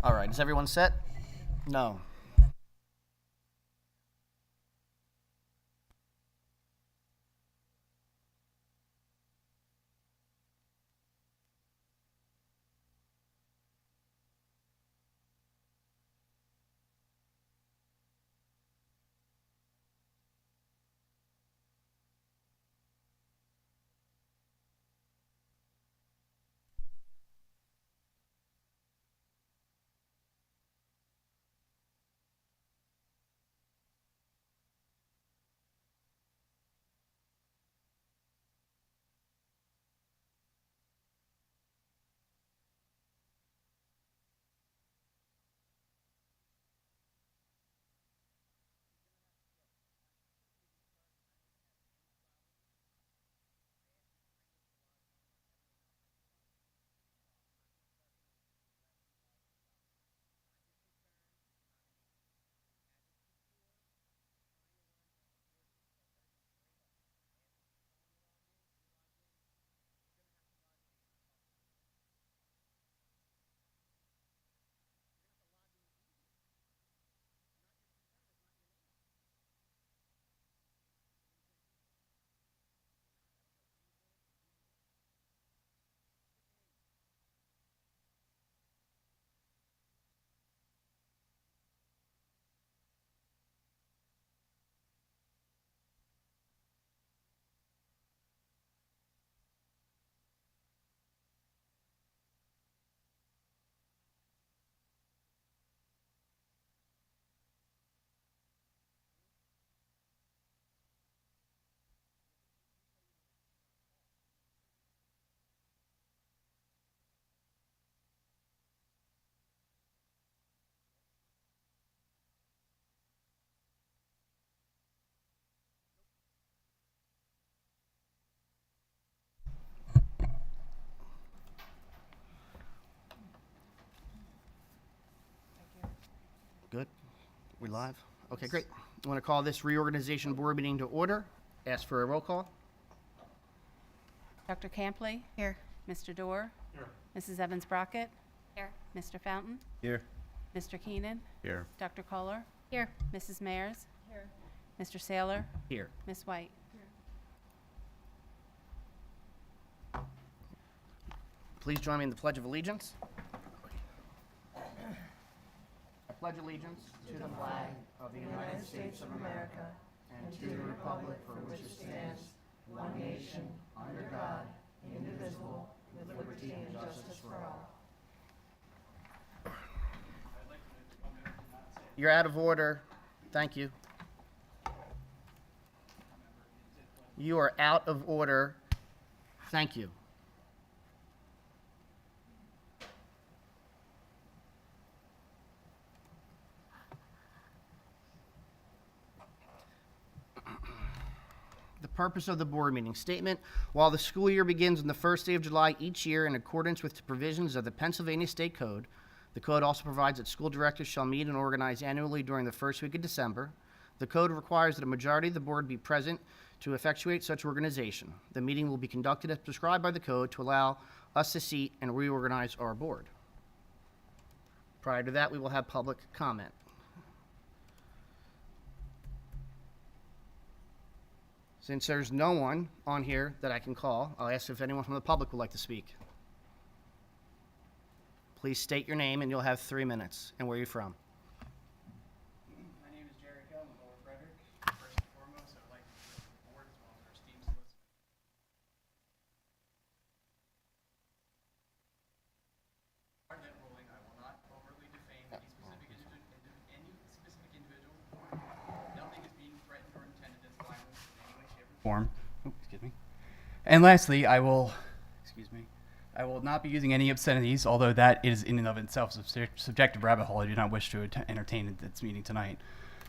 All right, is everyone set? No. Good? We live? Okay, great. I want to call this reorganization board meeting to order. Ask for a roll call. Dr. Campley? Here. Mr. Dorr? Here. Mrs. Evans-Brockett? Here. Mr. Fountain? Here. Mr. Keenan? Here. Dr. Kohler? Here. Mrs. Mayers? Here. Mr. Saylor? Here. Ms. White? Please join me in the Pledge of Allegiance. I pledge allegiance to the flag of the United States of America and to the republic for which it stands, one nation, under God, indivisible, with liberty and justice for all. You're out of order. Thank you. You are out of order. Thank you. The purpose of the board meeting statement. While the school year begins on the first day of July each year in accordance with the provisions of the Pennsylvania State Code, the code also provides that school directors shall meet and organize annually during the first week of December. The code requires that a majority of the board be present to effectuate such organization. The meeting will be conducted as prescribed by the code to allow us to seat and reorganize our board. Prior to that, we will have public comment. Since there's no one on here that I can call, I'll ask if anyone from the public would like to speak. Please state your name and you'll have 3 minutes and where you're from. My name is Jerry Hill. I'm with Lower Frederick. First and foremost, I would like to thank the board as well as our esteemed solicitor. Part of that ruling, I will not overtly defame any specific individual. Nothing is being threatened or intended as violence in any way, shape, or form. Oh, excuse me. And lastly, I will not be using any obscenities, although that is in and of itself a subjective rabbit hole I do not wish to entertain at this meeting tonight.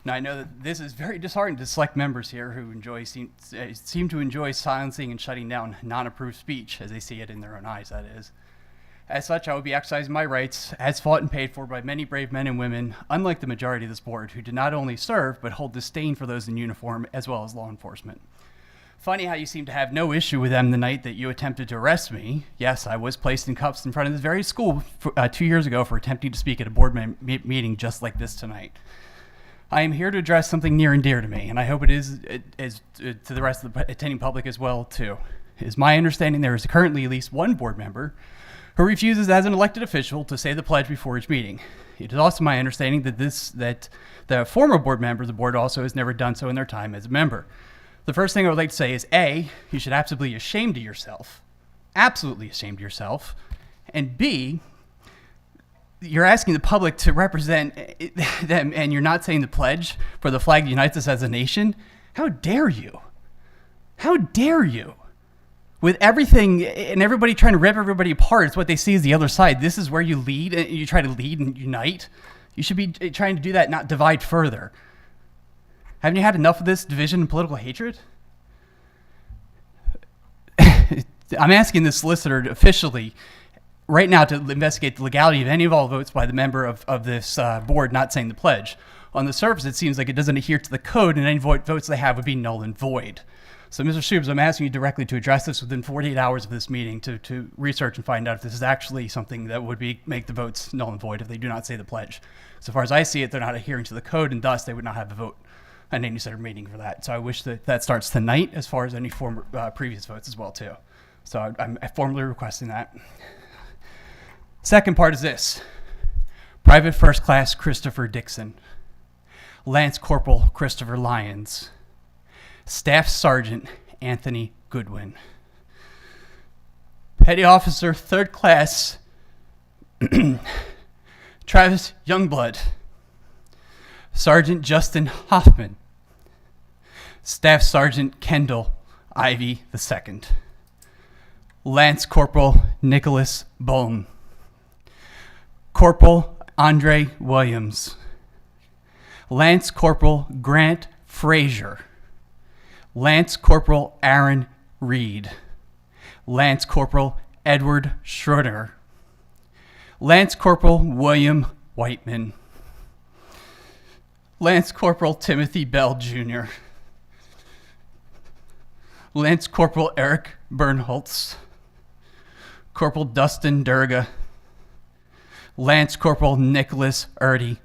Now, I know that this is very disheartening to select members here who seem to enjoy silencing and shutting down non-approved speech, as they see it in their own eyes, that is. As such, I will be exercising my rights, as fought and paid for by many brave men and women, unlike the majority of this board, who do not only serve, but hold disdain for those in uniform, as well as law enforcement. Funny how you seem to have no issue with them the night that you attempted to arrest me. Yes, I was placed in cuffs in front of this very school 2 years ago for attempting to speak at a board meeting just like this tonight. I am here to address something near and dear to me, and I hope it is to the rest of the attending public as well, too. It is my understanding there is currently at least one board member who refuses as an elected official to say the pledge before each meeting. It is also my understanding that the former board member of the board also has never done so in their time as a member. The first thing I would like to say is A, you should absolutely be ashamed of yourself. Absolutely ashamed of yourself. And B, you're asking the public to represent them and you're not saying the pledge for the flag that unites us as a nation. How dare you? How dare you? With everything and everybody trying to rip everybody apart, it's what they see as the other side. This is where you lead and you try to lead and unite. You should be trying to do that, not divide further. Haven't you had enough of this division and political hatred? I'm asking the solicitor officially right now to investigate the legality of any of all votes by the member of this board not saying the pledge. On the surface, it seems like it doesn't adhere to the code, and any votes they have would be null and void. So, Mr. Subes, I'm asking you directly to address this within 48 hours of this meeting to research and find out if this is actually something that would make the votes null and void if they do not say the pledge. So far as I see it, they're not adhering to the code, and thus they would not have a vote on any sort of meeting for that. So I wish that starts tonight as far as any former previous votes as well, too. So I'm formally requesting that. Second part is this. Private First Class Christopher Dixon. Lance Corporal Christopher Lyons. Staff Sergeant Anthony Goodwin. Petty Officer Third Class Travis Youngblood. Sergeant Justin Hoffman. Staff Sergeant Kendall Ivy II. Lance Corporal Nicholas Bohm. Corporal Andre Williams. Lance Corporal Grant Frazier. Lance Corporal Aaron Reed. Lance Corporal Edward Schroeder. Lance Corporal William Whiteman. Lance Corporal Timothy Bell Jr. Lance Corporal Eric Bernholtz. Corporal Dustin Durga. Lance Corporal Nicholas Erdy.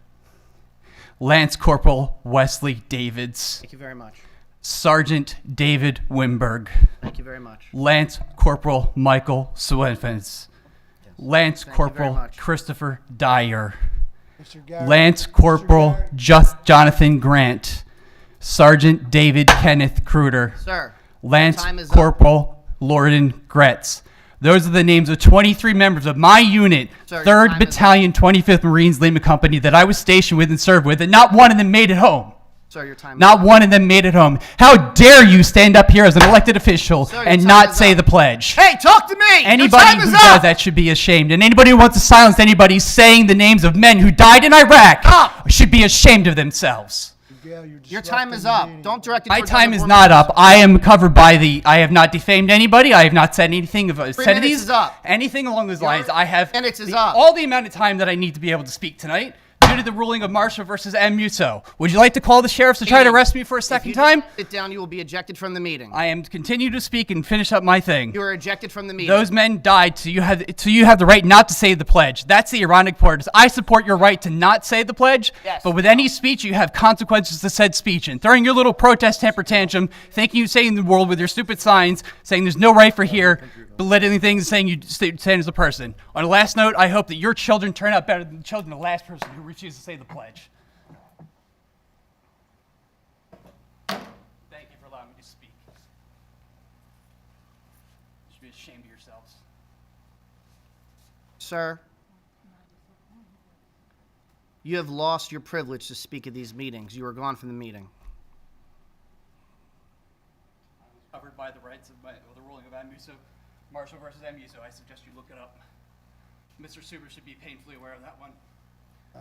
Lance Corporal Wesley Davids. Thank you very much. Sergeant David Wimberg. Thank you very much. Lance Corporal Michael Swenfens. Lance Thank you very Corporal much. Christopher Dyer. Mr. Garrett, Lance Mr. Corporal Garrett, Jonathan Grant. Sergeant David Kenneth Kruder. Sir, Lance time is up. Corporal Lorden Gretz. Those are the names of 23 members of my unit, Sir, your 3rd time is Battalion, 25th Marines Lima Company, that I was stationed with and served with, and not one of them made it home. Sir, your time is Not up. one of them made it home. How dare you stand up here as an elected official Sir, your and time not is say up. the pledge? Hey, talk to me! Your Anybody time who is does up! that should be ashamed. And anybody who wants to silence anybody saying the names of men who died in Iraq Stop! should be ashamed of themselves. Gail, you're Your time is disrupting the up. meeting. Don't direct it My towards time other is board not members. up. I am covered by I have not defamed anybody. I have not said anything of said minutes these. is up. Anything along those lines. Your I have minutes is up. all the amount of time that I need to be able to speak tonight due to the ruling of Marshall versus M. Musso. Would you like to call the sheriffs to try to arrest me for a second time? Sit down, you will be ejected from the meeting. I am continue to speak and finish up my thing. You are ejected from the meeting. Those men died, so you have the right not to say the pledge. That's the ironic part. Is I support your right to not say the pledge, Yes. but with any speech, you have consequences to said speech. And throwing your little protest temper tantrum, thinking you say in the world with your stupid signs, saying there's no right for here, belittling things, saying you stand as a person. On a last note, I hope that your children turn out better than the children of the last person who refused to say the pledge. Thank you for allowing me to speak. You should be ashamed of yourselves. Sir, you have lost your privilege to speak at these meetings. You are gone from the meeting. Covered by the rights of the ruling of Musso, Marshall versus Musso. I suggest you look it up. Mr. Suber should be painfully aware of that one.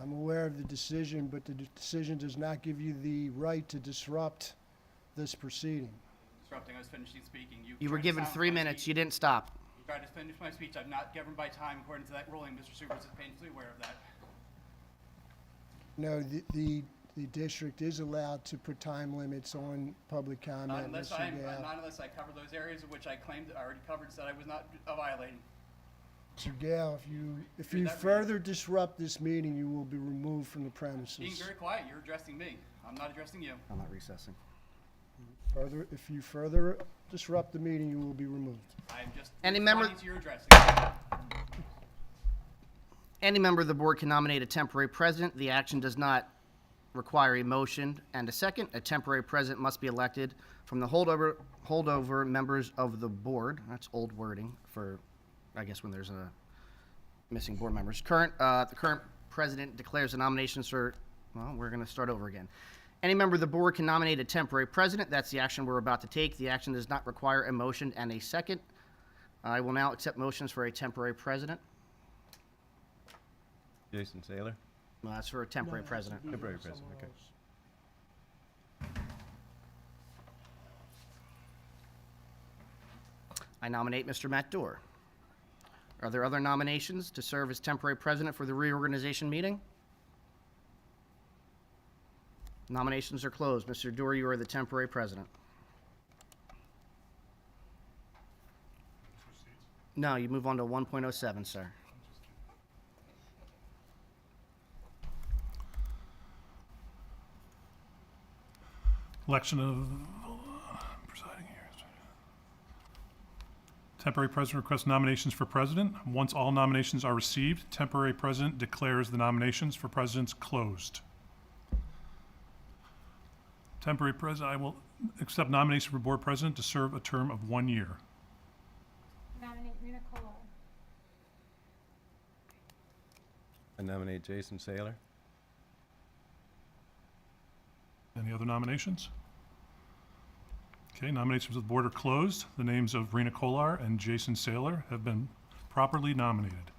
I'm aware of the decision, but the decision does not give you the right to disrupt this proceeding. Disrupting, I was finishing speaking. You were tried to given silence 3 my minutes. speech. You didn't stop. You tried to finish my speech. I'm not governed by time according to that ruling. Mr. Suber is painfully aware of that. No, the the district is allowed to put time limits on public comment. Not unless Mr. Gale. not unless I cover those areas of which I claimed I already covered, said I was not violating. Mr. Gale, if Read you that, read it. further disrupt this meeting, you will be removed from the Being premises. very quiet, you're addressing me. I'm not addressing you. I'm not recessing. If you further disrupt the meeting, you will be removed. I'm just Any member- responding to your addressing. Any member of the board can nominate a temporary president. The action does not require a motion and a second. A temporary president must be elected from the holdover members of the board. That's old wording for, I guess, when there's a missing board members. The current president declares the nominations for, well, we're going to start over again. Any member of the board can nominate a temporary president. That's the action we're about to take. The action does not require a motion and a second. I will now accept motions for a temporary president. Jason Saylor. Well, that's for a temporary No, it has to president. be Temporary someone president, okay. else. I nominate Mr. Matt Dorr. Are there other nominations to serve as temporary president for the reorganization meeting? Nominations are closed. Mr. Dorr, you are the temporary president. No, you move on to 1.07, sir. Election of presiding here. Temporary president requests nominations for president. Once all nominations are received, temporary president declares the nominations for presidents closed. Temporary president, I will accept nomination for board president to serve a term of 1 year. Nominate Rena Kolar. I nominate Jason Saylor. Any other nominations? Okay, nominations of the board are closed. The names of Rena Kolar and Jason Saylor have been properly nominated.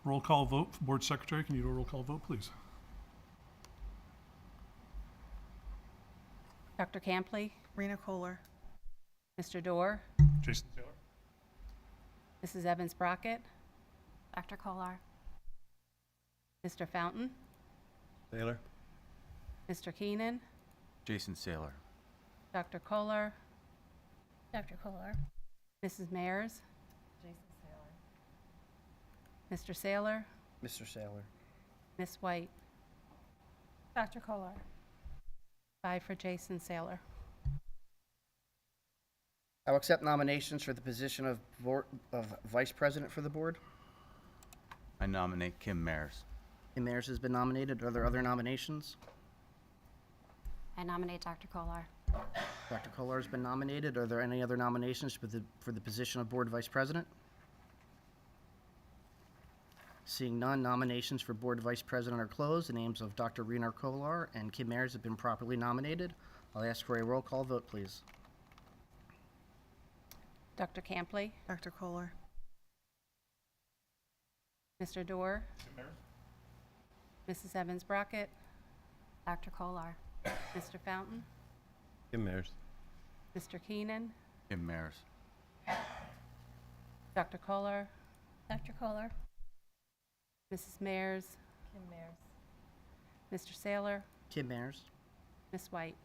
Roll call vote. Board Secretary, can you do a roll call vote, please? Dr. Campley, Rena Kohler. Mr. Dorr, Jason Saylor? Mrs. Evans Brockett, Dr. Kolar. Mr. Fountain, Saylor. Mr. Keenan, Jason Saylor. Dr. Kohler, Dr. Kolar. Mrs. Mayers, Jason Saylor. Mr. Saylor, Mr. Saylor. Miss White. Dr. Kolar. 5 for Jason Saylor. I will accept nominations for the position of vice president for the board. I nominate Kim Mares. Kim Ayers has been nominated. Are there other nominations? I nominate Dr. Kolar. Dr. Kolar has been nominated. Are there any other nominations for the position of board vice president? Seeing none, nominations for board vice president are closed. The names of Dr. Rena Kolar and Kim Ayers have been properly nominated. I'll ask for a roll call vote, please. Dr. Campley, Dr. Kohler. Mr. Dorr, Mrs. Evans Brockett, Dr. Kolar. Mr. Fountain, Kim Mares. Mr. Keenan, Kim Mares. Dr. Kohler, Dr. Kolar. Mrs. Mayers, Kim Mayers. Mr. Saylor, Kim Ayers. Miss White.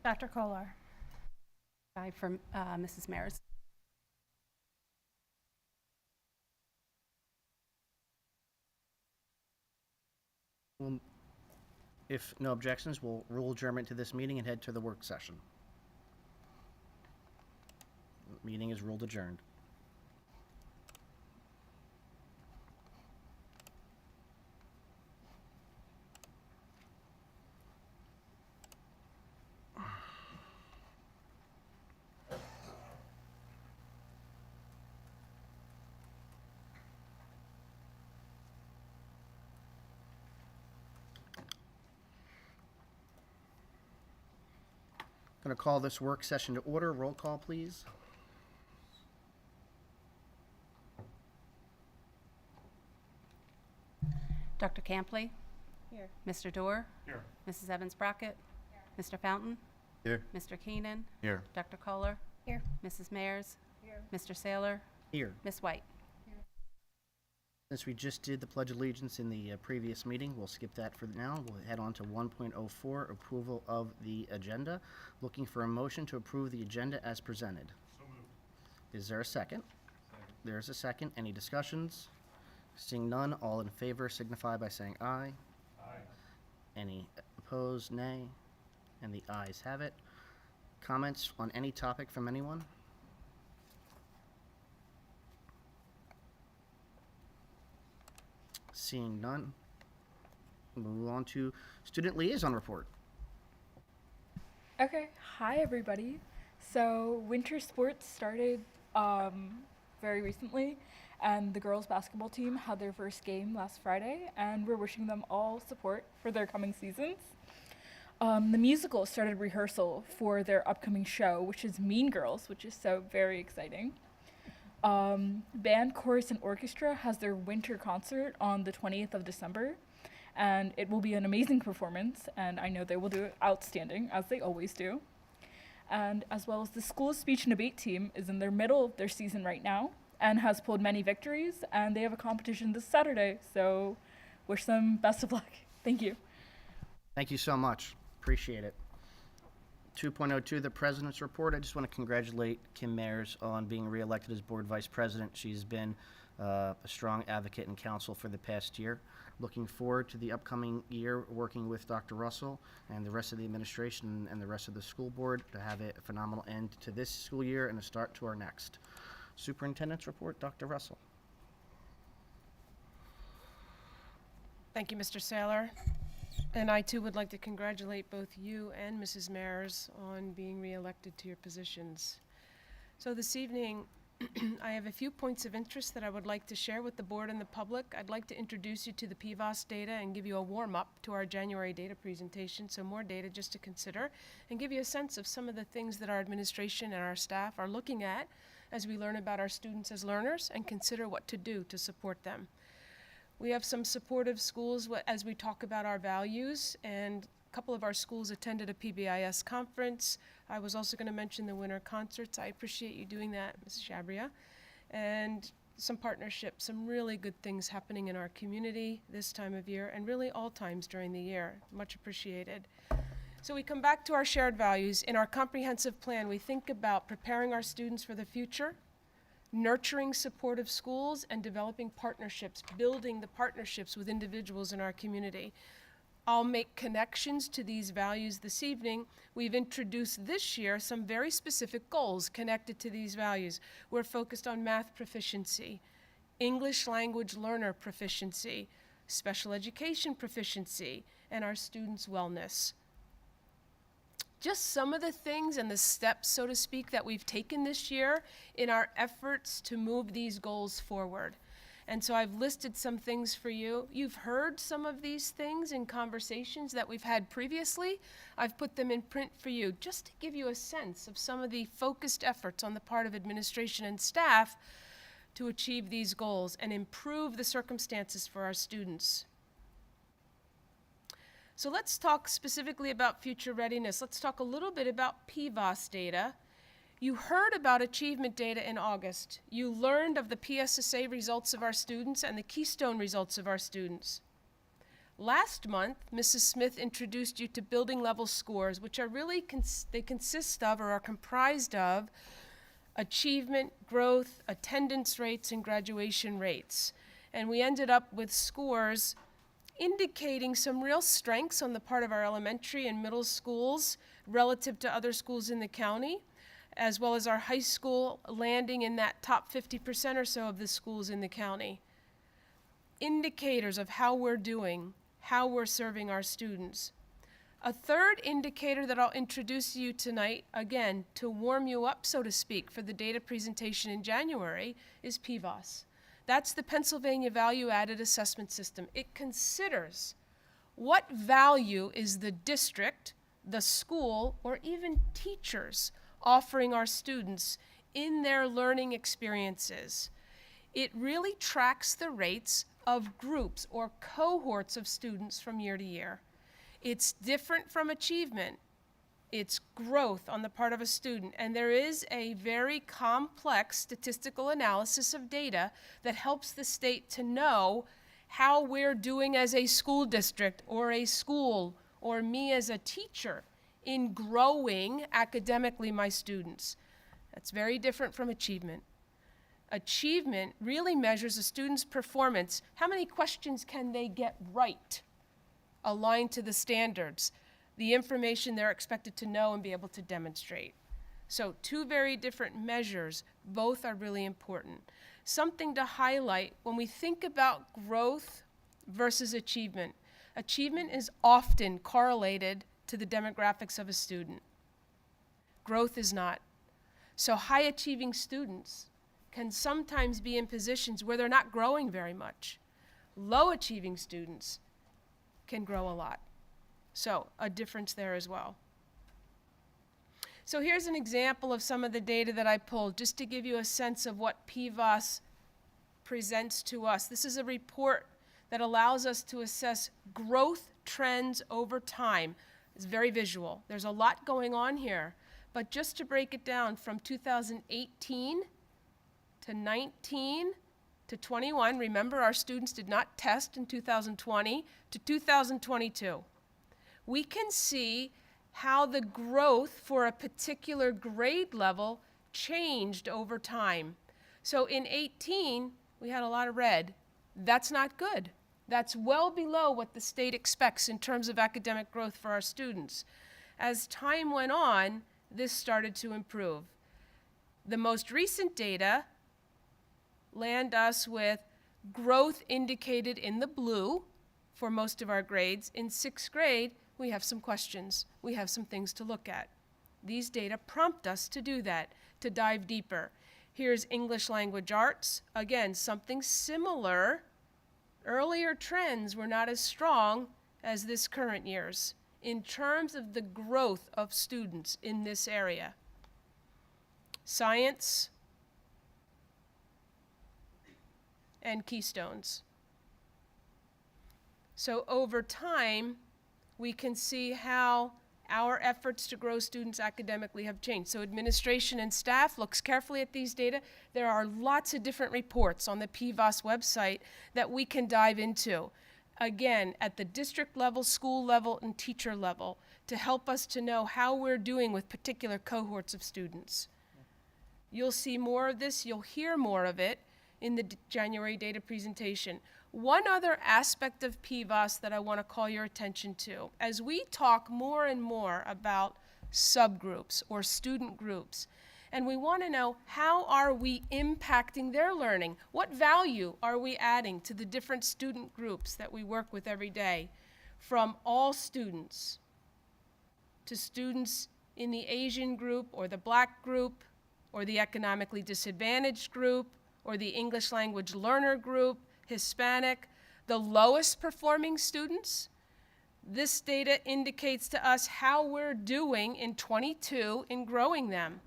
Dr. Kolar. 5 for Mrs. Mayers. If no objections, we'll rule adjournment to this meeting and head to the work session. Meeting is ruled adjourned. Going to call this work session to order. Roll call, please. Dr. Campley, Here. Mr. Dorr, Here. Mrs. Evans Brockett, Mr. Fountain, Here. Mr. Keenan, Here. Dr. Kohler, Here. Mrs. Mayers, Here. Mr. Saylor, Here. Miss White. Since we just did the Pledge of Allegiance in the previous meeting, we'll skip that for now. We'll head on to 1.04, approval of the agenda. Looking for a motion to approve the agenda as presented. So moved. Is there a second? There's a second. Any discussions? Seeing none, all in favor signify by saying aye. Aye. Any opposed, nay? And the ayes have it. Comments on any topic from anyone? Seeing none, move on to student liaison report. Okay, hi everybody. So winter sports started very recently, and the girls basketball team had their first game last Friday, and we're wishing them all support for their coming seasons. The musical started rehearsal for their upcoming show, which is Mean Girls, which is so very exciting. Band, chorus, and orchestra has their winter concert on the 20th of December, and it will be an amazing performance, and I know they will do it outstanding, as they always do. And as well as the school speech and debate team is in their middle of their season right now, and has pulled many victories, and they have a competition this Saturday, so wish them best of luck. Thank you. Thank you so much. Appreciate it. 2.02, the President's Report. I just want to congratulate Kim Mayers on being reelected as Board Vice President. She's been a strong advocate and counsel for the past year. Looking forward to the upcoming year working with Dr. Russell and the rest of the administration and the rest of the school board to have a phenomenal end to this school year and a start to our next. Superintendent's Report, Dr. Russell. Thank you, Mr. Saylor. And I too would like to congratulate both you and Mrs. Mayers on being reelected to your positions. So this evening, I have a few points of interest that I would like to share with the board and the public. I'd like to introduce you to the PVSD data and give you a warm-up to our January data presentation, so more data just to consider, and give you a sense of some of the things that our administration and our staff are looking at as we learn about our students as learners and consider what to do to support them. We have some supportive schools as we talk about our values, and a couple of our schools attended a PBIS conference. I was also going to mention the winter concerts. I appreciate you doing that, Ms. Shabria. And some partnerships, some really good things happening in our community this time of year, and really all times during the year. Much appreciated. So we come back to our shared values. In our comprehensive plan, we think about preparing our students for the future, nurturing supportive schools, and developing partnerships, building the partnerships with individuals in our community. I'll make connections to these values this evening. We've introduced this year some very specific goals connected to these values. We're focused on math proficiency, English language learner proficiency, special education proficiency, and our students' wellness. Just some of the things and the steps, so to speak, that we've taken this year in our efforts to move these goals forward. And so I've listed some things for you. You've heard some of these things in conversations that we've had previously. I've put them in print for you just to give you a sense of some of the focused efforts on the part of administration and staff to achieve these goals and improve the circumstances for our students. So let's talk specifically about future readiness. Let's talk a little bit about PVSD data. You heard about achievement data in August. You learned of the PSSA results of our students and the Keystone results of our students. Last month, Mrs. Smith introduced you to building level scores, which are really, they consist of or are comprised of achievement, growth, attendance rates, and graduation rates. And we ended up with scores indicating some real strengths on the part of our elementary and middle schools relative to other schools in the county, as well as our high school landing in that top 50% or so of the schools in the county. Indicators of how we're doing, how we're serving our students. A third indicator that I'll introduce you tonight, again, to warm you up, so to speak, for the data presentation in January, is PVAS. That's the Pennsylvania Value Added Assessment System. It considers what value is the district, the school, or even teachers offering our students in their learning experiences. It really tracks the rates of groups or cohorts of students from year to year. It's different from achievement It's growth on the part of a student. And there is a very complex statistical analysis of data that helps the state to know how we're doing as a school district or a school or me as a teacher in growing academically my students. That's very different from achievement. Achievement really measures a student's performance. How many questions can they get right, aligned to the standards, the information they're expected to know and be able to demonstrate? So two very different measures, both are really important. Something to highlight when we think about growth versus achievement. Achievement is often correlated to the demographics of a student. Growth is not. So high achieving students can sometimes be in positions where they're not growing very much. Low achieving students can grow a lot. So a difference there as well. So here's an example of some of the data that I pulled, just to give you a sense of what PVOS presents to us. This is a report that allows us to assess growth trends over time. It's very visual. There's a lot going on here, but just to break it down from 2018 to 19 to 21, remember our students did not test in 2020, to 2022. We can see how the growth for a particular grade level changed over time. So in 18, we had a lot of red. That's not good. That's well below what the state expects in terms of academic growth for our students. As time went on, this started to improve. The most recent data land us with growth indicated in the blue for most of our grades. In 6th grade, we have some questions. We have some things to look at. These data prompt us to do that, to dive deeper. Here's English language arts. Again, something similar. Earlier trends were not as strong as this current year's in terms of the growth of students in this area. Science and keystones. So over time, we can see how our efforts to grow students academically have changed. So administration and staff looks carefully at these data. There are lots of different reports on the PVOS website that we can dive into. Again, at the district level, school level, and teacher level, to help us to know how we're doing with particular cohorts of students. You'll see more of this, you'll hear more of it in the January data presentation. One other aspect of PVOS that I want to call your attention to, as we talk more and more about subgroups or student groups, and we want to know how are we impacting their learning? What value are we adding to the different student groups that we work with every day, from all students to students in the Asian group or the Black group or the economically disadvantaged group or the English language learner group, Hispanic, the lowest performing students? This data indicates to us how we're doing in 22 in growing them.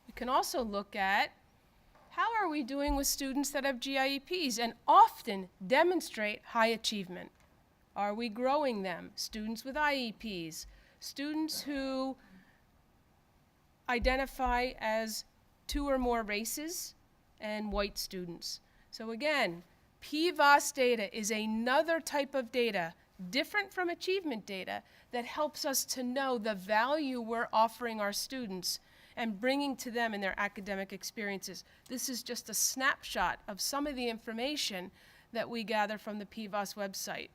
We can also look at how are we doing with students that have GIEPs and often demonstrate high achievement. Are we growing them? Students with IEPs, students who identify as 2 or more races, and white students. So again, PVOS data is another type of data, different from achievement data, that helps us to know the value we're offering our students and bringing to them in their academic experiences. This is just a snapshot of some of the information that we gather from the PVOS website.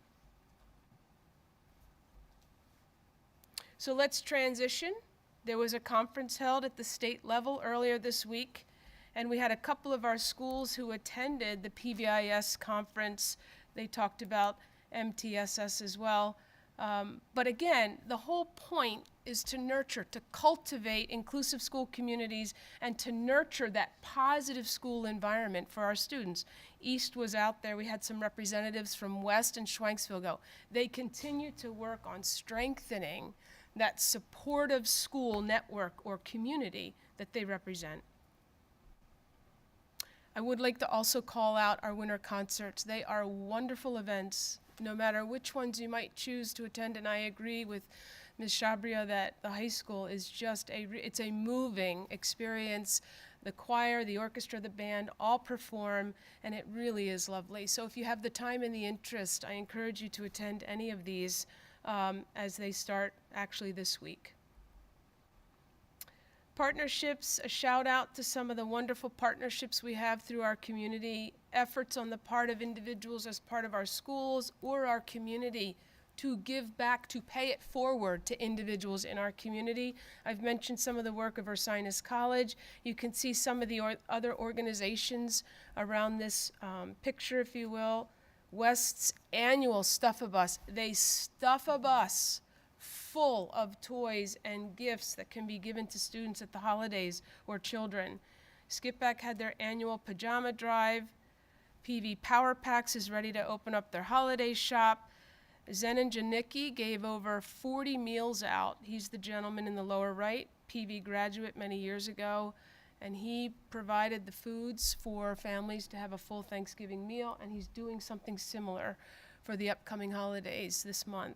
So let's transition. There was a conference held at the state level earlier this week, and we had a couple of our schools who attended the PVIS conference. They talked about MTSS as well. But again, the whole point is to nurture, to cultivate inclusive school communities and to nurture that positive school environment for our students. East was out there. We had some representatives from West and Schwenksville. They continue to work on strengthening that supportive school network or community that they represent. I would like to also call out our winter concerts. They are wonderful events no matter which ones you might choose to attend. And I agree with Ms. Shabria that the high school is just it's a moving experience. The choir, the orchestra, the band all perform, and it really is lovely. So if you have the time and the interest, I encourage you to attend any of these as they start actually this week. Partnerships, a shout out to some of the wonderful partnerships we have through our community, efforts on the part of individuals as part of our schools or our community to give back, to pay it forward to individuals in our community. I've mentioned some of the work of Ursinus College. You can see some of the other organizations around this picture, if you will. West's annual Stuff-A-Bus. They stuff a bus full of toys and gifts that can be given to students at the holidays or children. Skip Back had their annual pajama drive. PV Power Packs is ready to open up their holiday shop. Zen and Janicki gave over 40 meals out. He's the gentleman in the lower right, PV graduate many years ago, and he provided the foods for families to have a full Thanksgiving meal, and he's doing something similar for the upcoming holidays this month.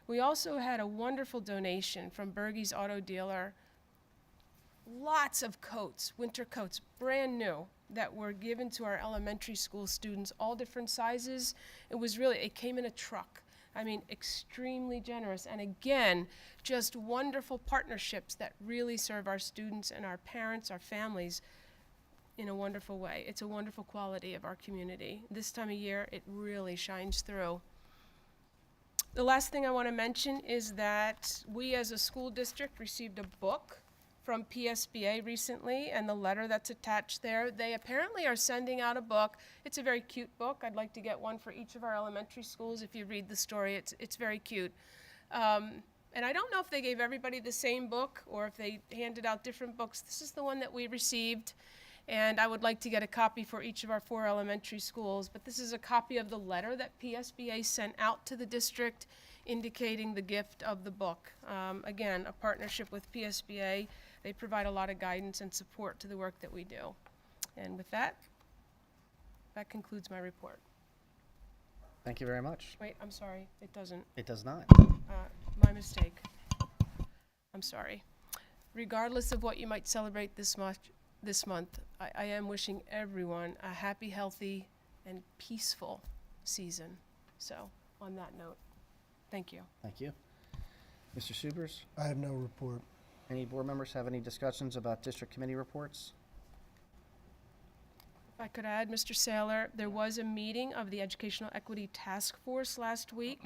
We also had a wonderful donation from Bergie's Auto Dealer. Lots of coats, winter coats, brand new, that were given to our elementary school students, all different sizes. It came in a truck. I mean, extremely generous. And again, just wonderful partnerships that really serve our students and our parents, our families in a wonderful way. It's a wonderful quality of our community. This time of year, it really shines through. The last thing I want to mention is that we as a school district received a book from PSBA recently, and the letter that's attached there. They apparently are sending out a book. It's a very cute book. I'd like to get one for each of our elementary schools. If you read the story, it's very cute. And I don't know if they gave everybody the same book or if they handed out different books. This is the one that we received, and I would like to get a copy for each of our 4 elementary schools. But this is a copy of the letter that PSBA sent out to the district indicating the gift of the book. Again, a partnership with PSBA. They provide a lot of guidance and support to the work that we do. And with that, that concludes my report. Thank you very much. Wait, I'm sorry, it doesn't. It does not. My mistake. I'm sorry. Regardless of what you might celebrate this month, I am wishing everyone a happy, healthy, and peaceful season. So, on that note, thank you. Thank you. Mr. Subers, I have no report. any board members have any discussions about district committee reports? If I could add, Mr. Saylor, there was a meeting of the Educational Equity Task Force last week,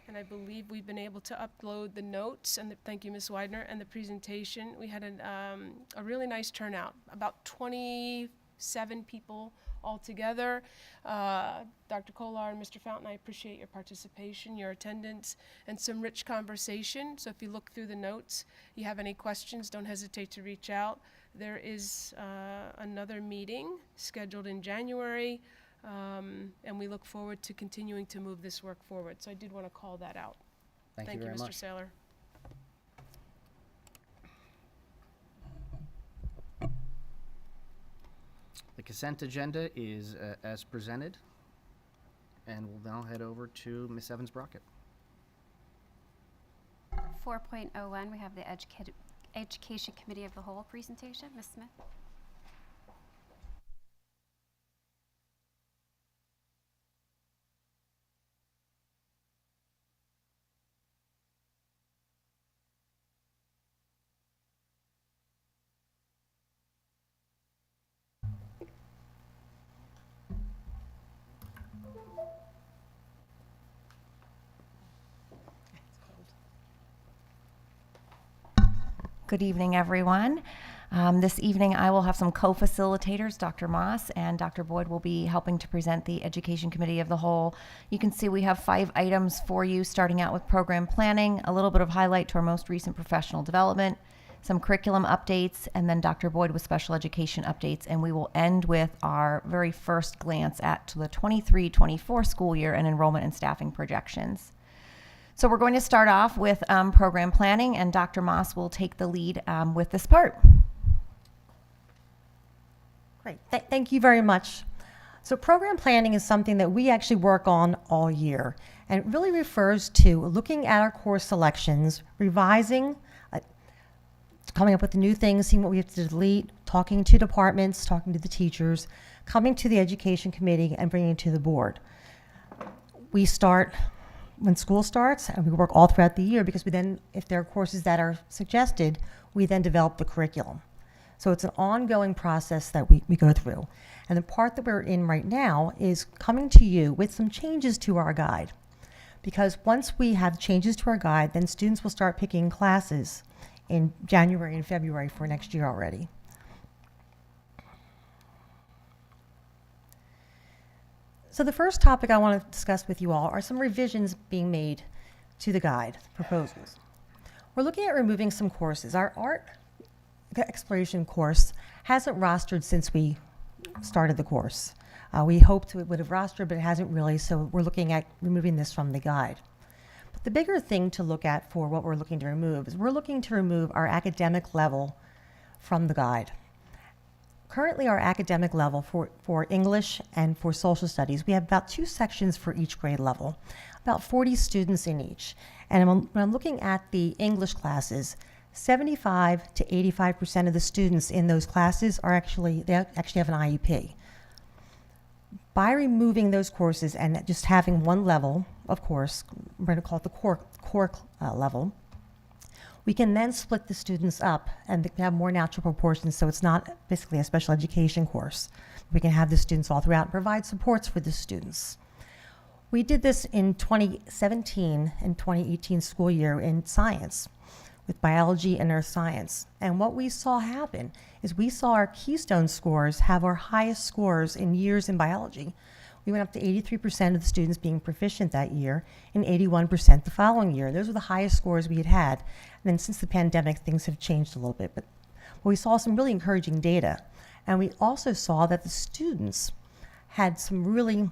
and I believe we've been able to upload the notes, and thank you, Ms. Widener, and the presentation. We had a really nice turnout, about 27 people altogether. Dr. Kolar and Mr. Fountain, I appreciate your participation, your attendance, and some rich conversation. So if you look through the notes, you have any questions, don't hesitate to reach out. There is another meeting scheduled in January, and we look forward to continuing to move this work forward. So I did want to call that out. Thank you very Mr. much. Saylor. The consent agenda is as presented, and we'll now head over to Ms. Evans Brockett. 4.01, we have the Education Committee of the Whole presentation. Ms. Smith? Good evening, everyone. This evening, I will have some co-facilitators. Dr. Moss and Dr. Boyd will be helping to present the Education Committee of the Whole. You can see we have 5 items for you, starting out with program planning, a little bit of highlight to our most recent professional development, some curriculum updates, and then Dr. Boyd with special education updates. And we will end with our very first glance at the 23-24 school year and enrollment and staffing projections. So we're going to start off with program planning, and Dr. Moss will take the lead with this part. Great. Thank you very much. So program planning is something that we actually work on all year. And it really refers to looking at our course selections, revising, coming up with new things, seeing what we have to delete, talking to departments, talking to the teachers, coming to the education committee, and bringing it to the board. We start when school starts, and we work all throughout the year, because we then, if there are courses that are suggested, we then develop the curriculum. So it's an ongoing process that we go through. And the part that we're in right now is coming to you with some changes to our guide. Because once we have changes to our guide, then students will start picking classes in January and February for next year already. So the first topic I want to discuss with you all are some revisions being made to the guide proposals. We're looking at removing some courses. Our art exploration course hasn't rostered since we started the course. We hoped it would have rostered, but it hasn't really, so we're looking at removing this from the guide. But the bigger thing to look at for what we're looking to remove is we're looking to remove our academic level from the guide. Currently, our academic level for English and for social studies, we have about 2 sections for each grade level, about 40 students in each. And when I'm looking at the English classes, 75 to 85% of the students in those classes are they actually have an IEP. By removing those courses and just having one level, of course, we're going to call it the core level, we can then split the students up and have more natural proportions, so it's not basically a special education course. We can have the students all throughout and provide supports for the students. We did this in 2017 and 2018 school year in science with biology and earth science. And what we saw happen is we saw our Keystone scores have our highest scores in years in biology. We went up to 83% of the students being proficient that year and 81% the following year. Those were the highest scores we had had. And then since the pandemic, things have changed a little bit. But we saw some really encouraging data. And we also saw that the students had some really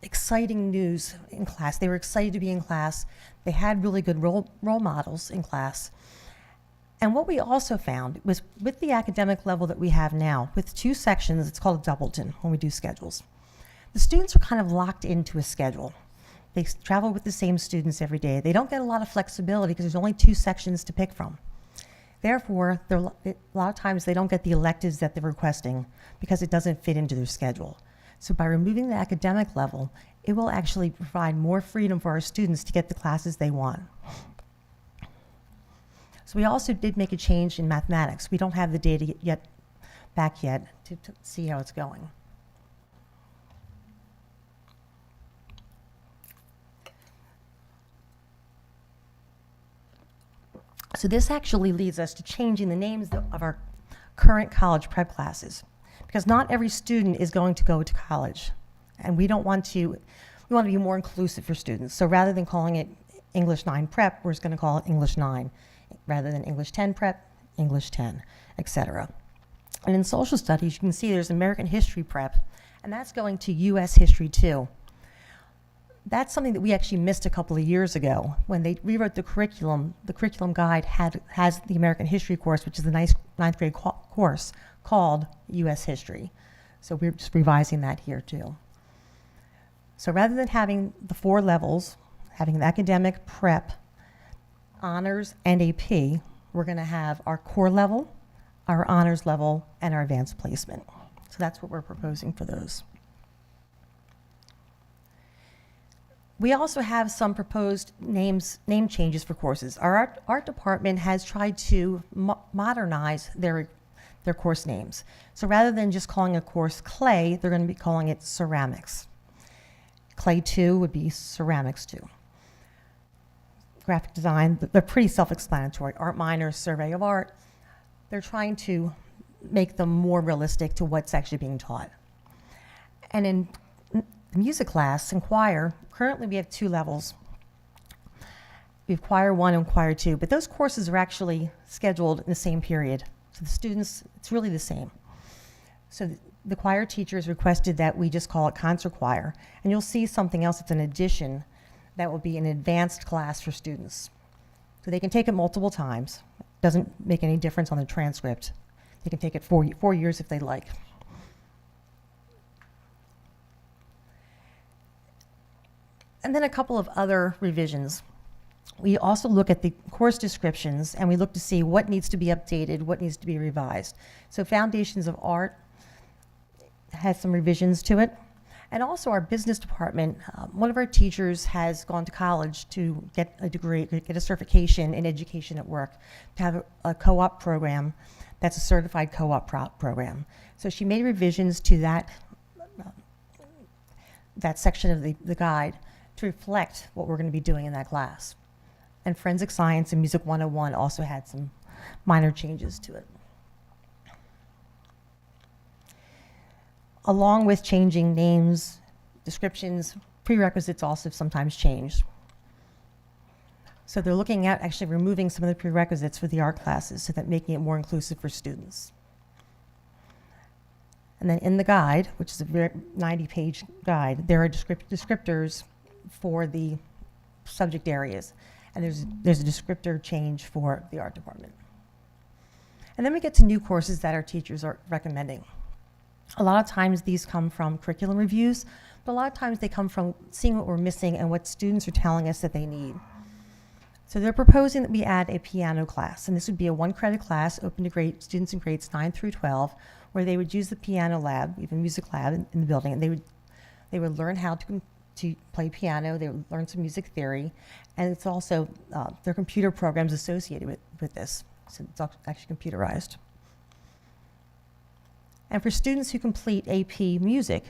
exciting news in class. They were excited to be in class. They had really good role models in class. And what we also found was with the academic level that we have now, with 2 sections, it's called a doubleton when we do schedules. The students are kind of locked into a schedule. They travel with the same students every day. They don't get a lot of flexibility because there's only 2 sections to pick from. Therefore, a lot of times they don't get the electives that they're requesting because it doesn't fit into their schedule. So by removing the academic level, it will actually provide more freedom for our students to get the classes they want. So we also did make a change in mathematics. We don't have the data back yet to see how it's going. So this actually leads us to changing the names of our current college prep classes, because not every student is going to go to college, and we want to be more inclusive for students. So rather than calling it English 9 prep, we're just going to call it English 9. Rather than English 10 prep, English 10, etc. And in social studies, you can see there's American history prep, and that's going to US history too. That's something that we actually missed a couple of years ago. When they rewrote the curriculum guide has the American history course, which is the ninth grade course called US history. So we're just revising that here too. So rather than having the 4 levels, having the academic, prep, honors, and AP, we're going to have our core level, our honors level, and our advanced placement. So that's what we're proposing for those. We also have some proposed name changes for courses. Our art department has tried to modernize their course names. So rather than just calling a course clay, they're going to be calling it ceramics. Clay 2 would be ceramics 2. Graphic design, they're pretty self-explanatory. Art minor, survey of art. They're trying to make them more realistic to what's actually being taught. And in music class and choir, currently we have 2 levels. We have choir 1 and choir 2, but those courses are actually scheduled in the same period. So the students, it's really the same. So the choir teachers requested that we just call it concert choir, and you'll see something else that's an addition that will be an advanced class for students. So they can take it multiple times. Doesn't make any difference on the transcript. They can take it 4 years if they like. And then a couple of other revisions. We also look at the course descriptions and we look to see what needs to be updated, what needs to be revised. So Foundations of Art has some revisions to it. And also our business department, one of our teachers has gone to college to get a degree, get a certification in education at work, to have a co-op program that's a certified co-op program. So she made revisions to that section of the guide to reflect what we're going to be doing in that class. And Forensic Science and Music 101 also had some minor changes to it. Along with changing names, descriptions, prerequisites also sometimes change. So they're looking at actually removing some of the prerequisites for the art classes so that making it more inclusive for students. And then in the guide, which is a 90-page guide, there are descriptors for the subject areas. And there's a descriptor change for the art department. And then we get to new courses that our teachers are recommending. A lot of times these come from curriculum reviews, but a lot of times they come from seeing what we're missing and what students are telling us that they need. So they're proposing that we add a piano class, and this would be a 1-credit class open to students in grades 9 through 12, where they would use the piano lab, even music lab in the building, and they would learn how to play piano, they would learn some music theory, and it's also, there are computer programs associated with this, so it's actually computerized. And for students who complete AP Music,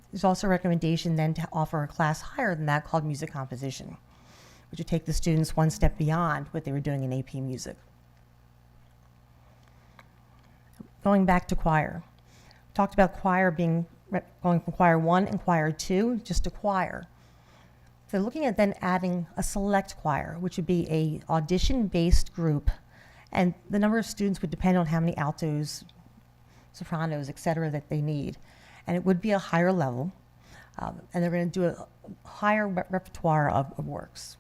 there's also a recommendation then to offer a class higher than that called Music Composition, which would take the students one step beyond what they were doing in AP Music. Going back to choir. Talked about choir going from choir 1 and choir 2 just to choir. So looking at then adding a select choir, which would be a audition-based group, and the number of students would depend on how many altos, sopranos, et cetera, that they need. And it would be a higher level, and they're going to do a higher repertoire of works.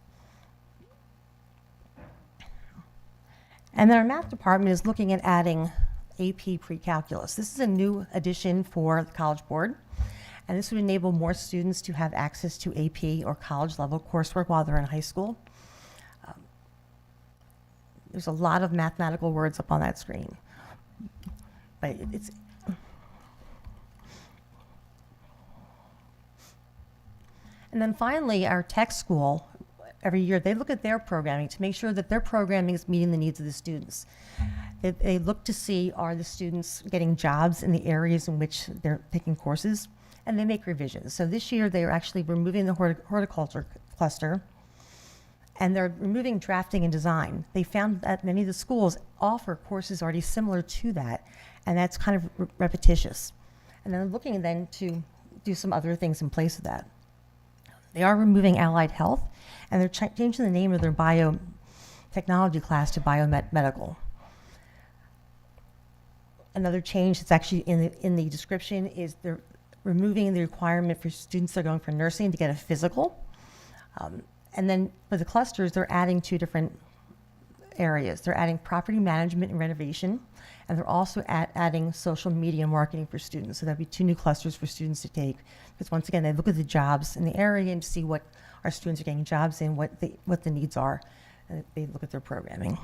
And then our math department is looking at adding AP pre-calculus. This is a new addition for the College Board, and this would enable more students to have access to AP or college level coursework while they're in high school. There's a lot of mathematical words up on that screen. But it's and then finally, our tech school, every year, they look at their programming to make sure that their programming is meeting the needs of the students. They look to see, are the students getting jobs in the areas in which they're taking courses, and they make revisions. So this year, they are actually removing the horticulture cluster, and they're removing drafting and design. They found that many of the schools offer courses already similar to that, and that's kind of repetitious. And then looking then to do some other things in place of that. They are removing allied health, and they're changing the name of their biotechnology class to biomedical. Another change that's actually in the description is they're removing the requirement for students that are going for nursing to get a physical. And then for the clusters, they're adding 2 different areas. They're adding property management and renovation, and they're also adding social media marketing for students. So that'd be 2 new clusters for students to take. Because once again, they look at the jobs in the area and see what our students are getting jobs in, what the needs are, and they look at their programming.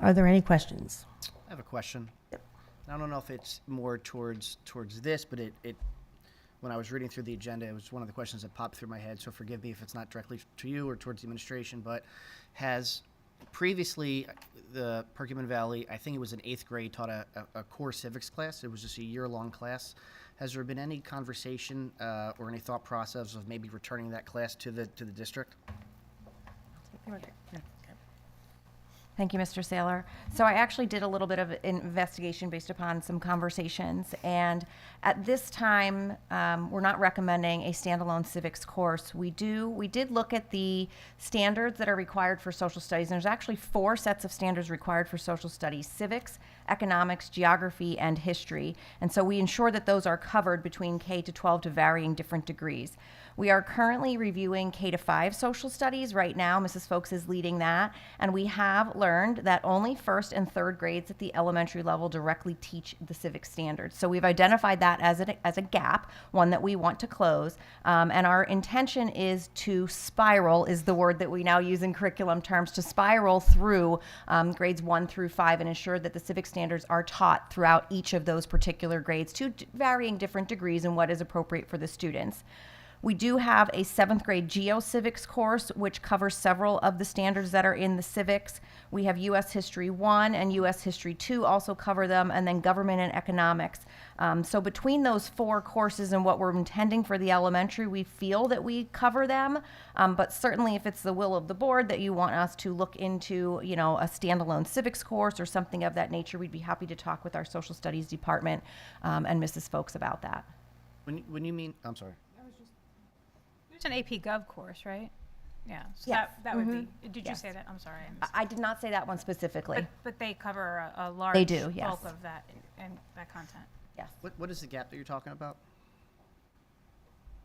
Are there any questions? I have a question. Yep. I don't know if it's more towards this, but it when I was reading through the agenda, it was one of the questions that popped through my head, so forgive me if it's not directly to you or towards the administration, but has previously the Perkiomen Valley, I think it was in 8th grade, taught a core civics class. It was just a year-long class. Has there been any conversation or any thought process of maybe returning that class to the district? Thank you, Mr. Saylor. So I actually did a little bit of investigation based upon some conversations, and at this time, we're not recommending a standalone civics course. We did look at the standards that are required for social studies, and there's actually 4 sets of standards required for social studies: civics, economics, geography, and history. And so we ensure that those are covered between K to 12 to varying different degrees. We are currently reviewing K to 5 social studies right now. Mrs. Folks is leading that, and we have learned learned that only first and third grades at the elementary level directly teach the civic standards. So we've identified that as a gap, one that we want to close. And our intention is to spiral, is the word that we now use in curriculum terms, to spiral through grades 1 through 5 and ensure that the civic standards are taught throughout each of those particular grades to varying different degrees and what is appropriate for the students. We do have a 7th grade Geo-Civics course, which covers several of the standards that are in the civics. We have U.S. History 1 and U.S. History 2 also cover them, and then Government and Economics. So between those 4 courses and what we're intending for the elementary, we feel that we cover them. But certainly if it's the will of the board that you want us to look into, you know, a standalone civics course or something of that nature, we'd be happy to talk with our social studies department and Mrs. Folks about that. When you mean, I'm sorry. It's an AP Gov course, right? Yeah. So Yes. that would be, did you Yes. say that? I'm sorry. I missed- I did not say that one specifically. But they cover a large do, yes. bulk of that and that content. Yes. What is the gap that you're talking about?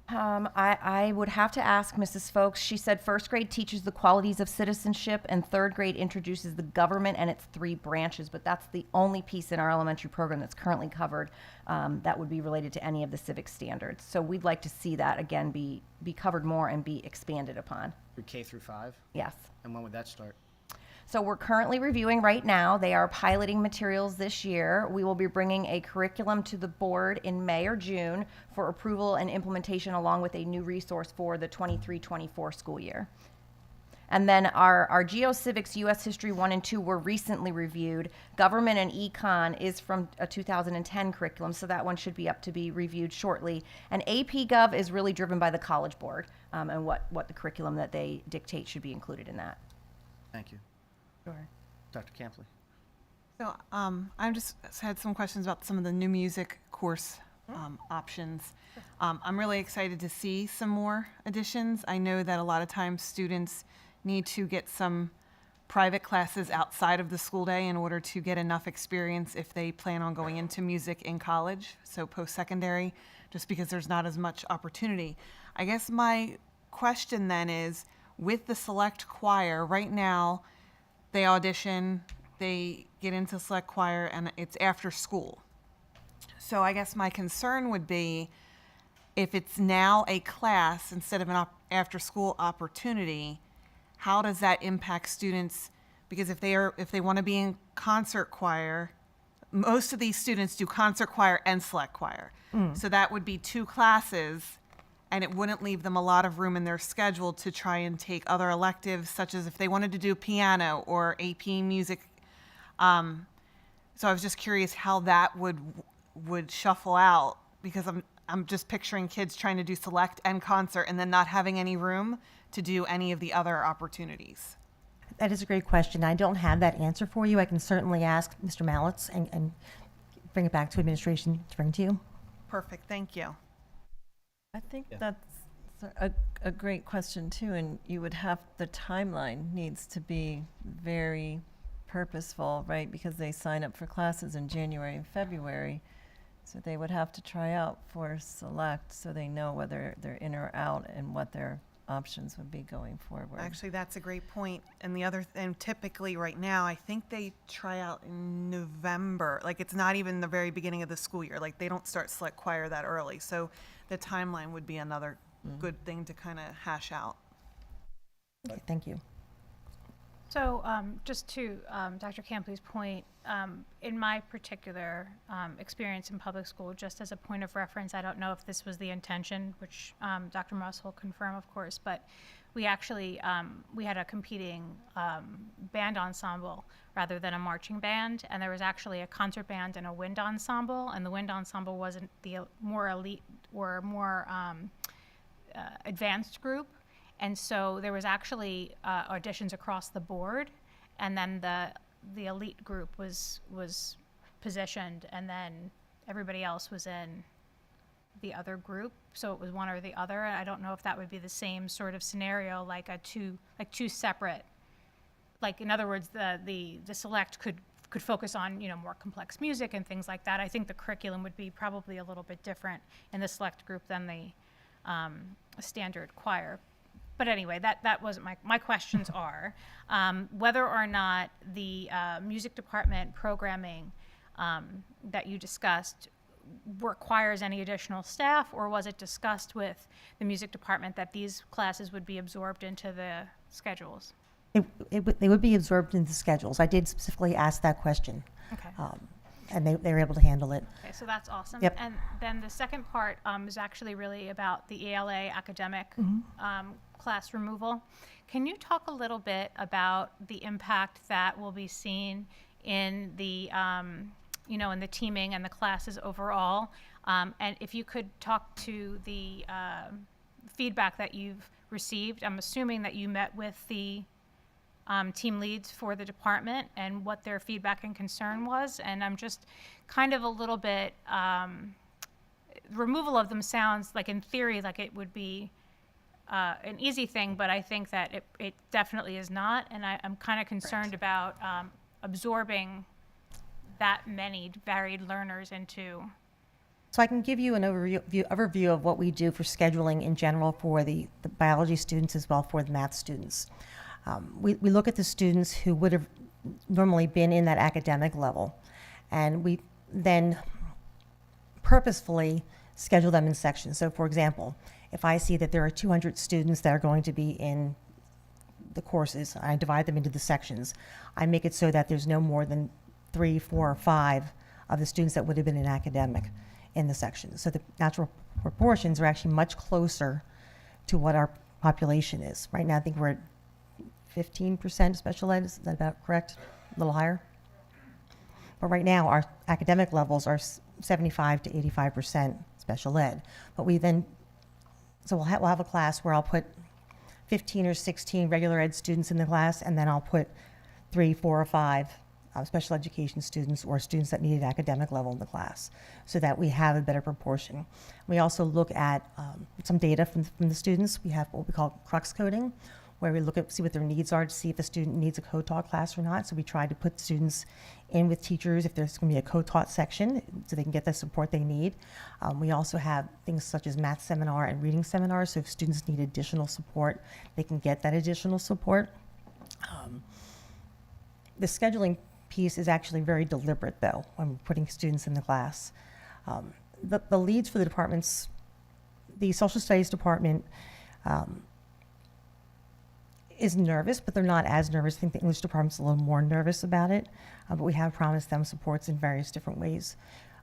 I would have to ask Mrs. Folks. She said first grade teaches the qualities of citizenship and third grade introduces the government and its 3 branches, but that's the only piece in our elementary program that's currently covered that would be related to any of the civic standards. So we'd like to see that again be covered more and be expanded upon. Through K through 5? Yes. And when would that start? So we're currently reviewing right now. They are piloting materials this year. We will be bringing a curriculum to the board in May or June for approval and implementation along with a new resource for the 23-24 school year. And then our Geo-Civics U.S. History 1 and 2 were recently reviewed. Government and Econ is from a 2010 curriculum, so that one should be up to be reviewed shortly. And AP Gov is really driven by the College Board and what the curriculum that they dictate should be included in that. Thank you. Sure. Dr. Campley. So I just had some questions about some of the new music course options. I'm really excited to see some more additions. I know that a lot of times students need to get some private classes outside of the school day in order to get enough experience if they plan on going into music in college, so post-secondary, just because there's not as much opportunity. I guess my question then is, with the select choir, right now, they audition, they get into select choir, and it's after school. So I guess my concern would be if it's now a class instead of an after-school opportunity, how does that impact students? Because if they want to be in concert choir, most of these students do concert choir and select choir. So that would be 2 classes, and it wouldn't leave them a lot of room in their schedule to try and take other electives, such as if they wanted to do piano or AP music. So I was just curious how that would shuffle out, because I'm just picturing kids trying to do select and concert and then not having any room to do any of the other opportunities. That is a great question. I don't have that answer for you. I can certainly ask Mr. Mallitz and bring it back to administration to bring to you. Perfect, thank you. I think that's a great question too, and you would have, the timeline needs to be very purposeful, right? Because they sign up for classes in January and February, so they would have to try out for select so they know whether they're in or out and what their options would be going forward. Actually, that's a great point. And the other thing, typically right now, I think they try out in November. Like, it's not even the very beginning of the school year. Like, they don't start select choir that early. So the timeline would be another good thing to kind of hash out. Okay, thank you. So just to Dr. Campley's point, in my particular experience in public school, just as a point of reference, I don't know if this was the intention, which Dr. Moss will confirm, of course, but we actually, we had a competing band ensemble rather than a marching band, and there was actually a concert band and a wind ensemble, and the wind ensemble wasn't the more elite or more advanced group. And so there was actually auditions across the board, and then the elite group was positioned, and then everybody else was in the other group. So it was one or the other. And I don't know if that would be the same sort of scenario, like two separate. Like, in other words, the select could focus on, you know, more complex music and things like that. I think the curriculum would be probably a little bit different in the select group than the standard choir. But anyway, that wasn't my questions are, whether or not the music department programming that you discussed requires any additional staff, or was it discussed with the music department that these classes would be absorbed into the schedules? They would be absorbed into schedules. I did specifically ask that question. Okay. And they were able to handle it. Okay, so that's awesome. Yep. And then the second part is actually really about the ELA academic class removal. Can you talk a little bit about the impact that will be seen in the in the teaming and the classes overall? And if you could talk to the feedback that you've received. I'm assuming that you met with the team leads for the department and what their feedback and concern was. And I'm just kind of a little bit, removal of them sounds like in theory like it would be an easy thing, but I think that it definitely is not. And I'm kind of concerned about absorbing that many varied learners into. So I can give you an overview of what we do for scheduling in general for the biology students as well for the math students. We look at the students who would have normally been in that academic level, and we then purposefully schedule them in sections. So for example, if I see that there are 200 students that are going to be in the courses, I divide them into the sections. I make it so that there's no more than 3, 4, or 5 of the students that would have been in academic in the sections. So the natural proportions are actually much closer to what our population is. Right now, I think we're at 15% special ed. Is that about correct? A little higher? But right now, our academic levels are 75 to 85% special ed. But we then, so we'll have a class where I'll put 15 or 16 regular ed students in the class, and then I'll put 3, 4, or 5 special education students or students that need an academic level in the class, so that we have a better proportion. We also look at some data from the students. We have what we call crux coding, where we look at, see what their needs are to see if a student needs a co-taught class or not. So we try to put students in with teachers if there's going to be a co-taught section so they can get the support they need. We also have things such as math seminar and reading seminar. So if students need additional support, they can get that additional support. The scheduling piece is actually very deliberate, though, when we're putting students in the class. The leads for the departments, the social studies department is nervous, but they're not as nervous. I think the English department's a little more nervous about it, but we have promised them supports in various different ways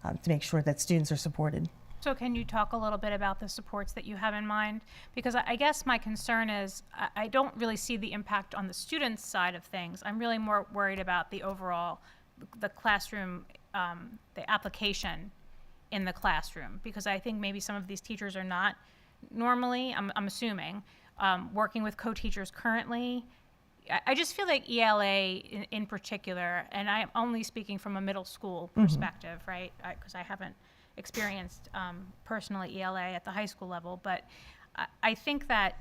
to make sure that students are supported. So can you talk a little bit about the supports that you have in mind? Because I guess my concern is I don't really see the impact on the students' side of things. I'm really more worried about the overall, the classroom, the application in the classroom. Because I think maybe some of these teachers are not normally, I'm assuming, working with co-teachers currently. I just feel like ELA in particular, and I'm only speaking from a middle school perspective, right? Because I haven't experienced personally ELA at the high school level, but I think that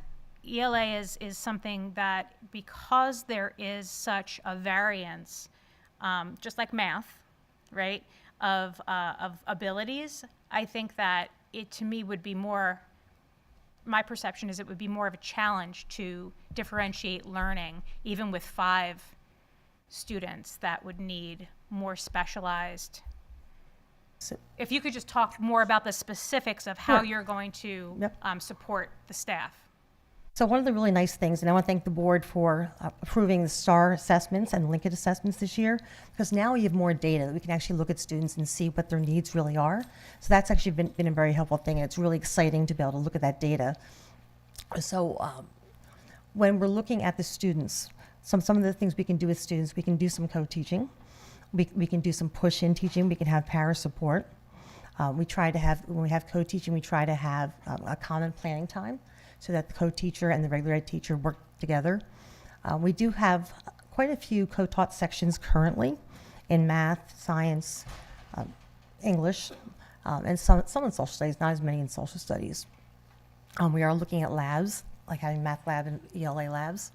ELA is something that, because there is such a variance, just like math, right, of abilities, I think that it to me would be more, my perception is it would be more of a challenge to differentiate learning, even with 5 students that would need more specialized. If you could just talk more about the specifics of how you're going to support the staff. So one of the really nice things, and I want to thank the board for approving the STAR assessments and Linked assessments this year, because now we have more data that we can actually look at students and see what their needs really are. So that's actually been a very helpful thing, and it's really exciting to be able to look at that data. So when we're looking at the students, some of the things we can do with students, we can do some co-teaching. We can do some push-in teaching. We can have para support. We try to have, when we have co-teaching, we try to have a common planning time so that the co-teacher and the regular ed teacher work together. We do have quite a few co-taught sections currently in math, science, English, and some in social studies, not as many in social studies. We are looking at labs, like having math lab and ELA labs.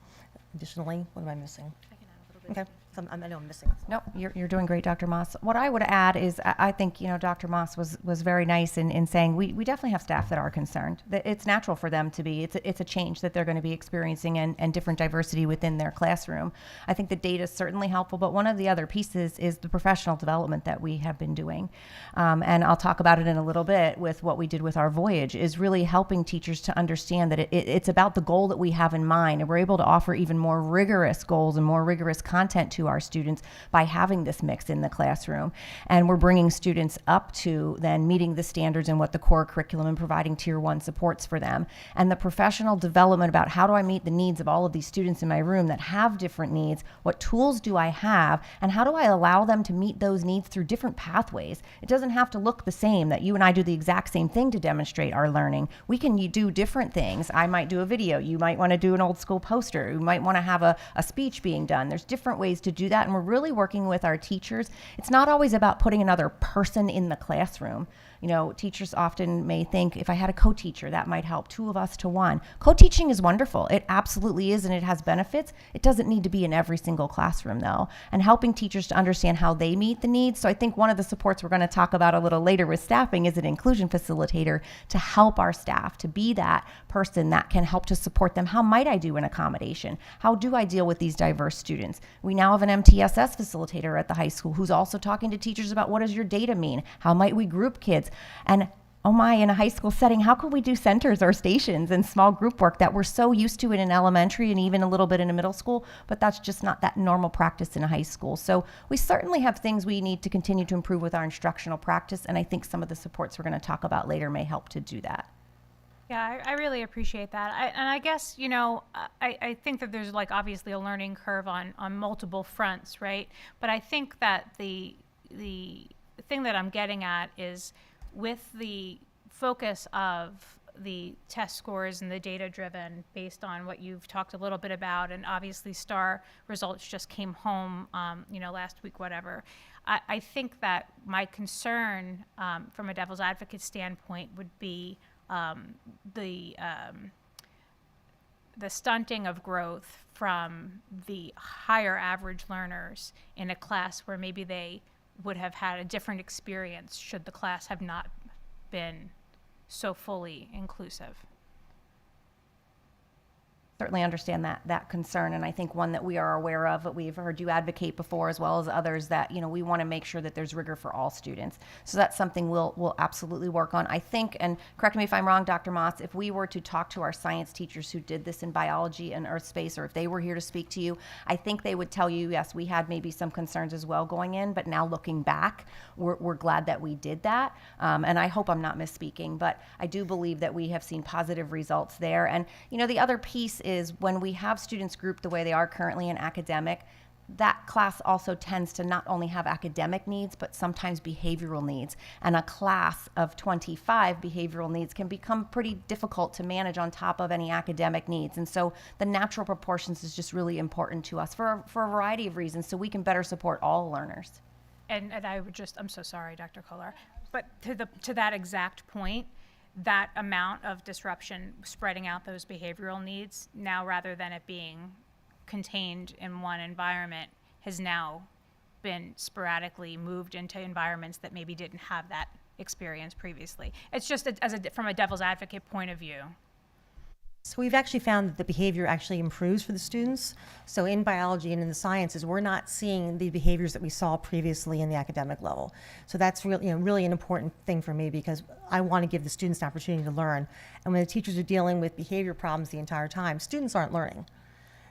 Additionally, what am I missing? I can add a little bit. Okay. I know I'm missing. Nope, you're doing great, Dr. Moss. What I would add is I think, Dr. Moss was very nice in saying we definitely have staff that are concerned. That it's natural for them to be. It's a change that they're going to be experiencing and different diversity within their classroom. I think the data is certainly helpful, but one of the other pieces is the professional development that we have been doing. And I'll talk about it in a little bit with what we did with our voyage, is really helping teachers to understand that it's about the goal that we have in mind, and we're able to offer even more rigorous goals and more rigorous content to our students by having this mix in the classroom. And we're bringing students up to then meeting the standards and what the core curriculum and providing tier 1 supports for them. And the professional development about how do I meet the needs of all of these students in my room that have different needs, what tools do I have, and how do I allow them to meet those needs through different pathways. It doesn't have to look the same, that you and I do the exact same thing to demonstrate our learning. We can do different things. I might do a video. You might want to do an old school poster. You might want to have a speech being done. There's different ways to do that, and we're really working with our teachers. It's not always about putting another person in the classroom. Teachers often may think, if I had a co-teacher, that might help, 2 of us to 1. Co-teaching is wonderful. It absolutely is, and it has benefits. It doesn't need to be in every single classroom, though, and helping teachers to understand how they meet the needs. So I think one of the supports we're going to talk about a little later with staffing is an inclusion facilitator to help our staff to be that person that can help to support them. How might I do an accommodation? How do I deal with these diverse students? We now have an MTSS facilitator at the high school who's also talking to teachers about what does your data mean? How might we group kids? And oh my, in a high school setting, how could we do centers or stations and small group work that we're so used to in an elementary and even a little bit in a middle school, but that's just not that normal practice in a high school. So we certainly have things we need to continue to improve with our instructional practice, and I think some of the supports we're going to talk about later may help to do that. Yeah, I really appreciate that. I guess, I think that there's obviously a learning curve on multiple fronts, right? But I think that the thing that I'm getting at is with the focus of the test scores and the data driven based on what you've talked a little bit about, and obviously STAR results just came home, last week, whatever. I think that my concern from a devil's advocate standpoint would be the stunting of growth from the higher average learners in a class where maybe they would have had a different experience should the class have not been so fully inclusive. Certainly understand that concern, and I think one that we are aware of, but we've heard you advocate before as well as others, that we want to make sure that there's rigor for all students. So that's something we'll absolutely work on. I think, and correct me if I'm wrong, Dr. Moss, if we were to talk to our science teachers who did this in biology and earth space, or if they were here to speak to you, I think they would tell you, yes, we had maybe some concerns as well going in, but now looking back, we're glad that we did that. And I hope I'm not misspeaking, but I do believe that we have seen positive results there. And the other piece is when we have students grouped the way they are currently in academic, that class also tends to not only have academic needs, but sometimes behavioral needs. And a class of 25 behavioral needs can become pretty difficult to manage on top of any academic needs. And so the natural proportions is just really important to us for a variety of reasons, so we can better support all learners. And I would I'm so sorry, Dr. Kolar, but to that exact point, that amount of disruption spreading out those behavioral needs now, rather than it being contained in one environment, has now been sporadically moved into environments that maybe didn't have that experience previously. It's just from a devil's advocate point of view. So we've actually found that the behavior actually improves for the students. So in biology and in the sciences, we're not seeing the behaviors that we saw previously in the academic level. So that's really an important thing for me, because I want to give the students the opportunity to learn. And when the teachers are dealing with behavior problems the entire time, students aren't learning.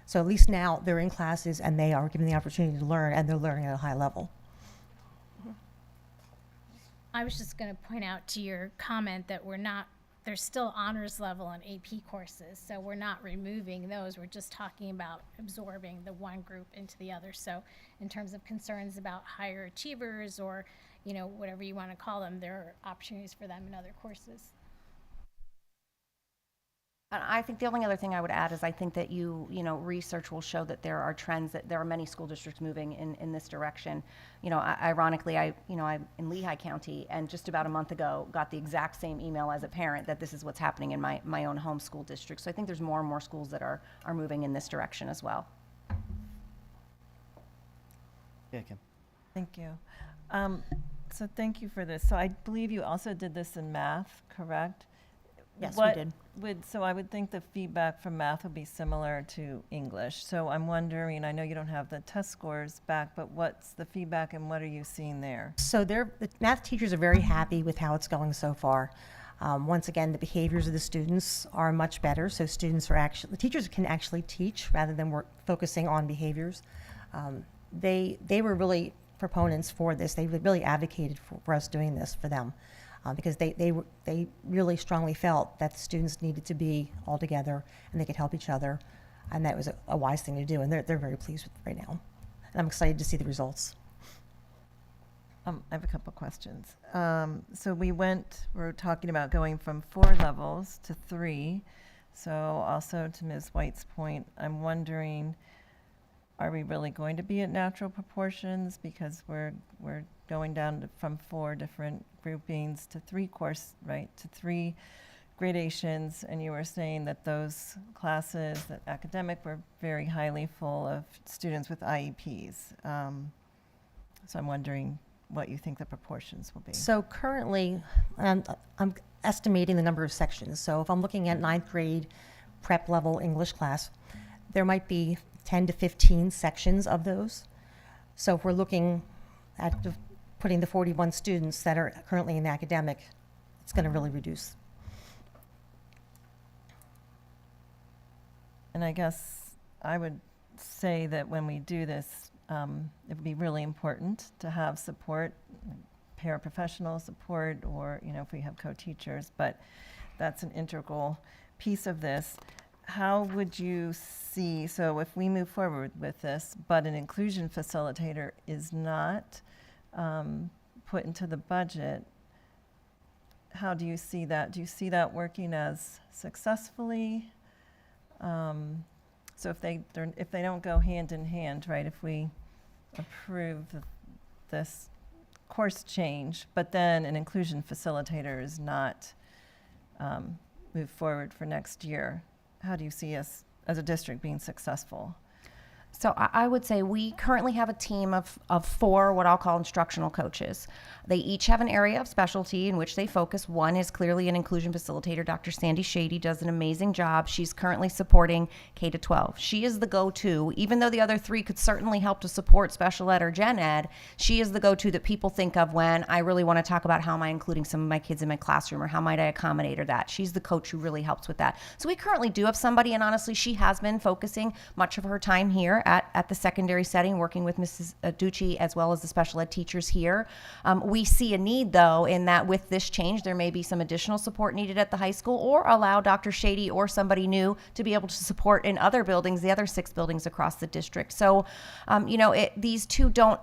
So at least now they're in classes and they are given the opportunity to learn, and they're learning at a high level. I was just going to point out to your comment that there's still honors level and AP courses, so we're not removing those. We're just talking about absorbing the one group into the other. So in terms of concerns about higher achievers or, whatever you want to call them, there are opportunities for them in other courses. I think the only other thing I would add is I think that research will show that there are trends, that there are many school districts moving in this direction. Ironically, I'm in Lehigh County, and just about a month ago got the exact same email as a parent that this is what's happening in my own home school district. So I think there's more and more schools that are moving in this direction as well. Yeah, Kim. Thank you. So thank you for this. So I believe you also did this in math, correct? Yes, we What did. so I would think the feedback from math would be similar to English. So I'm wondering, I know you don't have the test scores back, but what's the feedback and what are you seeing there? So the math teachers are very happy with how it's going so far. Once again, the behaviors of the students are much better. So the teachers can actually teach rather than focusing on behaviors. They were really proponents for this. They really advocated for us doing this for them. Because they really strongly felt that the students needed to be all together and they could help each other, and that was a wise thing to do, and they're very pleased with it right now. And I'm excited to see the results. I have a couple questions. So we're talking about going from 4 levels to 3. So also to Ms. White's point, I'm wondering, are we really going to be at natural proportions because we're going down from 4 different groupings to 3 to 3 gradations, and you were saying that those classes, that academic, were very highly full of students with IEPs. So I'm wondering what you think the proportions will be. So currently, I'm estimating the number of sections. So if I'm looking at 9th grade prep level English class, there might be 10 to 15 sections of those. So if we're looking at putting the 41 students that are currently in academic, it's going to really reduce. And I guess I would say that when we do this, it would be really important to have support, paraprofessional support, or if we have co-teachers, but that's an integral piece of this. How would you see, so if we move forward with this, but an inclusion facilitator is not put into the budget, how do you see that? Do you see that working as successfully? So if they don't go hand in hand, right? If we approve this course change, but then an inclusion facilitator is not moved forward for next year, how do you see us as a district being successful? So I would say we currently have a team of 4 what I'll call instructional coaches. They each have an area of specialty in which they focus. One is clearly an inclusion facilitator. Dr. Sandy Shady does an amazing job. She's currently supporting K-12. She is the go-to. Even though the other 3 could certainly help to support special ed or gen ed, she is the go-to that people think of when I really want to talk about how am I including some of my kids in my classroom or how might I accommodate or that. She's the coach who really helps with that. So we currently do have somebody, and honestly, she has been focusing much of her time here at the secondary setting, working with Mrs. Ducci as well as the special ed teachers here. We see a need, though, in that with this change, there may be some additional support needed at the high school, or allow Dr. Shady or somebody new to be able to support in other buildings, the other 6 buildings across the district. So, these two don't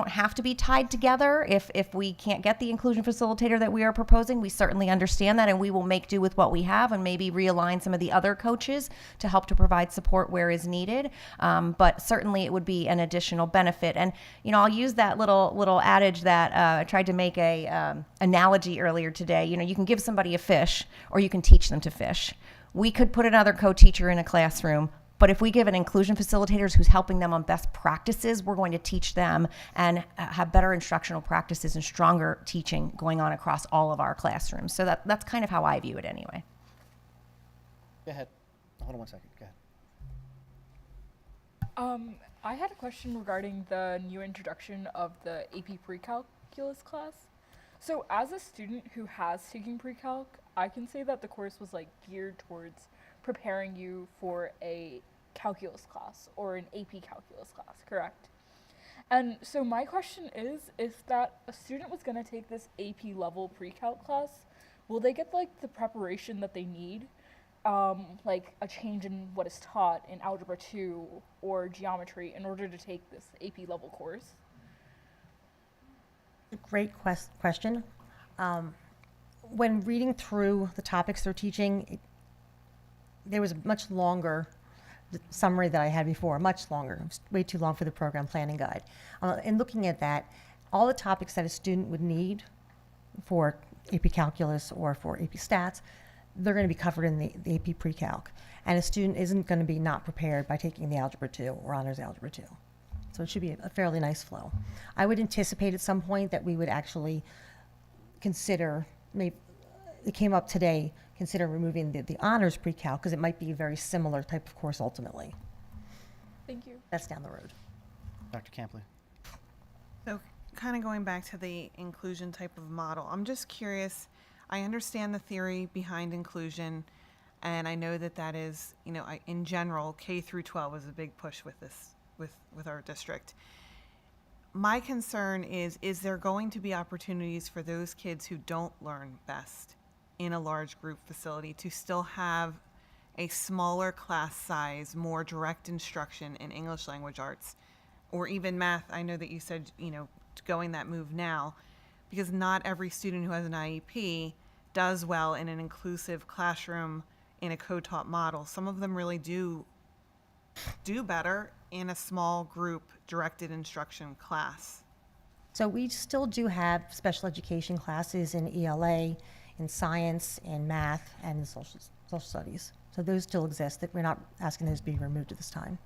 have to be tied together. If we can't get the inclusion facilitator that we are proposing, we certainly understand that, and we will make do with what we have and maybe realign some of the other coaches to help to provide support where is needed. But certainly it would be an additional benefit. And I'll use that little adage that I tried to make a analogy earlier today. You can give somebody a fish, or you can teach them to fish. We could put another co-teacher in a classroom, but if we give an inclusion facilitators who's helping them on best practices, we're going to teach them and have better instructional practices and stronger teaching going on across all of our classrooms. So that's kind of how I view it anyway. Go ahead. Hold on one second. Go ahead. I had a question regarding the new introduction of the AP Pre-Calculus class. So as a student who has taken pre-calc, I can say that the course was geared towards preparing you for a calculus class or an AP calculus class, correct? And so my question is, if that a student was going to take this AP level pre-calc class, will they get the preparation that they need, like a change in what is taught in Algebra 2 or geometry in order to take this AP level course? Great question. When reading through the topics they're teaching, there was a much longer summary that I had before, much longer. It was way too long for the program planning guide. And looking at that, all the topics that a student would need for AP Calculus or for AP Stats, they're going to be covered in the AP Pre-Calc. And a student isn't going to be not prepared by taking the Algebra 2 or Honors Algebra 2. So it should be a fairly nice flow. I would anticipate at some point that we would actually consider, maybe, it came up today, consider removing the honors pre-cal because it might be a very similar type of course ultimately. Thank you. That's down the road. Dr. Campley. So kind of going back to the inclusion type of model, I'm just curious, I understand the theory behind inclusion, and I know that that is, you know, in general, K through 12 is a big push with this, with our district. My concern is there going to be opportunities for those kids who don't learn best in a large group facility to still have a smaller class size, more direct instruction in English language arts, or even math? I know that you said, you know, going that move now, because not every student who has an IEP does well in an inclusive classroom in a co-taught model. Some of them really do better in a small group directed instruction class. So we still do have special education classes in ELA, in science, in math, and in social studies. So those still exist. That we're not asking those to be removed at this time.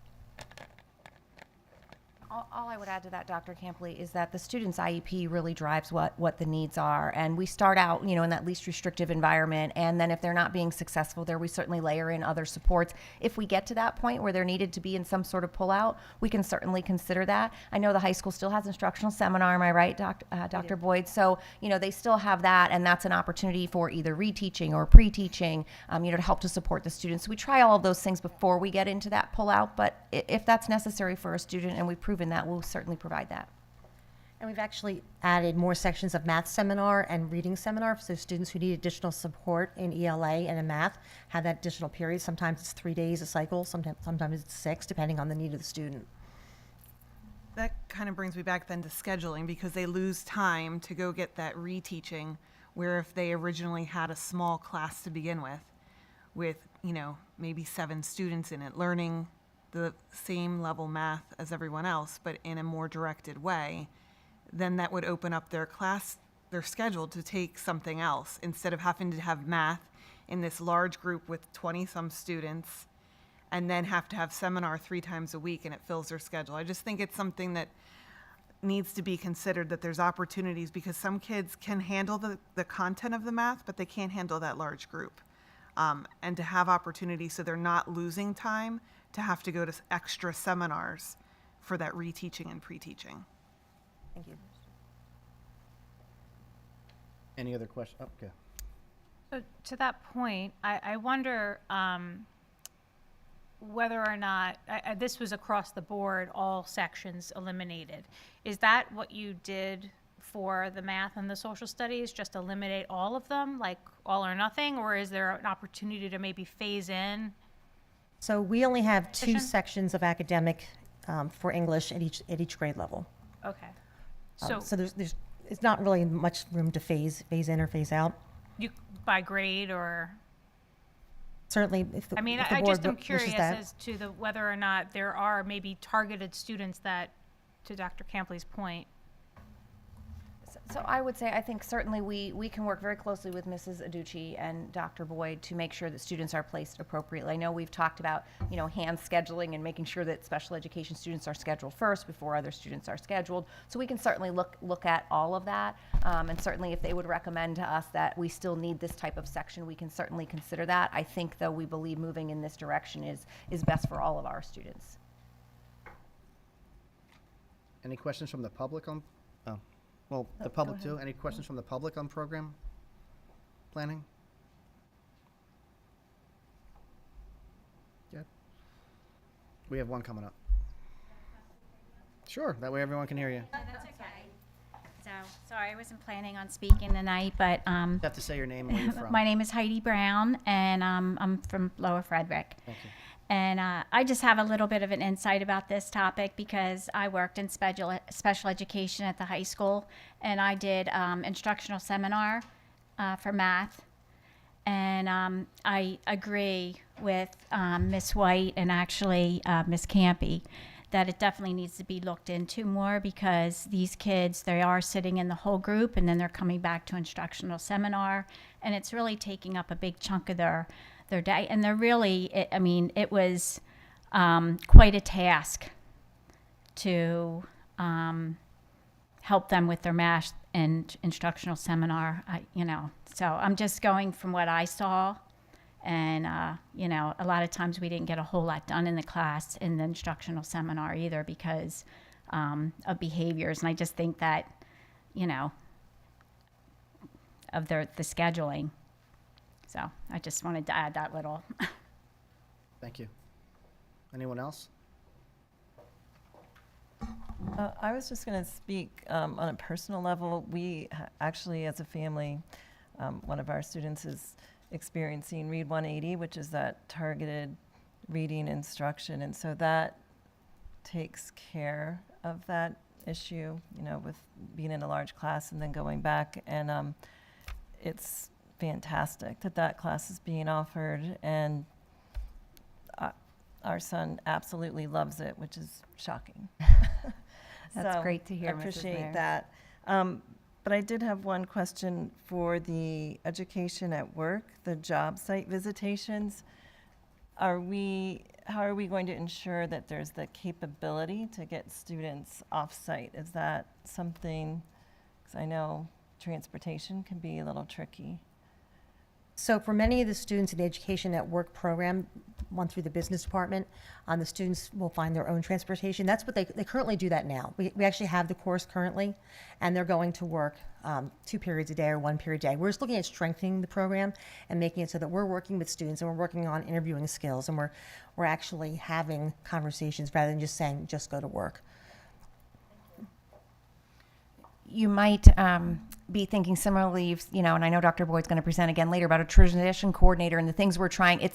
All I would add to that, Dr. Campley, is that the student's IEP really drives what the needs are. And we start out, you know, in that least restrictive environment. And then if they're not being successful there, we certainly layer in other supports. If we get to that point where they're needed to be in some sort of pullout, we can certainly consider that. I know the high school still has instructional seminar, am I right, Dr. Boyd? So, you know, they still have that, and that's an opportunity for either reteaching or pre-teaching, you know, to help to support the students. So we try all of those things before we get into that pullout, but if that's necessary for a student and we've proven that, we'll certainly provide that. And we've actually added more sections of math seminar and reading seminar, so students who need additional support in ELA and in math have that additional period. Sometimes it's 3 days a cycle, sometimes it's 6, depending on the need of the student. That kind of brings me back then to scheduling, because they lose time to go get that reteaching, where if they originally had a small class to begin with, you know, maybe 7 students in it, learning the same level math as everyone else, but in a more directed way, then that would open up their class, their schedule to take something else, instead of having to have math in this large group with 20-some students and then have to have seminar 3 times a week, and it fills their schedule. I just think it's something that needs to be considered, that there's opportunities, because some kids can handle the content of the math, but they can't handle that large group. And to have opportunities so they're not losing time to have to go to extra seminars for that reteaching and pre-teaching. Thank you. Any other questions? Oh, okay. So to that point, I wonder whether or not, this was across the board, all sections eliminated. Is that what you did for the math and the social studies, just eliminate all of them, like all or nothing, or is there an opportunity to maybe phase in? So we only have 2 Addition? sections of academic for English at each grade level. Okay. So there's it's not really much room to phase in or phase out. You by grade, or? Certainly, if the, I mean, if the I board just am wishes curious that. as to whether or not there are maybe targeted students that, to Dr. Campley's point. So I would say, I think certainly we can work very closely with Mrs. Aducci and Dr. Boyd to make sure that students are placed appropriately. I know we've talked about, you know, hand scheduling and making sure that special education students are scheduled first before other students are scheduled. So we can certainly look at all of that. And certainly if they would recommend to us that we still need this type of section, we can certainly consider that. I think, though, we believe moving in this direction is best for all of our students. Any questions from the public on, well, the public too? Any questions from the public on program planning? Yeah. We have one coming up. Sure, that way everyone can hear you. That's okay. So, sorry, I wasn't planning on speaking tonight, but You have to say your name and where you're from. my name is Heidi Brown, and I'm from Lower Frederick. Thank you. And I just have a little bit of an insight about this topic because I worked in special education at the high school, and I did instructional seminar for math. And I agree with Ms. White and actually Ms. Campy that it definitely needs to be looked into more, because these kids, they are sitting in the whole group and then they're coming back to instructional seminar, and it's really taking up a big chunk of their day. And they're really, it was quite a task to help them with their math and instructional seminar. So I'm just going from what I saw. And, a lot of times we didn't get a whole lot done in the class in the instructional seminar either because of behaviors. And I just think that, of the scheduling. So I just wanted to add that little. Thank you. Anyone else? I was just going to speak on a personal level. We actually, as a family, one of our students is experiencing Read 180, which is that targeted reading instruction. And so that takes care of that issue, with being in a large class and then going back. And it's fantastic that class is being offered. And our son absolutely loves it, which is shocking. That's great to hear, I Mrs. appreciate Mayer. that. But I did have one question for the education at work, the job site visitations. How are we going to ensure that there's the capability to get students off-site? Is that something, because I know transportation can be a little tricky. So for many of the students in the Education at Work program, one through the business department, the students will find their own transportation. That's what they currently do that now. We actually have the course currently, and they're going to work 2 periods a day or 1 period a day. We're just looking at strengthening the program and making it so that we're working with students and we're working on interviewing skills and we're actually having conversations rather than just saying, just go to work. You might be thinking similarly, and I know Dr. Boyd's going to present again later about a transition coordinator and the things we're trying.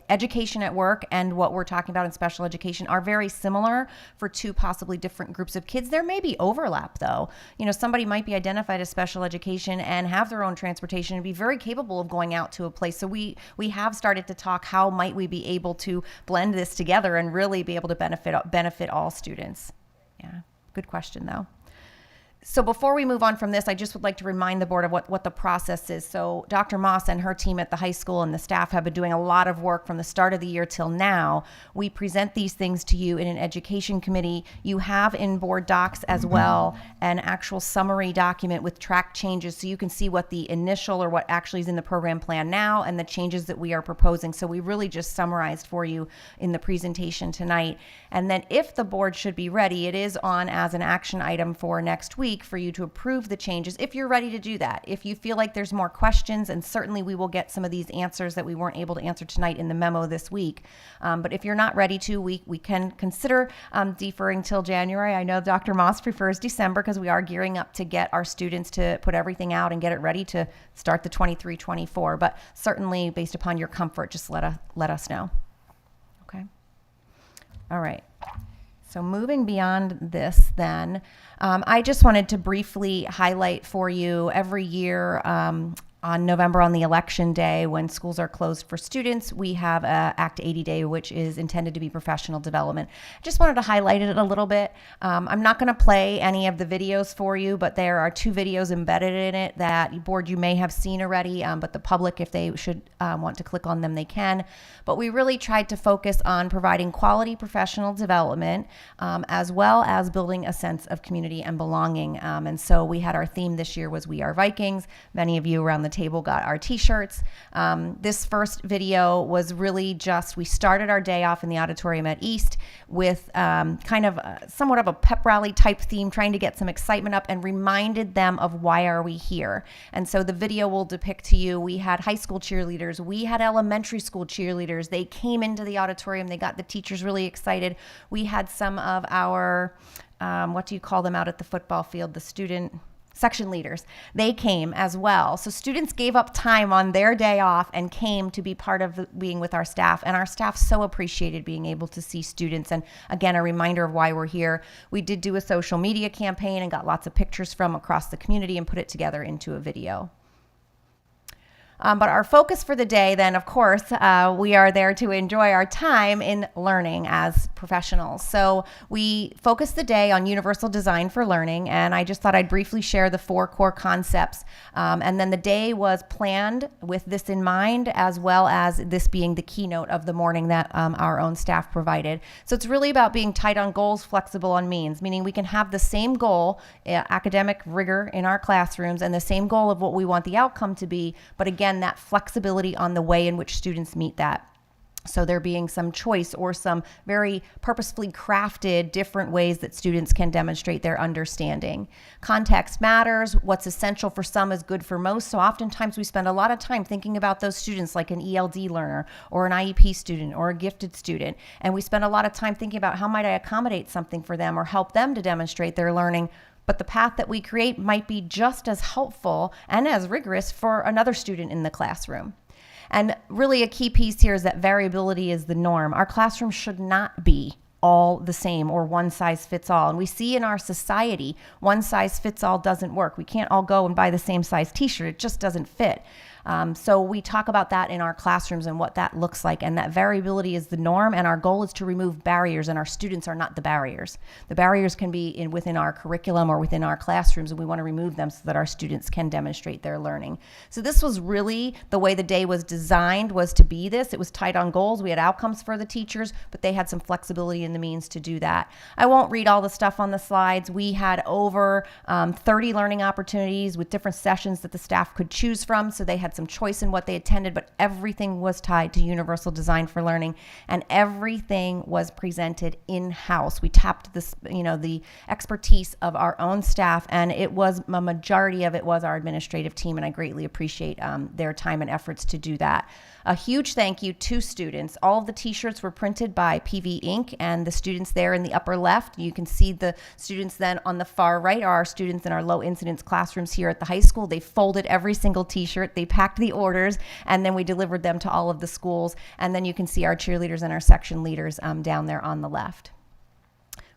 Education at work and what we're talking about in special education are very similar for 2 possibly different groups of kids. There may be overlap though. Somebody might be identified as special education and have their own transportation and be very capable of going out to a place. So we have started to talk, how might we be able to blend this together and really be able to benefit all students? Yeah, good question though. So before we move on from this, I just would like to remind the board of what the process is. So Dr. Moss and her team at the high school and the staff have been doing a lot of work from the start of the year till now. We present these things to you in an education committee. You have in board docs as well an actual summary document with track changes so you can see what the initial or what actually is in the program plan now and the changes that we are proposing. So we really just summarized for you in the presentation tonight. And then if the board should be ready, it is on as an action item for next week for you to approve the changes if you're ready to do that. If you feel like there's more questions, and certainly we will get some of these answers that we weren't able to answer tonight in the memo this week. But if you're not ready to, we can consider deferring till January. I know Dr. Moss prefers December because we are gearing up to get our students to put everything out and get it ready to start the 23-24. But certainly based upon your comfort, just let us know. Okay. All right. So moving beyond this then, I just wanted to briefly highlight for you every year on November, on the election day, when schools are closed for students, we have Act 80 Day, which is intended to be professional development. Just wanted to highlight it a little bit. I'm not going to play any of the videos for you, but there are 2 videos embedded in it that board you may have seen already, but the public, if they should want to click on them, they can. But we really tried to focus on providing quality professional development, as well as building a sense of community and belonging. And so we had our theme this year was We Are Vikings. Many of you around the table got our t-shirts. This first video was really just, we started our day off in the auditorium at East with kind of somewhat of a pep rally type theme, trying to get some excitement up and reminded them of why are we here. And so the video will depict to you, we had high school cheerleaders, we had elementary school cheerleaders. They came into the auditorium, they got the teachers really excited. We had some of our, what do you call them out at the football field, the student section leaders, they came as well. So students gave up time on their day off and came to be part of being with our staff. And our staff so appreciated being able to see students. And again, a reminder of why we're here. We did do a social media campaign and got lots of pictures from across the community and put it together into a video. But our focus for the day, then, of course, we are there to enjoy our time in learning as professionals. So we focus the day on universal design for learning, and I just thought I'd briefly share the 4 core concepts. And then the day was planned with this in mind, as well as this being the keynote of the morning that our own staff provided. So it's really about being tight on goals, flexible on means, meaning we can have the same goal, academic rigor in our classrooms, and the same goal of what we want the outcome to be, but again, that flexibility on the way in which students meet that. So there being some choice or some very purposefully crafted different ways that students can demonstrate their understanding. Context matters. What's essential for some is good for most. So oftentimes we spend a lot of time thinking about those students like an ELD learner or an IEP student or a gifted student. And we spend a lot of time thinking about how might I accommodate something for them or help them to demonstrate their learning. But the path that we create might be just as helpful and as rigorous for another student in the classroom. And really a key piece here is that variability is the norm. Our classroom should not be all the same or one size fits all. And we see in our society, one size fits all doesn't work. We can't all go and buy the same size t-shirt. It just doesn't fit. So we talk about that in our classrooms and what that looks like, and that variability is the norm, and our goal is to remove barriers, and our students are not the barriers. The barriers can be within our curriculum or within our classrooms, and we want to remove them so that our students can demonstrate their learning. So this was really the way the day was designed, was to be this. It was tight on goals. We had outcomes for the teachers, but they had some flexibility in the means to do that. I won't read all the stuff on the slides. We had over 30 learning opportunities with different sessions that the staff could choose from, so they had some choice in what they attended, but everything was tied to universal design for learning, and everything was presented in-house. We tapped this, the expertise of our own staff, and it was a majority of it was our administrative team, and I greatly appreciate their time and efforts to do that. A huge thank you to students. All of the t-shirts were printed by PV Inc. and the students there in the upper left. You can see the students then on the far right are our students in our low incidence classrooms here at the high school. They folded every single t-shirt, they packed the orders, and then we delivered them to all of the schools. And then you can see our cheerleaders and our section leaders down there on the left.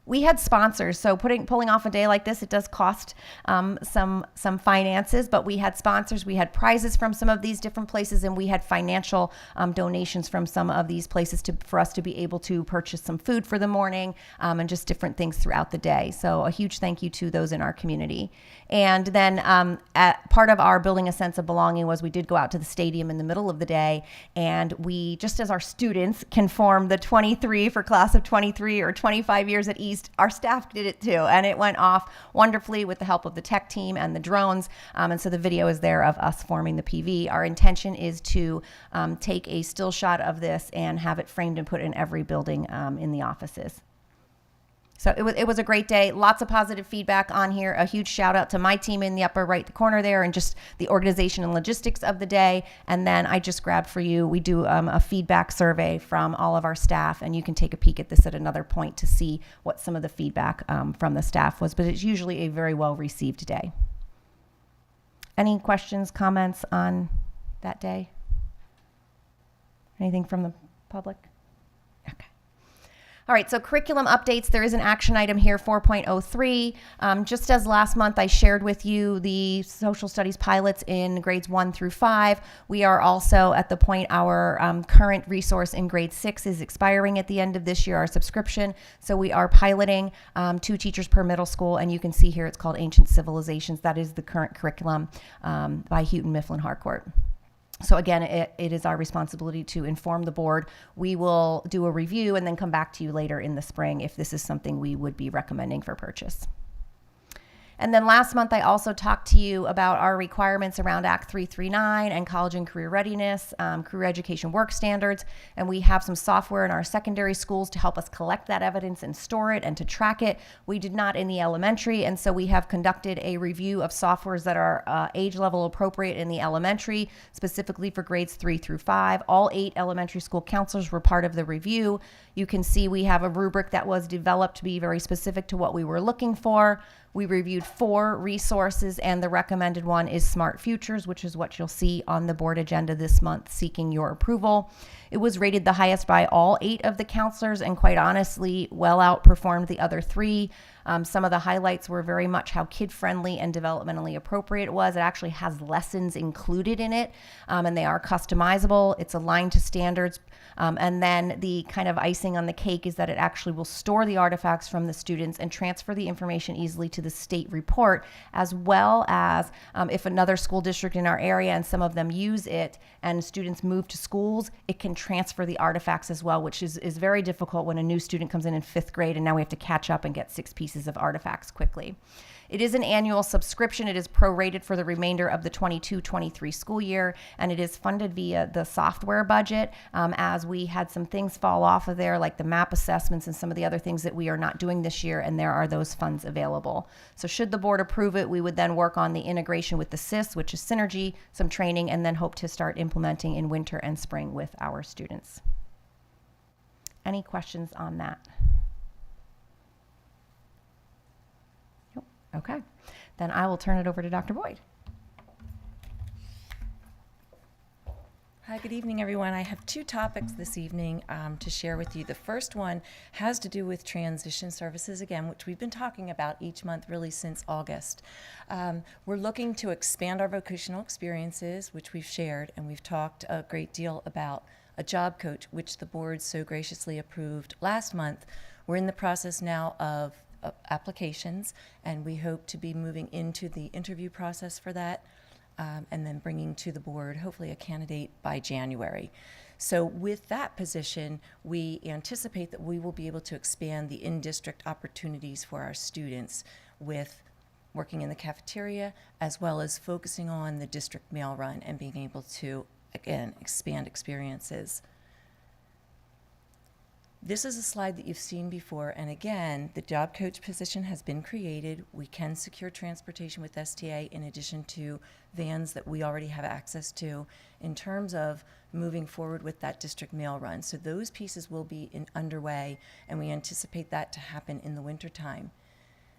We had sponsors, so pulling off a day like this, it does cost some finances, but we had sponsors, we had prizes from some of these different places, and we had financial donations from some of these places for us to be able to purchase some food for the morning and just different things throughout the day. So a huge thank you to those in our community. And then part of our building a sense of belonging was we did go out to the stadium in the middle of the day, and we, just as our students can form the 23 for class of 23 or 25 years at East, our staff did it too, and it went off wonderfully with the help of the tech team and the drones, and so the video is there of us forming the PV. Our intention is to take a still shot of this and have it framed and put in every building in the offices. So it was a great day. Lots of positive feedback on here. A huge shout out to my team in the upper right corner there, and just the organization and logistics of the day. And then I just grabbed for you, we do a feedback survey from all of our staff, and you can take a peek at this at another point to see what some of the feedback from the staff was. But it's usually a very well received day. Any questions, comments on that day? Anything from the public? Okay. All right, so curriculum updates. There is an action item here, 4.03. Just as last month I shared with you the social studies pilots in grades 1 through 5, we are also at the point our current resource in grade 6 is expiring at the end of this year, our subscription. So we are piloting 2 teachers per middle school, and you can see here it's called Ancient Civilizations. That is the current curriculum by Houghton Mifflin Harcourt. So again, it is our responsibility to inform the board. We will do a review and then come back to you later in the spring if this is something we would be recommending for purchase. And then last month, I also talked to you about our requirements around Act 339 and college and career readiness, career education work standards. And we have some software in our secondary schools to help us collect that evidence and store it and to track it. We did not in the elementary. And so we have conducted a review of softwares that are age level appropriate in the elementary, specifically for grades 3 through 5. All 8 elementary school counselors were part of the review. You can see we have a rubric that was developed to be very specific to what we were looking for. We reviewed 4 resources, and the recommended one is Smart Futures, which is what you'll see on the board agenda this month, seeking your approval. It was rated the highest by all 8 of the counselors, and quite honestly, well outperformed the other 3. Some of the highlights were very much how kid-friendly and developmentally appropriate it was. It actually has lessons included in it, and they are customizable. It's aligned to standards. And then the kind of icing on the cake is that it actually will store the artifacts from the students and transfer the information easily to the state report, as well as if another school district in our area and some of them use it and students move to schools, it can transfer the artifacts as well, which is very difficult when a new student comes in 5th grade and now we have to catch up and get 6 pieces of artifacts quickly. It is an annual subscription. It is prorated for the remainder of the 22-23 school year, and it is funded via the software budget, as we had some things fall off of there, like the map assessments and some of the other things that we are not doing this year, and there are those funds available. So should the board approve it, we would then work on the integration with the SIS, which is synergy, some training, and then hope to start implementing in winter and spring with our students. Any questions on that? Okay, then I will turn it over to Dr. Boyd. Hi, good evening, everyone. I have 2 topics this evening to share with you. The first one has to do with transition services, again, which we've been talking about each month really since August. We're looking to expand our vocational experiences, which we've shared, and we've talked a great deal about a job coach, which the board so graciously approved last month. We're in the process now of applications, and we hope to be moving into the interview process for that, and then bringing to the board hopefully a candidate by January. So with that position, we anticipate that we will be able to expand the in-district opportunities for our students with working in the cafeteria, as well as focusing on the district mail run and being able to, again, expand experiences. This is a slide that you've seen before, and again, the job coach position has been created. We can secure transportation with STA in addition to vans that we already have access to in terms of moving forward with that district mail run. So those pieces will be underway, and we anticipate that to happen in the wintertime.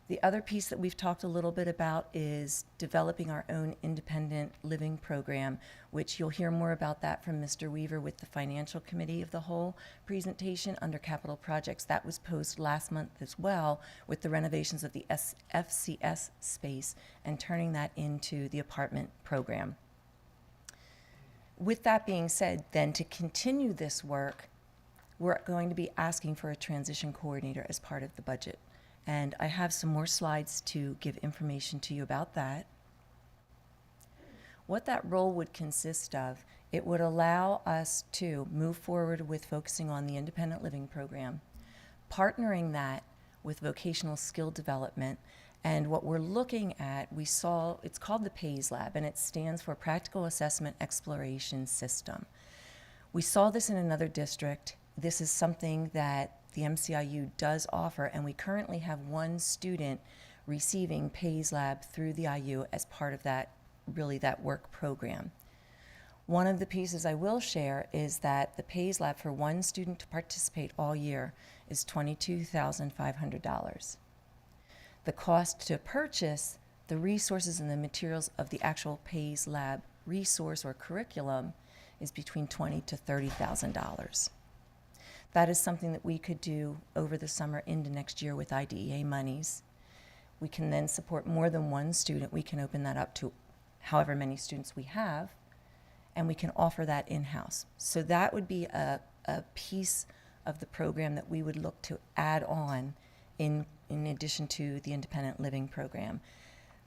The other piece that we've talked a little bit about is developing our own independent living program, which you'll hear more about that from Mr. Weaver with the Financial Committee of the Whole presentation under capital projects. That was posed last month as well with the renovations of the FCS space and turning that into the apartment program. With that being said, then to continue this work, we're going to be asking for a transition coordinator as part of the budget. And I have some more slides to give information to you about that. What that role would consist of, it would allow us to move forward with focusing on the independent living program, partnering that with vocational skill development. And what we're looking at, it's called the PAYS Lab, and it stands for Practical Assessment Exploration System. We saw this in another district. This is something that the MCIU does offer, and we currently have 1 student receiving PAYS Lab through the IU as part of that, really that work program. One of the pieces I will share is that the PAYS Lab for 1 student to participate all year is $22,500. The cost to purchase the resources and the materials of the actual PAYS Lab resource or curriculum is between $20,000 to $30,000. That is something that we could do over the summer into next year with IDEA monies. We can then support more than 1 student. We can open that up to however many students we have, and we can offer that in-house. So that would be a piece of the program that we would look to add on in addition to the independent living program.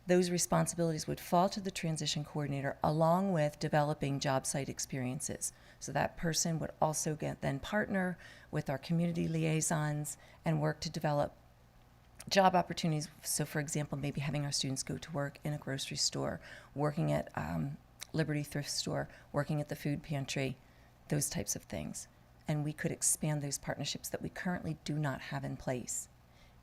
Those responsibilities would fall to the transition coordinator along with developing job site experiences. So that person would also then partner with our community liaisons and work to develop job opportunities. So for example, maybe having our students go to work in a grocery store, working at Liberty Thrift Store, working at the food pantry, those types of things. And we could expand those partnerships that we currently do not have in place.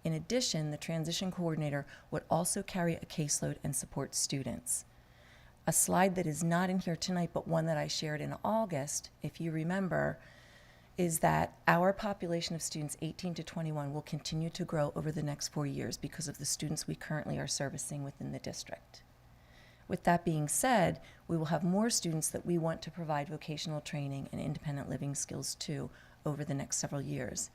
In addition, the transition coordinator would also carry a caseload and support students. A slide that is not in here tonight, but one that I shared in August, if you remember, is that our population of students 18 to 21 will continue to grow over the next 4 years because of the students we currently are servicing within the district. With that being said, we will have more students that we want to provide vocational training and independent living skills to over the next several years.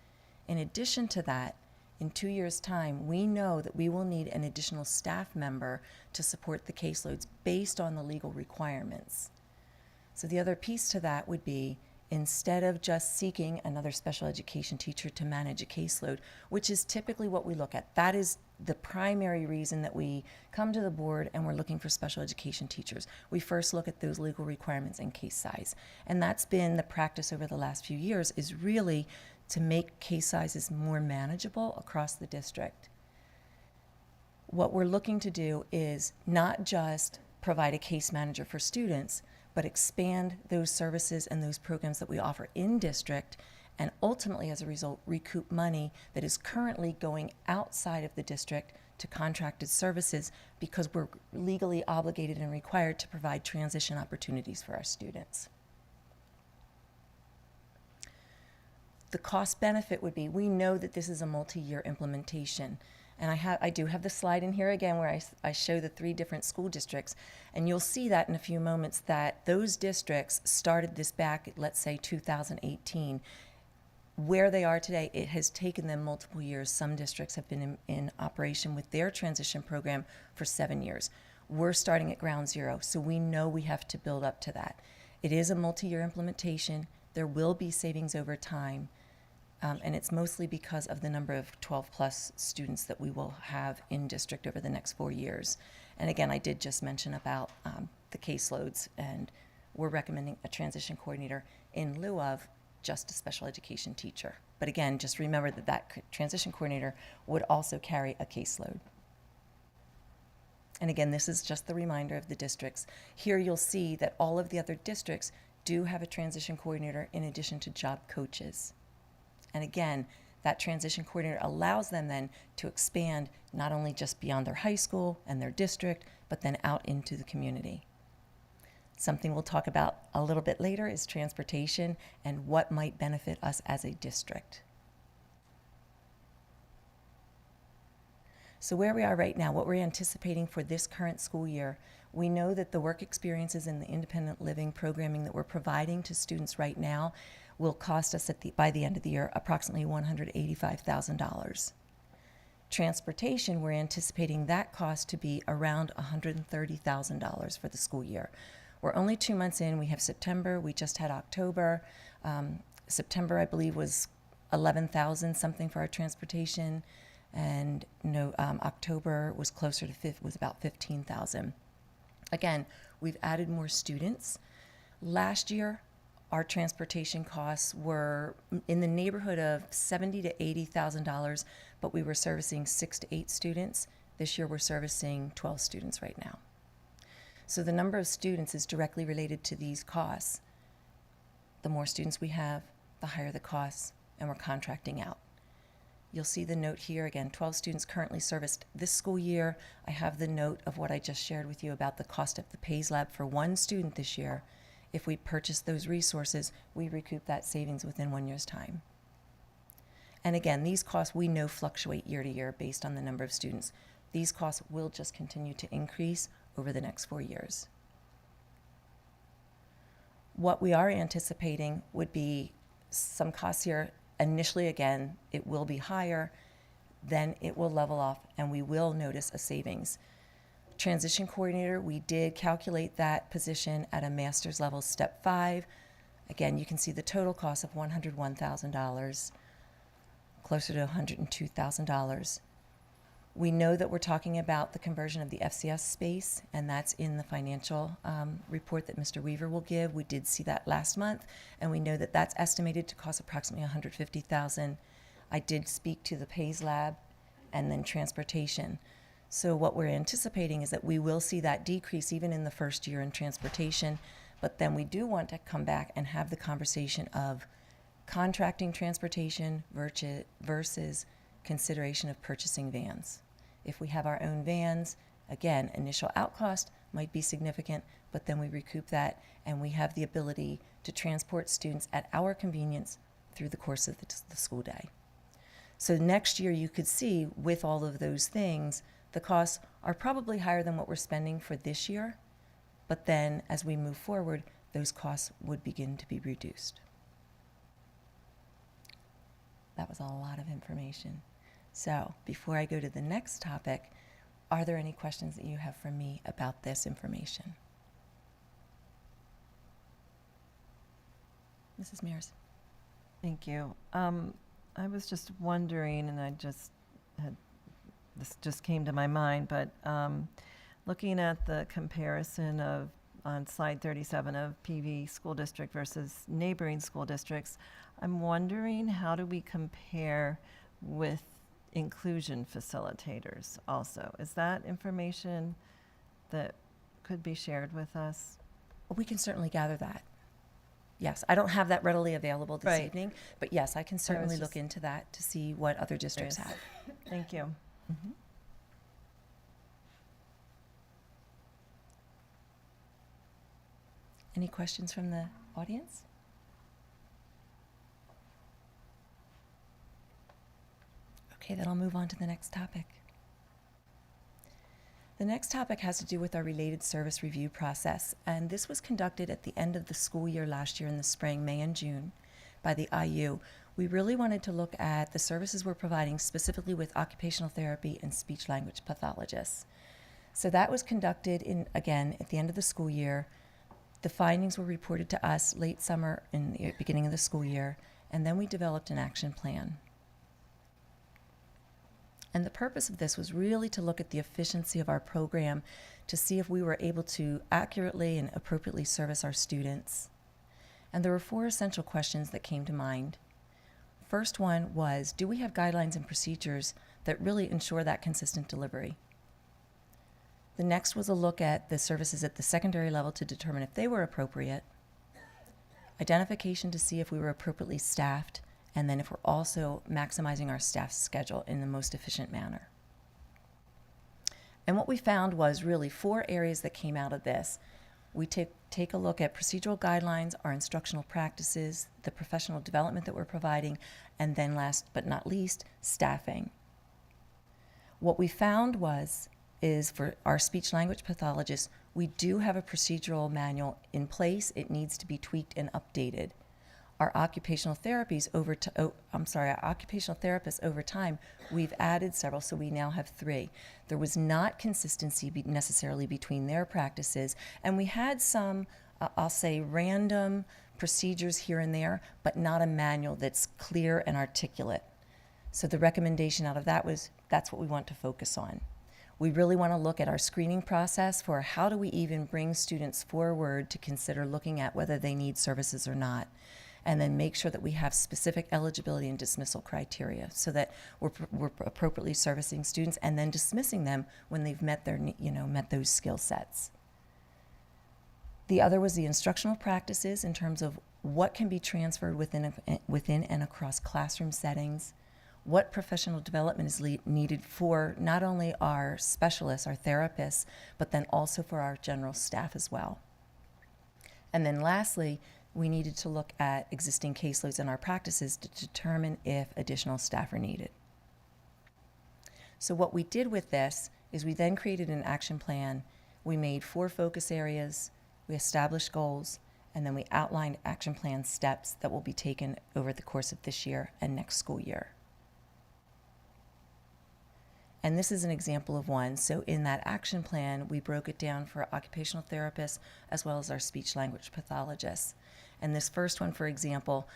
In addition to that, In 2 years' time, we know that we will need an additional staff member to support the caseloads based on the legal requirements. So the other piece to that would be, instead of just seeking another special education teacher to manage a caseload, which is typically what we look at. That is the primary reason that we come to the board and we're looking for special education teachers. We first look at those legal requirements and case size. And that's been the practice over the last few years, is really to make case sizes more manageable across the district. What we're looking to do is not just provide a case manager for students, but expand those services and those programs that we offer in district, and ultimately, as a result, recoup money that is currently going outside of the district to contracted services, because we're legally obligated and required to provide transition opportunities for our students. The cost benefit would be, we know that this is a multi-year implementation. And I do have the slide in here again where I show the 3 different school districts, and you'll see that in a few moments that those districts started this back at, let's say, 2018. Where they are today, it has taken them multiple years. Some districts have been in operation with their transition program for 7 years. We're starting at ground zero, so we know we have to build up to that. It is a multi-year implementation. There will be savings over time. And it's mostly because of the number of 12-plus students that we will have in district over the next 4 years. And again, I did just mention about the caseloads, and we're recommending a transition coordinator in lieu of just a special education teacher. But again, just remember that that transition coordinator would also carry a caseload. And again, this is just the reminder of the districts. Here you'll see that all of the other districts do have a transition coordinator in addition to job coaches. And again, that transition coordinator allows them then to expand not only just beyond their high school and their district, but then out into the community. Something we'll talk about a little bit later is transportation and what might benefit us as a district. So where we are right now, what we're anticipating for this current school year, we know that the work experiences in the independent living programming that we're providing to students right now will cost us by the end of the year approximately $185,000. Transportation, we're anticipating that cost to be around $130,000 for the school year. We're only 2 months in. We have September. We just had October. September, I believe, was $11,000 something for our transportation, and October was closer to was about $15,000. Again, we've added more students. Last year, our transportation costs were in the neighborhood of $70,000 to $80,000, but we were servicing 6 to 8 students. This year, we're servicing 12 students right now. So the number of students is directly related to these costs. The more students we have, the higher the costs, and we're contracting out. You'll see the note here again, 12 students currently serviced this school year. I have the note of what I just shared with you about the cost of the PAYS lab for 1 student this year. If we purchase those resources, we recoup that savings within 1 year's time. And again, these costs we know fluctuate year to year based on the number of students. These costs will just continue to increase over the next 4 years. What we are anticipating would be some costs here. Initially, again, it will be higher, then it will level off, and we will notice a savings. Transition coordinator, we did calculate that position at a master's level, step 5. Again, you can see the total cost of $101,000, closer to $102,000. We know that we're talking about the conversion of the FCS space, and that's in the financial report that Mr. Weaver will give. We did see that last month, and we know that that's estimated to cost approximately $150,000. I did speak to the PAYS lab and then transportation. So what we're anticipating is that we will see that decrease even in the first year in transportation, but then we do want to come back and have the conversation of contracting transportation versus consideration of purchasing vans. If we have our own vans, again, initial out cost might be significant, but then we recoup that and we have the ability to transport students at our convenience through the course of the school day. So next year you could see with all of those things, the costs are probably higher than what we're spending for this year, but then as we move forward, those costs would begin to be reduced. That was a lot of information. So before I go to the next topic, are there any questions that you have for me about this information? Mrs. Mears. Thank you. I was just wondering, and this just came to my mind, but looking at the comparison of, on slide 37 of PV school district versus neighboring school districts, I'm wondering, how do we compare with inclusion facilitators also? Is that information that could be shared with us? We can certainly gather that. Yes, I don't have that readily available this Right. evening, but yes, I can certainly look just into that to see what other districts curious. have. Thank you. Mhm. Any questions from the audience? Okay, then I'll move on to the next topic. The next topic has to do with our related service review process, and this was conducted at the end of the school year last year in the spring, May and June, by the IU. We really wanted to look at the services we're providing specifically with occupational therapy and speech language pathologists. So that was conducted again at the end of the school year. The findings were reported to us late summer in the beginning of the school year, and then we developed an action plan. And the purpose of this was really to look at the efficiency of our program to see if we were able to accurately and appropriately service our students. And there were 4 essential questions that came to mind. First one was, do we have guidelines and procedures that really ensure that consistent delivery? The next was a look at the services at the secondary level to determine if they were appropriate. Identification to see if we were appropriately staffed, and then if we're also maximizing our staff's schedule in the most efficient manner. And what we found was really 4 areas that came out of this. We take a look at procedural guidelines, our instructional practices, the professional development that we're providing, and then last but not least, staffing. What we found is for our speech language pathologists, we do have a procedural manual in place. It needs to be tweaked and updated. Our occupational therapists over time, we've added several, so we now have 3. There was not consistency necessarily between their practices, and we had some, I'll say, random procedures here and there, but not a manual that's clear and articulate. So the recommendation out of that was, that's what we want to focus on. We really want to look at our screening process for how do we even bring students forward to consider looking at whether they need services or not, and then make sure that we have specific eligibility and dismissal criteria so that we're appropriately servicing students and then dismissing them when they've met those skill sets. The other was the instructional practices in terms of what can be transferred within and across classroom settings, what professional development is needed for not only our specialists, our therapists, but then also for our general staff as well. And then lastly, we needed to look at existing caseloads in our practices to determine if additional staff are needed. So what we did with this is we then created an action plan. We made 4 focus areas, we established goals, and then we outlined action plan steps that will be taken over the course of this year and next school year. And this is an example of one. So in that action plan, we broke it down for occupational therapists as well as our speech language pathologists. And this first one, for example,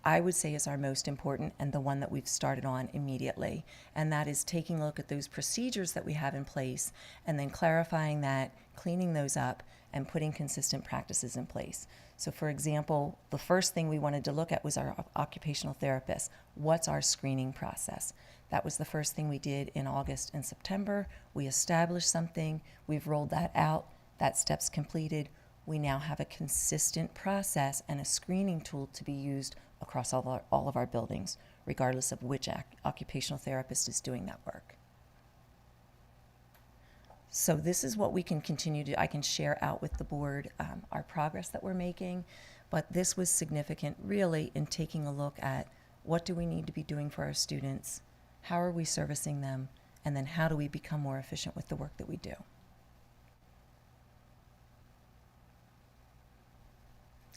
I would say is our most important and the one that we've started on immediately. And that is taking a look at those procedures that we have in place and then clarifying that, cleaning those up, and putting consistent practices in place. So for example, the first thing we wanted to look at was our occupational therapists. What's our screening process? That was the first thing we did in August and September. We established something, we've rolled that out, that step's completed. We now have a consistent process and a screening tool to be used across all of our buildings, regardless of which occupational therapist is doing that work. So this is what we can continue to, I can share out with the board our progress that we're making, but this was significant really in taking a look at what do we need to be doing for our students, how are we servicing them, and then how do we become more efficient with the work that we do.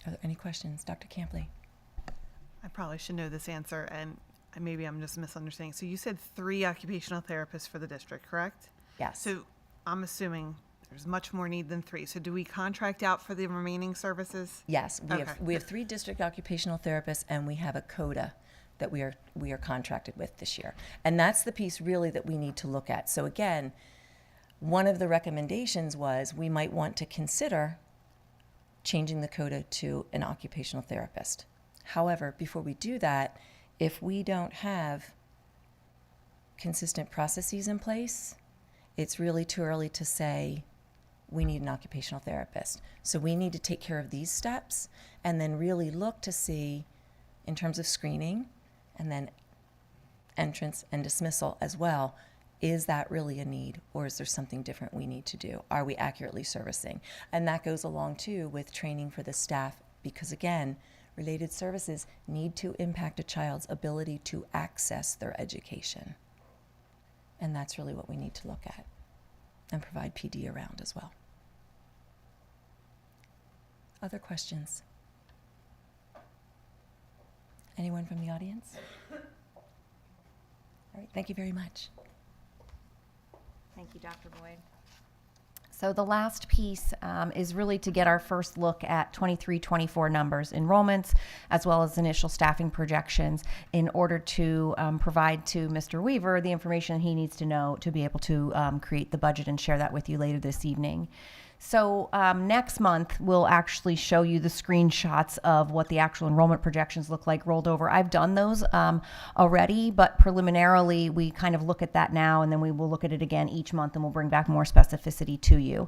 Are there any questions? Dr. Campley? I probably should know this answer, and maybe I'm just misunderstanding. So you said 3 occupational therapists for the district, correct? Yes. So I'm assuming there's much more need than 3. So do we contract out for the remaining services? Yes, Okay. we have 3 district occupational therapists, and we have a CODA that we are contracted with this year. And that's the piece really that we need to look at. So again, one of the recommendations was we might want to consider changing the CODA to an occupational therapist. However, before we do that, if we don't have consistent processes in place, it's really too early to say we need an occupational therapist. So we need to take care of these steps and then really look to see, in terms of screening and then entrance and dismissal as well, is that really a need, or is there something different we need to do? Are we accurately servicing? And that goes along too with training for the staff, because again, related services need to impact a child's ability to access their education. And that's really what we need to look at and provide PD around as well. Other questions? Anyone from the audience? All right, thank you very much. Thank you, Dr. Boyd. So the last piece is really to get our first look at 23-24 numbers, enrollments, as well as initial staffing projections, in order to provide to Mr. Weaver the information he needs to know to be able to create the budget and share that with you later this evening. So next month, we'll actually show you the screenshots of what the actual enrollment projections look like rolled over. I've done those already, but preliminarily, we kind of look at that now, and then we will look at it again each month, and we'll bring back more specificity to you.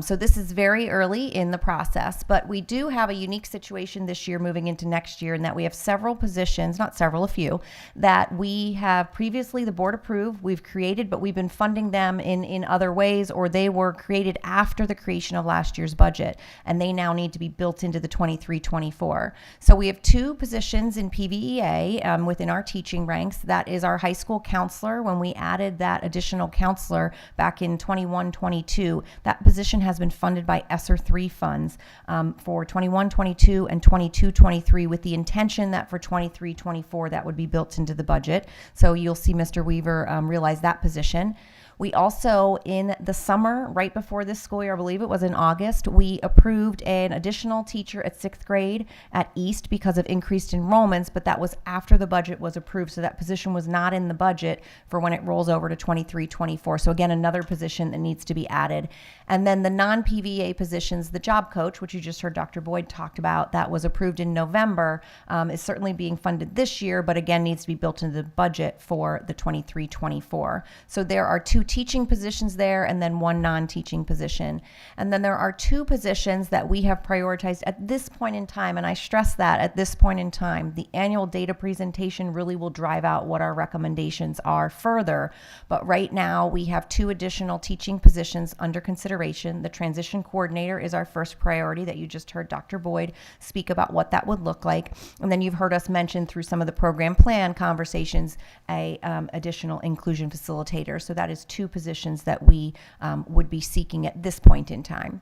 So this is very early in the process, but we do have a unique situation this year moving into next year, in that we have several positions, not several, a few, that we have previously, the board approved, we've created, but we've been funding them in other ways, or they were created after the creation of last year's budget, and they now need to be built into the 23-24. So we have 2 positions in PVEA within our teaching ranks. That is our high school counselor. When we added that additional counselor back in 21-22, that position has been funded by ESSER 3 funds for 21-22 and 22-23, with the intention that for 23-24 that would be built into the budget. So you'll see Mr. Weaver realize that position. We also, in the summer, right before this school year, I believe it was in August, we approved an additional teacher at 6th grade at East because of increased enrollments, but that was after the budget was approved, so that position was not in the budget for when it rolls over to 23-24. So again, another position that needs to be added. And then the non-PVA positions, the job coach, which you just heard Dr. Boyd talked about, that was approved in November, is certainly being funded this year, but again needs to be built into the budget for the 23-24. So there are 2 teaching positions there, and then 1 non-teaching position. And then there are 2 positions that we have prioritized at this point in time, and I stress that at this point in time. The annual data presentation really will drive out what our recommendations are further, but right now we have 2 additional teaching positions under consideration. The transition coordinator is our first priority that you just heard Dr. Boyd speak about what that would look like, and then you've heard us mention through some of the program plan conversations a additional inclusion facilitator. So that is 2 positions that we would be seeking at this point in time.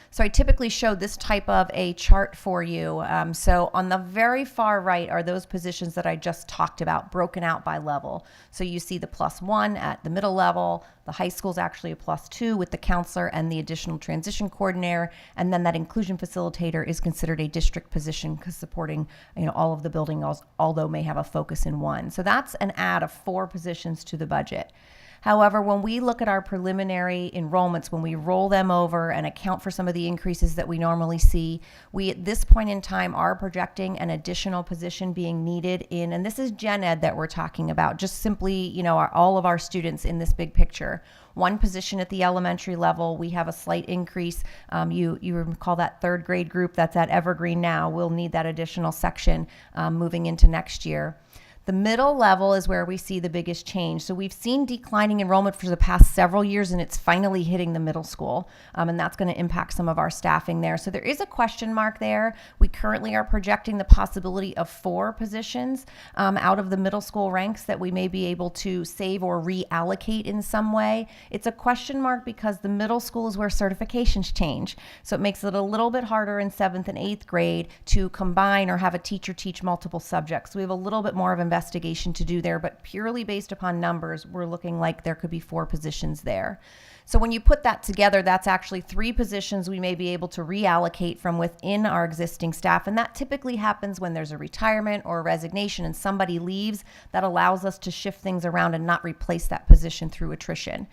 So I typically show this type of a chart for you. So on the very far right are those positions that I just talked about, broken out by level. So you see the +1 at the middle level. The high school is actually a +2 with the counselor and the additional transition coordinator. And then that inclusion facilitator is considered a district position because supporting all of the buildings, although may have a focus in one. So that's an add of 4 positions to the budget. However, when we look at our preliminary enrollments, when we roll them over and account for some of the increases that we normally see, we at this point in time are projecting an additional position being needed in, and this is gen ed that we're talking about, just simply, all of our students in this big picture. 1 position at the elementary level, we have a slight increase. You recall that 3rd grade group that's at Evergreen now. We'll need that additional section moving into next year. The middle level is where we see the biggest change. So we've seen declining enrollment for the past several years, and it's finally hitting the middle school, and that's going to impact some of our staffing there. So there is a question mark there. We currently are projecting the possibility of 4 positions out of the middle school ranks that we may be able to save or reallocate in some way. It's a question mark because the middle school is where certifications change. So it makes it a little bit harder in 7th and 8th grade to combine or have a teacher teach multiple subjects. So we have a little bit more of investment investigation to do there, but purely based upon numbers, we're looking like there could be 4 positions there. So when you put that together, that's actually 3 positions we may be able to reallocate from within our existing staff. And that typically happens when there's a retirement or a resignation and somebody leaves. That allows us to shift things around and not replace that position through attrition.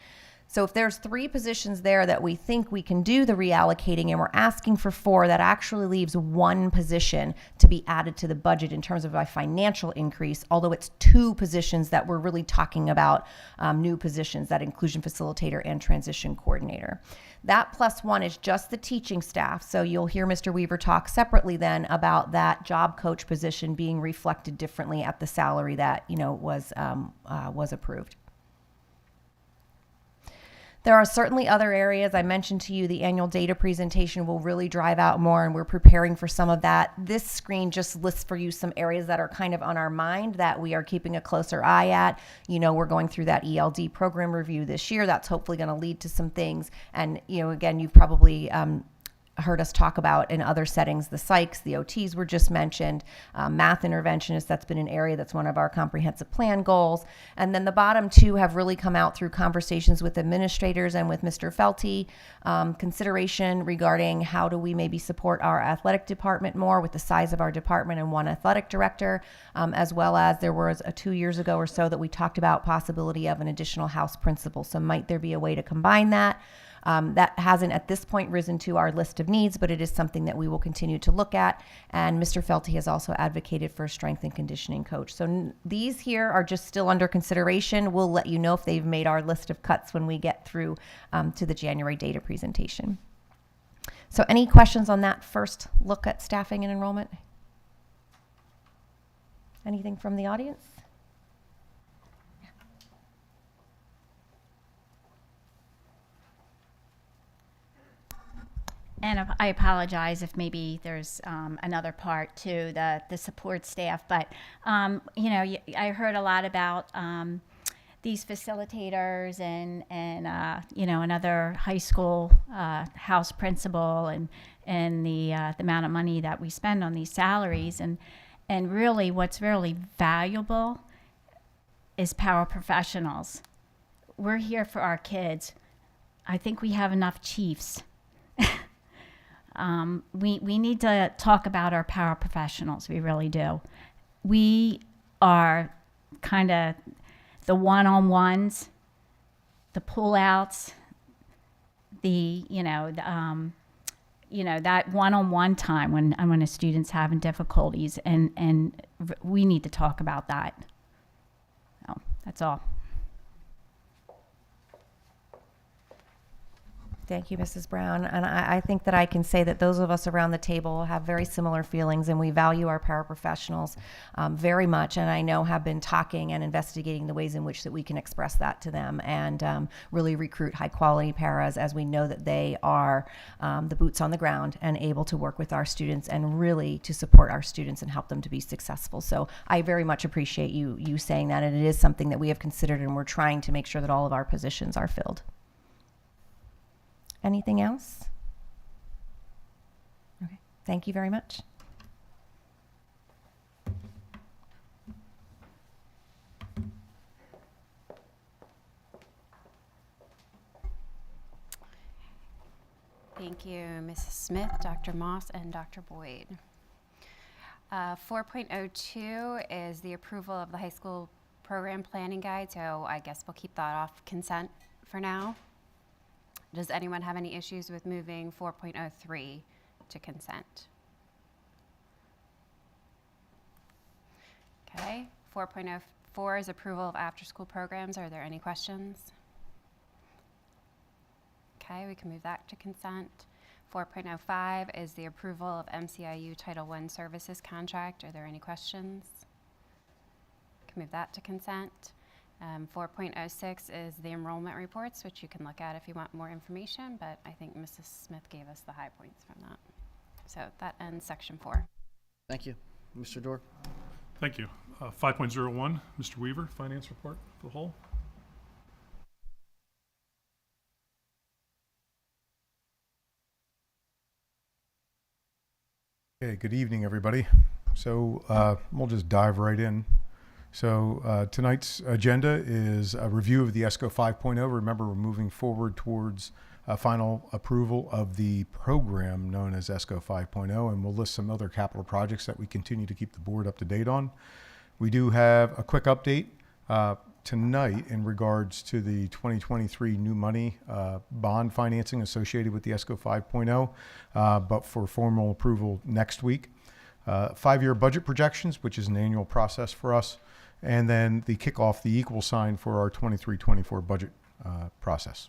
So if there's 3 positions there that we think we can do the reallocating and we're asking for 4, that actually leaves 1 position to be added to the budget in terms of a financial increase, although it's 2 positions that we're really talking about, new positions, that inclusion facilitator and transition coordinator. That plus 1 is just the teaching staff. So you'll hear Mr. Weaver talk separately then about that job coach position being reflected differently at the salary that, was approved. There are certainly other areas. I mentioned to you the annual data presentation will really drive out more, and we're preparing for some of that. This screen just lists for you some areas that are kind of on our mind that we are keeping a closer eye at. We're going through that ELD program review this year. That's hopefully going to lead to some things. And, again, you've probably heard us talk about in other settings, the psychs, the OTs were just mentioned, math interventionists, that's been an area that's one of our comprehensive plan goals. And then the bottom 2 have really come out through conversations with administrators and with Mr. Felty, consideration regarding how do we maybe support our athletic department more with the size of our department and 1 athletic director, as well as there was 2 years ago or so that we talked about possibility of an additional house principal. So might there be a way to combine that? That hasn't at this point risen to our list of needs, but it is something that we will continue to look at. And Mr. Felty has also advocated for a strength and conditioning coach. So these here are just still under consideration. We'll let you know if they've made our list of cuts when we get through to the January data presentation. So any questions on that first look at staffing and enrollment? Anything from the audience? And I apologize if maybe there's another part to the support staff, but I heard a lot about these facilitators and another high school house principal and the amount of money that we spend on these salaries, and really what's really valuable is paraprofessionals. We're here for our kids. I think we have enough chiefs. We need to talk about our paraprofessionals. We really do. We are kind of the one-on-ones, the pull-outs, that one-on-one time when a student's having difficulties, and we need to talk about that. So that's all. Thank you, Mrs. Brown. And I think that I can say that those of us around the table have very similar feelings, and we value our paraprofessionals very much, and I know have been talking and investigating the ways in which that we can express that to them and really recruit high-quality paras, as we know that they are the boots on the ground and able to work with our students and really to support our students and help them to be successful. So I very much appreciate you saying that, and it is something that we have considered, and we're trying to make sure that all of our positions are filled. Anything else? Okay, thank you very much. Thank you, Mrs. Smith, Dr. Moss, and Dr. Boyd. 4.02 is the approval of the high school program planning guide, so I guess we'll keep that off consent for now. Does anyone have any issues with moving 4.03 to consent? Okay, 4.04 is approval of after-school programs. Are there any questions? Okay, we can move that to consent. 4.05 is the approval of MCIU Title I services contract. Are there any questions? Can move that to consent. 4.06 is the enrollment reports, which you can look at if you want more information, but I think Mrs. Smith gave us the high points from that. So that ends section 4. Thank you. Mr. Dorr? Thank you. 5.01, Mr. Weaver, finance report for the whole. Okay, good evening, everybody. So we'll just dive right in. So tonight's agenda is a review of the ESCO 5.0. Remember, we're moving forward towards final approval of the program known as ESCO 5.0, and we'll list some other capital projects that we continue to keep the board up to date on. We do have a quick update tonight in regards to the 2023 new money bond financing associated with the ESCO 5.0, but for formal approval next week. 5-year budget projections, which is an annual process for us, and then the kickoff, the equal sign for our 23-24 budget process.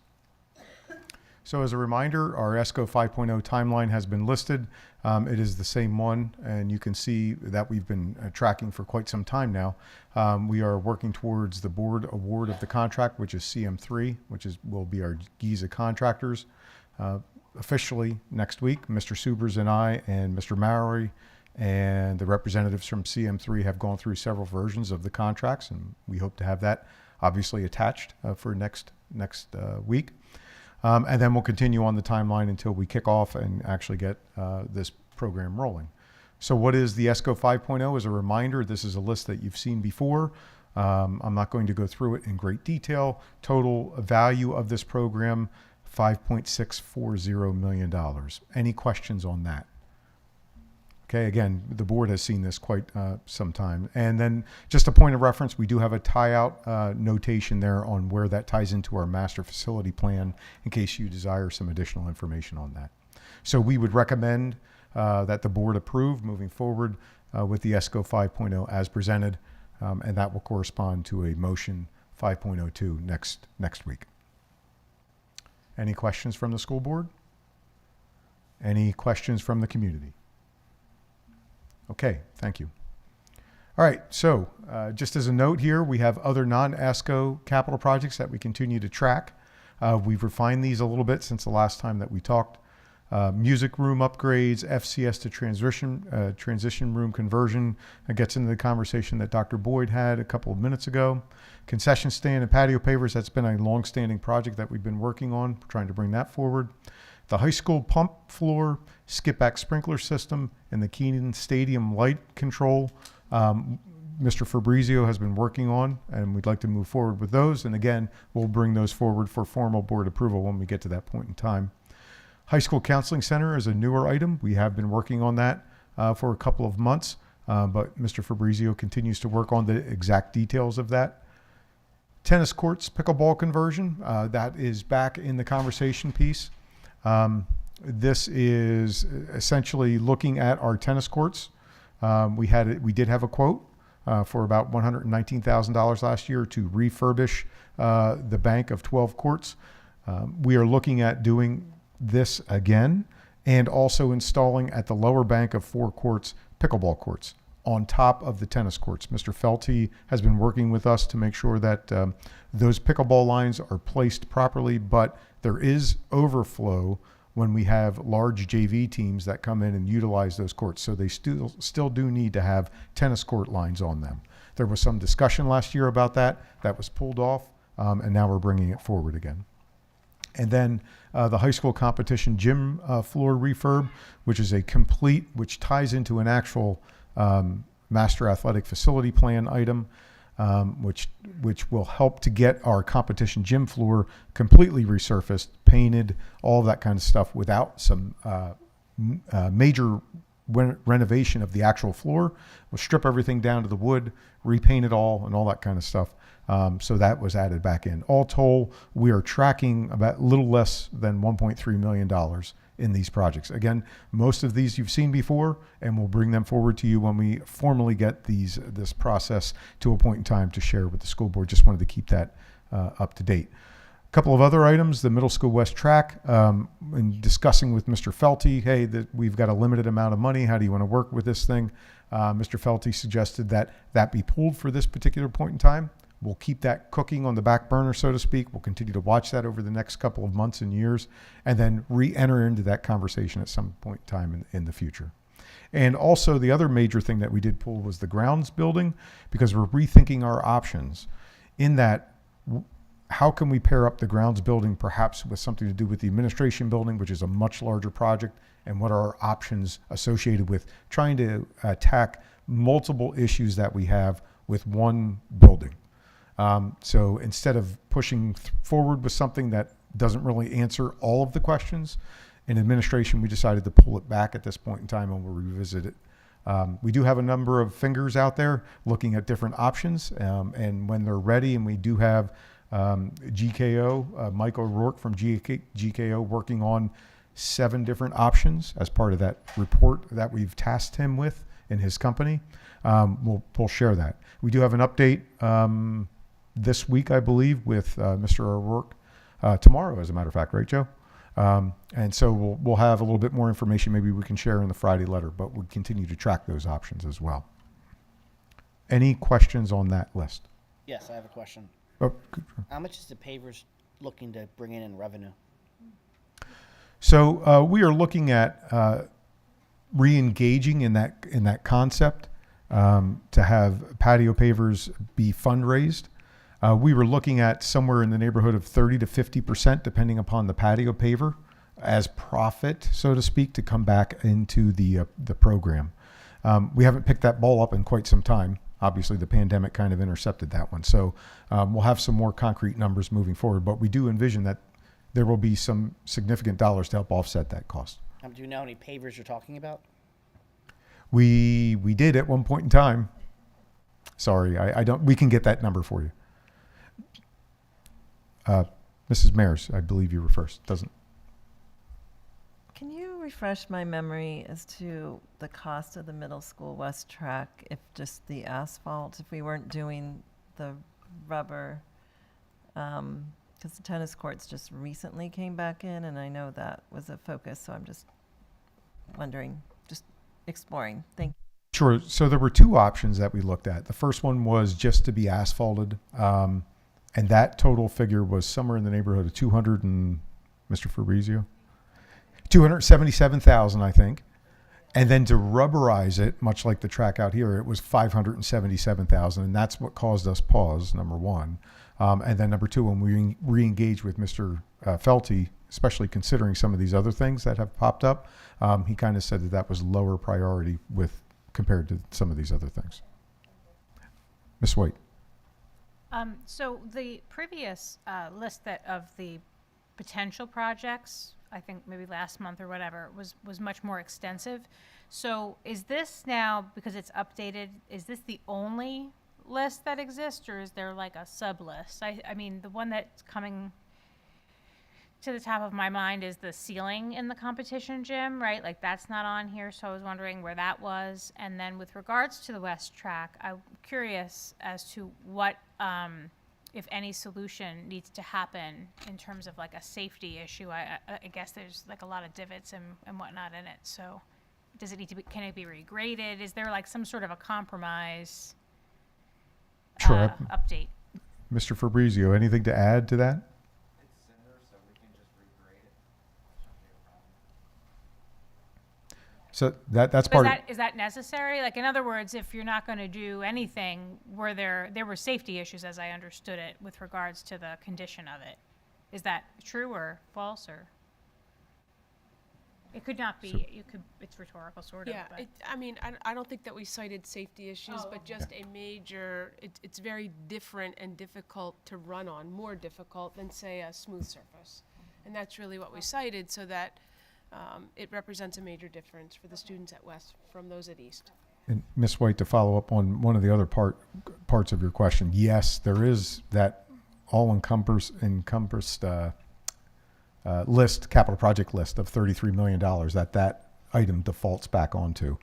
So as a reminder, our ESCO 5.0 timeline has been listed. It is the same one, and you can see that we've been tracking for quite some time now. We are working towards the board award of the contract, which is CM3, which will be our Giza contractors. Officially next week, Mr. Subers and I and Mr. Mallory and the representatives from CM3 have gone through several versions of the contracts, and we hope to have that obviously attached for next week. And then we'll continue on the timeline until we kick off and actually get this program rolling. So what is the ESCO 5.0? As a reminder, this is a list that you've seen before. I'm not going to go through it in great detail. Total value of this program, $5.640 million. Any questions on that? Okay, again, the board has seen this quite some time. And then just a point of reference, we do have a tie-out notation there on where that ties into our master facility plan in case you desire some additional information on that. So we would recommend that the board approve moving forward with the ESCO 5.0 as presented, and that will correspond to a motion 5.02 next week. Any questions from the school board? Any questions from the community? Okay, thank you. All right, so just as a note here, we have other non-ESCO capital projects that we continue to track. We've refined these a little bit since the last time that we talked. Music room upgrades, FCS to transition room conversion. That gets into the conversation that Dr. Boyd had a couple of minutes ago. Concession stand and patio pavers, that's been a long-standing project that we've been working on, trying to bring that forward. The high school pump floor, skip-back sprinkler system, and the Keenan Stadium light control, Mr. Fabrizio has been working on, and we'd like to move forward with those. And again, we'll bring those forward for formal board approval when we get to that point in time. High school counseling center is a newer item. We have been working on that for a couple of months, but Mr. Fabrizio continues to work on the exact details of that. Tennis courts, pickleball conversion, that is back in the conversation piece. This is essentially looking at our tennis courts. We did have a quote for about $119,000 last year to refurbish the bank of 12 courts. We are looking at doing this again and also installing at the lower bank of 4 courts, pickleball courts on top of the tennis courts. Mr. Felty has been working with us to make sure that those pickleball lines are placed properly, but there is overflow when we have large JV teams that come in and utilize those courts. So they still do need to have tennis court lines on them. There was some discussion last year about that. That was pulled off, and now we're bringing it forward again. And then the high school competition gym floor refurb, which is which ties into an actual master athletic facility plan item, which will help to get our competition gym floor completely resurfaced, painted, all of that kind of stuff without some major renovation of the actual floor. We'll strip everything down to the wood, repaint it all, and all that kind of stuff. So that was added back in. All told, we are tracking about a little less than $1.3 million in these projects. Again, most of these you've seen before, and we'll bring them forward to you when we formally get this process to a point in time to share with the school board. Just wanted to keep that up to date. A couple of other items, the middle school west track, in discussing with Mr. Felty, hey, that we've got a limited amount of money. How do you want to work with this thing? Mr. Felty suggested that be pulled for this particular point in time. We'll keep that cooking on the back burner, so to speak. We'll continue to watch that over the next couple of months and years, and then re-enter into that conversation at some point in time in the future. And also the other major thing that we did pull was the grounds building, because we're rethinking our options in that how can we pair up the grounds building perhaps with something to do with the administration building, which is a much larger project, and what are our options associated with trying to attack multiple issues that we have with one building. So instead of pushing forward with something that doesn't really answer all of the questions, in administration, we decided to pull it back at this point in time and we'll revisit it. We do have a number of fingers out there looking at different options, and when they're ready, and we do have GKO, Mike O'Rourke from GKO working on 7 different options as part of that report that we've tasked him with in his company. We'll share that. We do have an update this week, I believe, with Mr. O'Rourke tomorrow, as a matter of fact, right, Joe? And so we'll have a little bit more information maybe we can share in the Friday letter, but we'll continue to track those options as well. Any questions on that list? Yes, I have a question. Oh, good. How much is the pavers looking to bring in revenue? So we are looking at re-engaging in that concept to have patio pavers be fundraised. We were looking at somewhere in the neighborhood of 30 to 50%, depending upon the patio paver, as profit, so to speak, to come back into the program. We haven't picked that ball up in quite some time. Obviously, the pandemic kind of intercepted that one. So we'll have some more concrete numbers moving forward, but we do envision that there will be some significant dollars to help offset that cost. Do you know how many pavers you're talking about? We did at one point in time. Sorry, I don't. We can get that number for you. Mrs. Mayers, I believe you were first. Doesn't. Can you refresh my memory as to the cost of the middle school west track if just the asphalt, if we weren't doing the rubber? Because the tennis courts just recently came back in, and I know that was a focus, so I'm just wondering, just exploring. Thank you. Sure. So there were 2 options that we looked at. The first one was just to be asphalted, and that total figure was somewhere in the neighborhood of 200 and Mr. Fabrizio, 277,000, I think. And then to rubberize it, much like the track out here, it was 577,000, and that's what caused us pause. Number one, and then number 2, when we re-engaged with Mr. Felty, especially considering some of these other things that have popped up, he kind of said that that was lower priority compared to some of these other things. Ms. White. So the previous list of the potential projects, I think maybe last month or whatever, was much more extensive. So is this now, because it's updated, is this the only list that exists, or is there like a sub list? I mean, the one that's coming to the top of my mind is the ceiling in the competition gym, right? Like that's not on here, so I was wondering where that was. And then with regards to the West track, I'm curious as to what, if any solution needs to happen in terms of like a safety issue. I guess there's like a lot of divots and whatnot in it. So does it need to be, can it be regraded? Is there like some sort of a compromise Sure. update? Mr. Fabrizio, anything to add to that? So that's part of it. Is that necessary? Like, in other words, if you're not going to do anything, there were safety issues, as I understood it, with regards to the condition of it. Is that true or false, or? It could not be. It's rhetorical, sort of. Yeah, but. I don't think that we cited safety issues, but just a major, it's very different and difficult to run on, more difficult than, say, a smooth surface. And that's really what we cited, so that it represents a major difference for the students at West from those at East. And Ms. White, to follow up on one of the other parts of your question, yes, there is that all-encompassed list, capital project list of $33 million that item defaults back onto.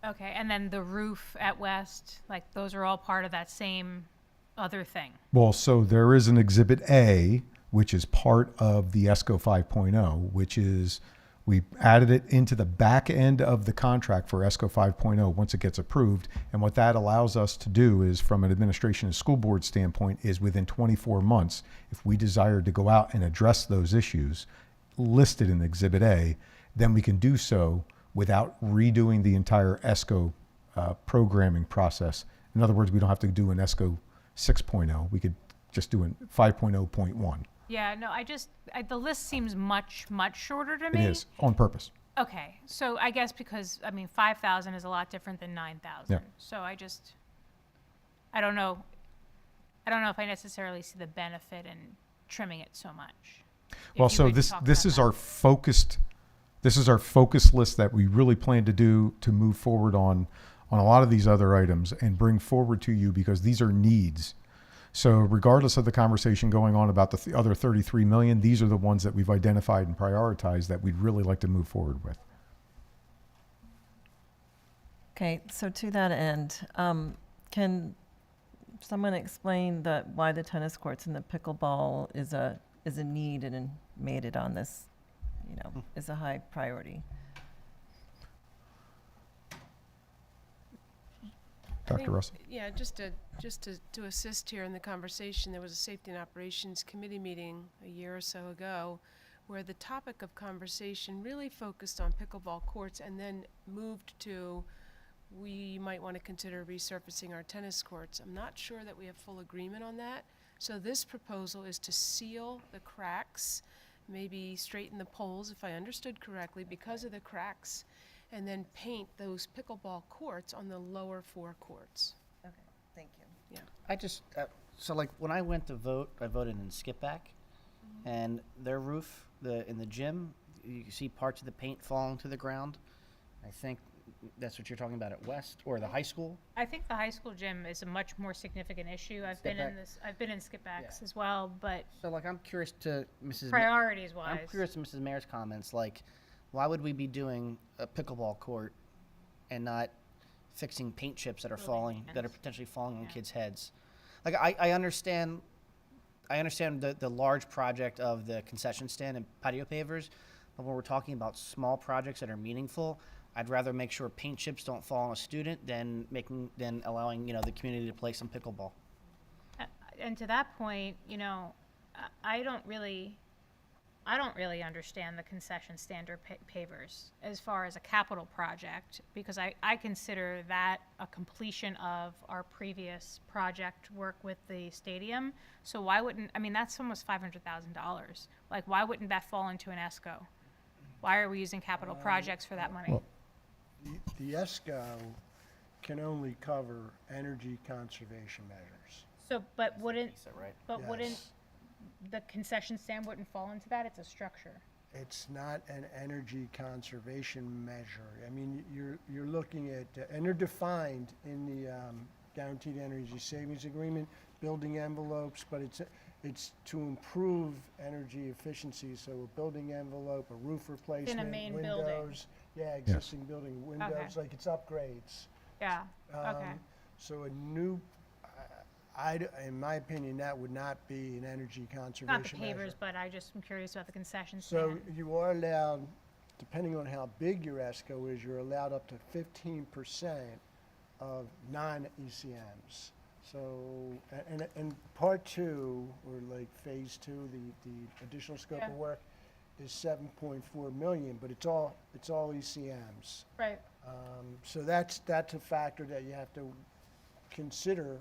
Okay, and then the roof at West, like those are all part of that same other thing. Well, so there is an Exhibit A, which is part of the ESCO 5.0, which is we added it into the back end of the contract for ESCO 5.0 once it gets approved. And what that allows us to do is, from an administration and school board standpoint, is within 24 months, if we desire to go out and address those issues listed in Exhibit A, then we can do so without redoing the entire ESCO programming process. In other words, we don't have to do an ESCO 6.0. We could just do a 5.0.1. Yeah, no, the list seems much, much shorter to me. It is, on purpose. Okay, so I guess because, 5,000 is a lot different than 9,000. Yeah. So I don't know if I necessarily see the benefit in trimming it so much. Well, If you so could this talk this about is that. our focused list that we really plan to do to move forward on a lot of these other items and bring forward to you, because these are needs. So regardless of the conversation going on about the other 33 million, these are the ones that we've identified and prioritized that we'd really like to move forward with. Okay, so to that end, can someone explain why the tennis courts and the pickleball is a need and made it on this, is a high priority? Dr. think- Russell? Yeah, just to assist here in the conversation, there was a Safety and Operations Committee meeting a year or so ago where the topic of conversation really focused on pickleball courts and then moved to, we might want to consider resurfacing our tennis courts. I'm not sure that we have full agreement on that. So this proposal is to seal the cracks, maybe straighten the poles, if I understood correctly, because of the cracks, and then paint those pickleball courts on the lower 4 courts. Okay, thank you. Yeah. I just, so like when I went to vote, I voted in Skip Back, and their roof, in the gym, you can see parts of the paint falling to the ground. I think that's what you're talking about at West, or the high school. I think the high school gym is a much more significant issue. I've Skip been back. in this. I've been in skip backs as well, but So like I'm curious to Mrs. priorities I'm wise, curious to Mrs. Mayor's comments, like why would we be doing a pickleball court and not fixing paint chips that are that are potentially falling on kids' heads? Like I understand the large project of the concession stand and patio pavers, but when we're talking about small projects that are meaningful, I'd rather make sure paint chips don't fall on a student than allowing the community to play some pickleball. and to that point, I don't really understand the concession stand or pavers as far as a capital project, because I consider that a completion of our previous project work with the stadium. So why wouldn't, that's almost $500,000. Like, why wouldn't that fall into an ESCO? Why are we using capital projects for that money? Well, The ESCO can only cover energy conservation measures. So, but wouldn't, right? wouldn't Yes. the concession stand wouldn't fall into that? It's a structure. It's not an energy conservation measure. I mean, you're looking at, and they're defined in the Guaranteed Energy Savings Agreement, building envelopes, but it's to improve energy efficiency. So a building envelope, a roof replacement, main windows. building. Yeah, existing building, windows, like it's upgrades. Yeah, okay. So a new, in my opinion, that would not be an energy conservation Not the measure. pavers, but I just am curious about the concession So stand. you are allowed, depending on how big your ESCO is, you're allowed up to 15% of non-ECMs. So, and part 2, or like phase 2, the additional scope of work is 7.4 million, but it's all ECMs. Right. So that's a factor that you have to consider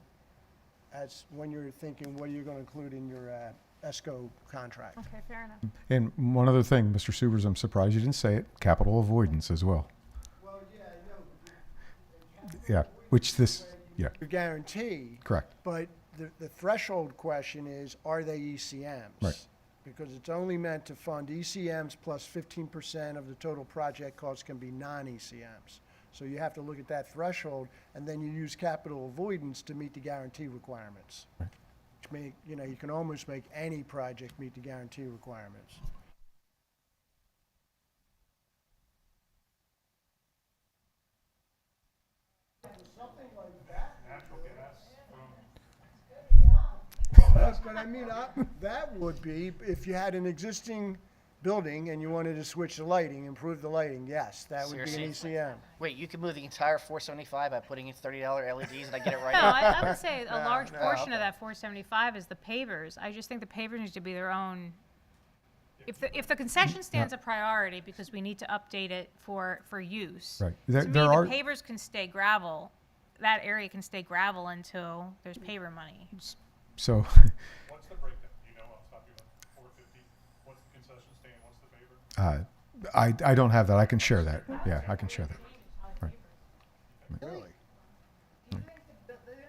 as when you're thinking what are you going to include in your ESCO contract. Okay, fair enough. And one other thing, Mr. Subers, I'm surprised you didn't say it, capital avoidance as well. Well, yeah, I know. Yeah, which this, yeah, Your guarantee. correct. But the threshold question is, are they ECMs? Right. Because it's only meant to fund ECMs plus 15% of the total project cost can be non-ECMs. So you have to look at that threshold, and then you use capital avoidance to meet the guarantee requirements. Right. Which make, you can almost make any project meet the guarantee requirements. Something like that. Natural gas But I mean, that would be, if you had an existing building and you wanted to switch the lighting, improve the lighting, yes, that would be an Seriously? ECM. Wait, you could move the entire 475 by putting in $30 LEDs and I get it right? No, I would say a No, large no, portion okay. of that 475 is the pavers. I just think the pavers need to be their own. If the concession stand's a priority because we need to update it for use. Right. To There me, are- the pavers can stay gravel. That area can stay gravel until there's paver money. So, What's the breakdown? Do you know off the top of your head? 450? What's the concession stand? What's the paver? I don't have that. I can share that. Yeah, I can share that. Right. Really? They're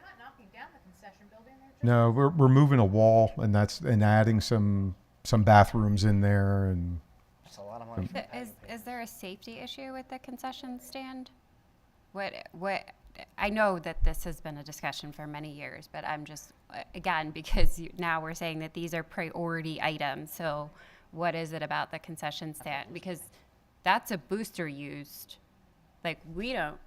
not knocking down the No, we're moving a wall and adding some bathrooms in there and. That's a lot of money. Is there a safety issue with the concession stand? What, I know that this has been a discussion for many years, but I'm just, again, because now we're saying that these are priority items, so what is it about the concession stand? Because that's a booster used, like, we don't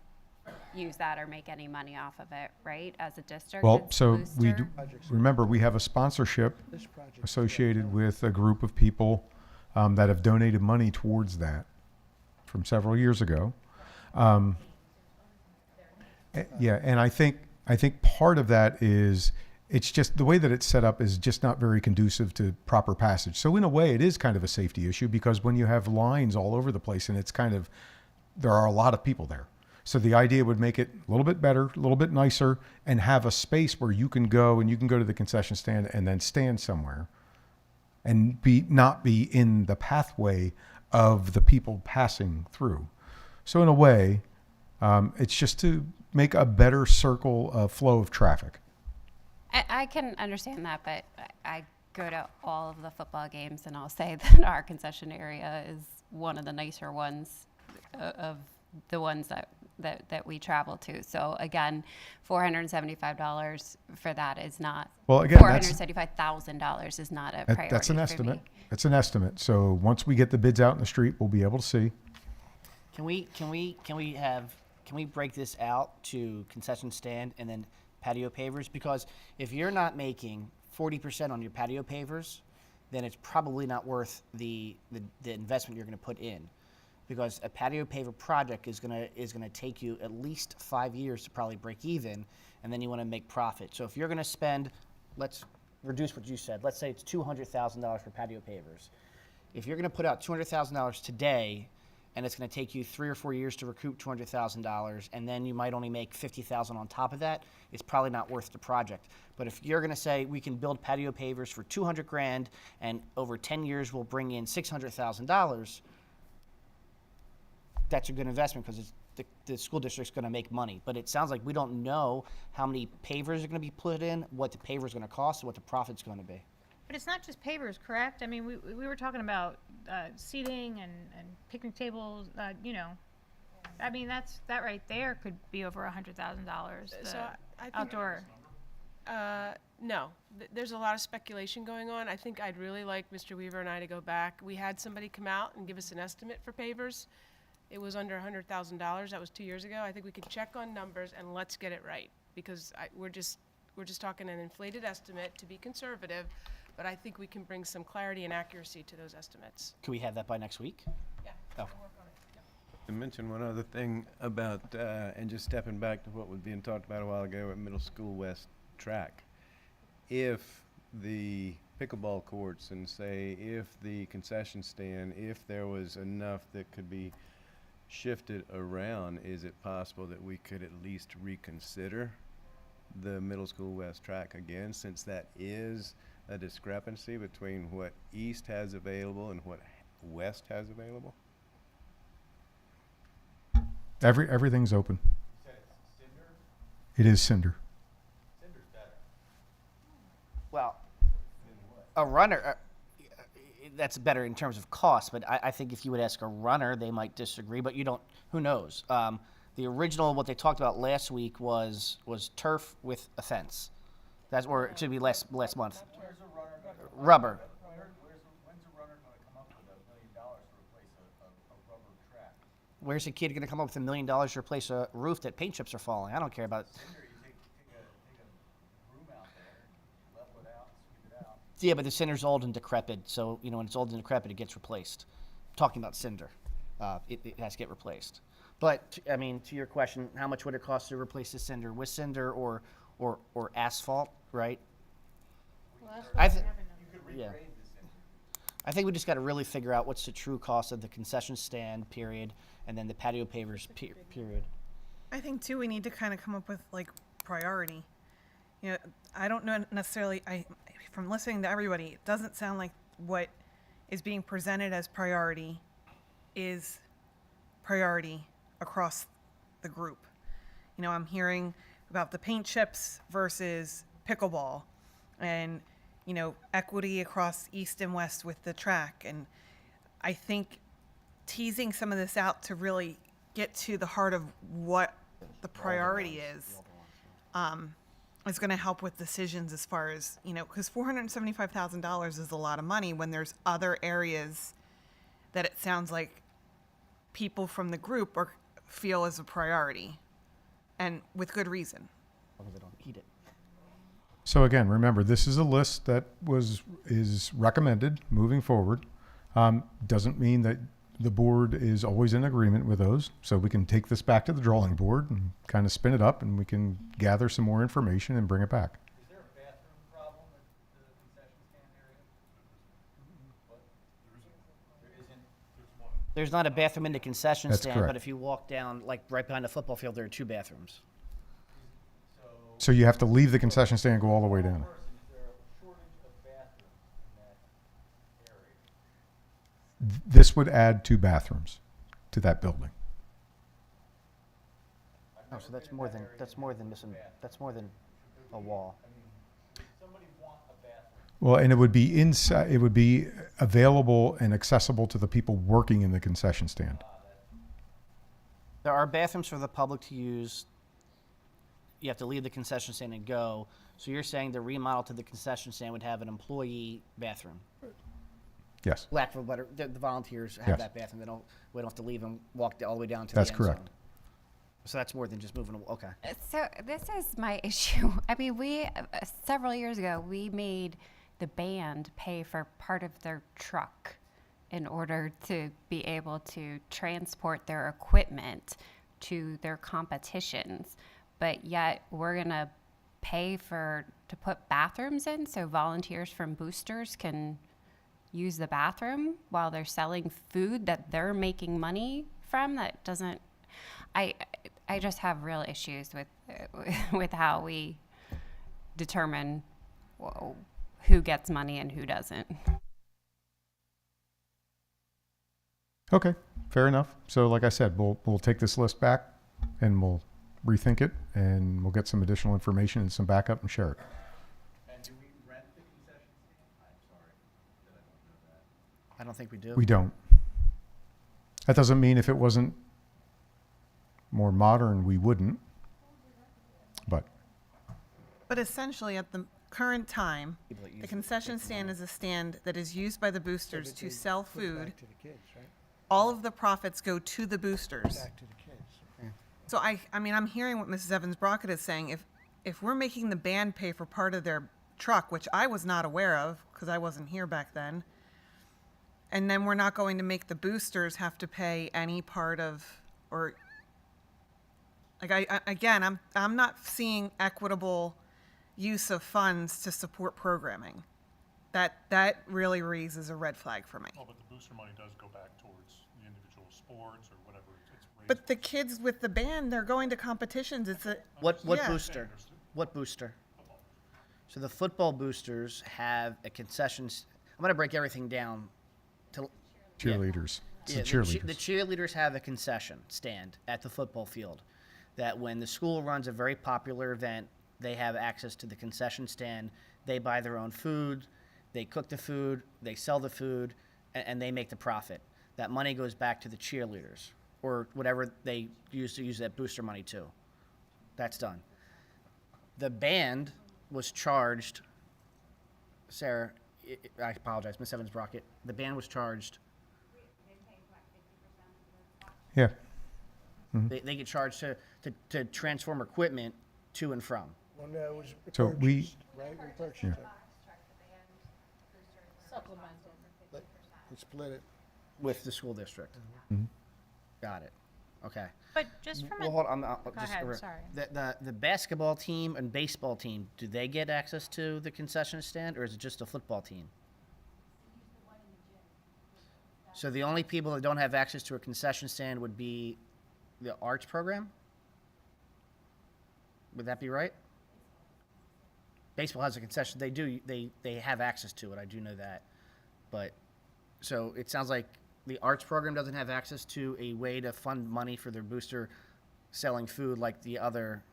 use that or make any money off of it, right, as a district? Well, It's so we booster. remember, we have a sponsorship This project. associated with a group of people that have donated money towards that from several years ago. Yeah, and I think part of that is it's just the way that it's set up is just not very conducive to proper passage. So in a way, it is kind of a safety issue because when you have lines all over the place and it's kind of, there are a lot of people there. So the idea would make it a little bit better, a little bit nicer, and have a space where you can go to the concession stand and then stand somewhere and not be in the pathway of the people passing through. So in a way, it's just to make a better flow of traffic. I can understand that, but I go to all of the football games, and I'll say that our concession area is one of the nicer ones of the ones that we travel to. So again, $475 for that is not. Well, again, $475,000 is not a priority. That's an for estimate. me. That's an estimate. So once we get the bids out in the street, we'll be able to see. Can we break this out to concession stand and then patio pavers? Because if you're not making 40% on your patio pavers, then it's probably not worth the investment you're going to put in. Because a patio paver project is gonna take you at least 5 years to probably break even, and then you want to make profit. So if you're going to spend, let's reduce what you said. Let's say it's $200,000 for patio pavers. If you're going to put out $200,000 today, and it's going to take you 3 or 4 years to recoup $200,000, and then you might only make $50,000 on top of that, it's probably not worth the project. But if you're going to say we can build patio pavers for $200,000, and over 10 years we'll bring in $600,000, that's a good investment because the school district's going to make money. But it sounds like we don't know how many pavers are going to be put in, what the paver's going to cost, and what the profit's going to be. But it's not just pavers, correct? I mean, we were talking about seating and picnic tables, I mean, that right there could be over $100,000. So I think outdoor. No, there's a lot of speculation going on. I think I'd really like Mr. Weaver and I to go back. We had somebody come out and give us an estimate for pavers. It was under $100,000. That was 2 years ago. I think we can check on numbers and let's get it right because we're just talking an inflated estimate to be conservative, but I think we can bring some clarity and accuracy to those estimates. Can we have that by next week? Yeah. Oh. We'll work on it. Yeah. To mention one other thing about, and just stepping back to what was being talked about a while ago at Middle School West track. If the pickleball courts and say if the concession stand, if there was enough that could be shifted around, is it possible that we could at least reconsider the Middle School West track again, since that is a discrepancy between what East has available and what West has available? Everything's open. It is cinder. Well, a runner, that's better in terms of cost, but I think if you would ask a runner, they might disagree, but you don't, who knows? The original, what they talked about last week was turf with a fence. That's, or it should be last month. Rubber. When's a runner going to come up with $1 million to replace a rubber track? Where's a kid going to come up with $1 million to replace a roof that paint chips are falling? I don't care about. Cinder, you take a broom out there, level it out, sweep it out. Yeah, but the cinder's old and decrepit, so when it's old and decrepit, it gets replaced. I'm talking about cinder, it has to get replaced. But I mean, to your question, how much would it cost to replace the cinder with cinder or asphalt, right? I think. Yeah. I think we just got to really figure out what's the true cost of the concession stand period, and then the patio pavers period. I think too we need to kind of come up with like priority. I don't know necessarily. From listening to everybody, it doesn't sound like what is being presented as priority is priority across the group. I'm hearing about the paint chips versus pickleball. and, you know, equity across east and west with the track. And I think teasing some of this out to really get to the heart of what the priority is going to help with decisions as far as, you know, because $475,000 is a lot of money when there's other areas that it sounds like people from the group feel is a priority, and with good reason. They don't eat it. So again, remember, this is a list that is recommended moving forward. Doesn't mean that the board is always in agreement with those. So we can take this back to the drawing board and kind of spin it up, and we can gather some more information and bring it back. Is there a bathroom problem at the concession stand area? What? There isn't? There's not a bathroom in the concession That's stand, correct. but if you walk down, like right behind the football field, there are 2 bathrooms. So you have to leave the concession stand and go all the way down. Is there a shortage of bathrooms in that area? This would add 2 bathrooms to that building. Oh, so that's more than missing. That's more than a wall. Somebody want a bathroom. Well, and it would be inside. It would be available and accessible to the people working in the concession stand. There are bathrooms for the public to use. You have to leave the concession stand and go. So you're saying the remodel to the concession stand would have an employee bathroom? Yes. Lack of a better, the volunteers have Yes. that bathroom. We don't have to leave and walk all the way down to That's the end correct. zone. So that's more than just moving. Okay. So this is my issue. I mean, several years ago, we made the band pay for part of their truck in order to be able to transport their equipment to their competitions. But yet we're going to pay to put bathrooms in so volunteers from boosters can use the bathroom while they're selling food that they're making money from. That doesn't, I just have real issues with how we determine who gets money and who doesn't. Okay, fair enough. So like I said, we'll take this list back and we'll rethink it, and we'll get some additional information and some backup and share it. And do we rent the concession stand? I'm sorry that I don't know that. I don't think we do. We don't. That doesn't mean if it wasn't more modern, we wouldn't. But essentially, at the current time, the concession stand is a stand that is used by the boosters to sell food. Back to the kids, right? All of the profits go to the boosters. Back to the kids. So I mean, I'm hearing what Mrs. Evans Brockett is saying. If we're making the band pay for part of their truck, which I was not aware of because I wasn't here back then, and then we're not going to make the boosters have to pay any part of, or like I'm not seeing equitable use of funds to support programming. That really raises a red flag for me. Well, but the booster money does go back towards the individual sports or whatever it's raised. But the kids with the band, they're going to competitions. It's a What yeah. booster? What booster? So the football boosters have a concession. I'm going to break everything down. Cheerleaders. It's Yeah, the cheerleaders. the cheerleaders have a concession stand at the football field. That when the school runs a very popular event, they have access to the concession stand. They buy their own food. They cook the food. They sell the food, and they make the profit. That money goes back to the cheerleaders or whatever they use to use that booster money to. That's done. The band was charged. Sarah, I apologize, Miss Evans Brockett. The band was charged. Yeah. They get charged to transform equipment to and from. Well, no, it was So purchased, we- right? We purchased Yeah. it. We split it. With the school district. Mhm. Got it. Okay. But just from Well, a, hold on. Go ahead, sorry. The basketball team and baseball team, do they get access to the concession stand, or is it just the football team? So the only people that don't have access to a concession stand would be the arts program? Would that be right? Baseball has a concession. They do. They have access to it. I do know that. But so it sounds like the arts program doesn't have access to a way to fund money for their booster selling food like the other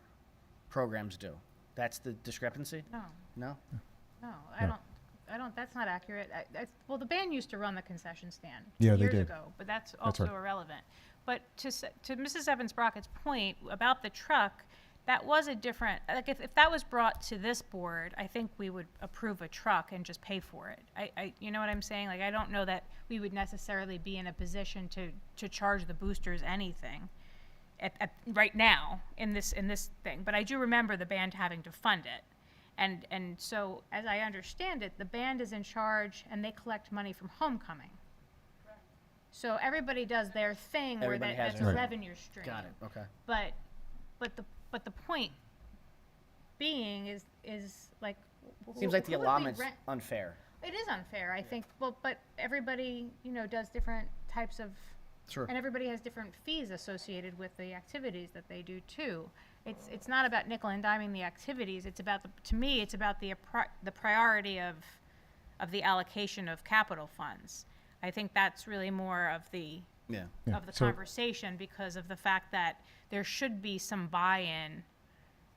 programs do. That's the discrepancy? No. No? No, No. I don't, that's not accurate. Well, the band used to run the concession stand Yeah, they years did. ago, but that's That's also right. irrelevant. But to Mrs. Evans Brockett's point about the truck, that was a different, like, if that was brought to this board, I think we would approve a truck and just pay for it. You know what I'm saying? Like, I don't know that we would necessarily be in a position to charge the boosters anything right now in this thing. But I do remember the band having to fund it. And so, as I understand it, the band is in charge and they collect money from homecoming. So everybody does their thing where Everybody has that's a their- revenue stream. Got it, okay. But the point being is like. Seems like the who would we allotment's rent- unfair. It is unfair, I think. Well, but everybody, does different types of. Sure. And everybody has different fees associated with the activities that they do too. It's not about nickel and diming the activities. It's about to me, it's about the priority of the allocation of capital funds. I think that's really more of the Yeah. of the So- conversation, because of the fact that there should be some buy-in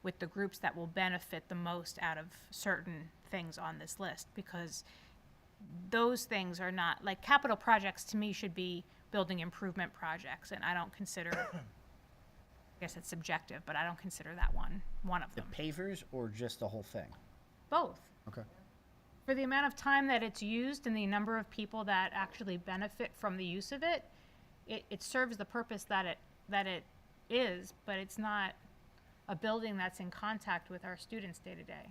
with the groups that will benefit the most out of certain things on this list, because those things are not, like, capital projects to me should be building improvement projects, and I don't consider, I guess it's subjective, but I don't consider that one of The them. pavers or just the whole thing? Both. Okay. For the amount of time that it's used and the number of people that actually benefit from the use of it, it serves the purpose that it is, but it's not a building that's in contact with our students day to day.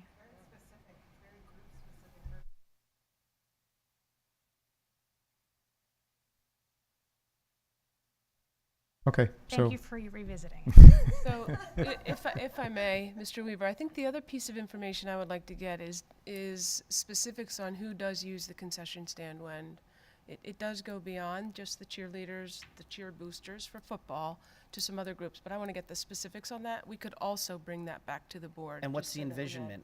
Okay, so. Thank you for revisiting. So, if I may, Mr. Weaver, I think the other piece of information I would like to get is specifics on who does use the concession stand when. It does go beyond just the cheerleaders, the cheer boosters for football, to some other groups, but I want to get the specifics on that. We could also bring that back to the board. And what's just the so that we know. envisionment?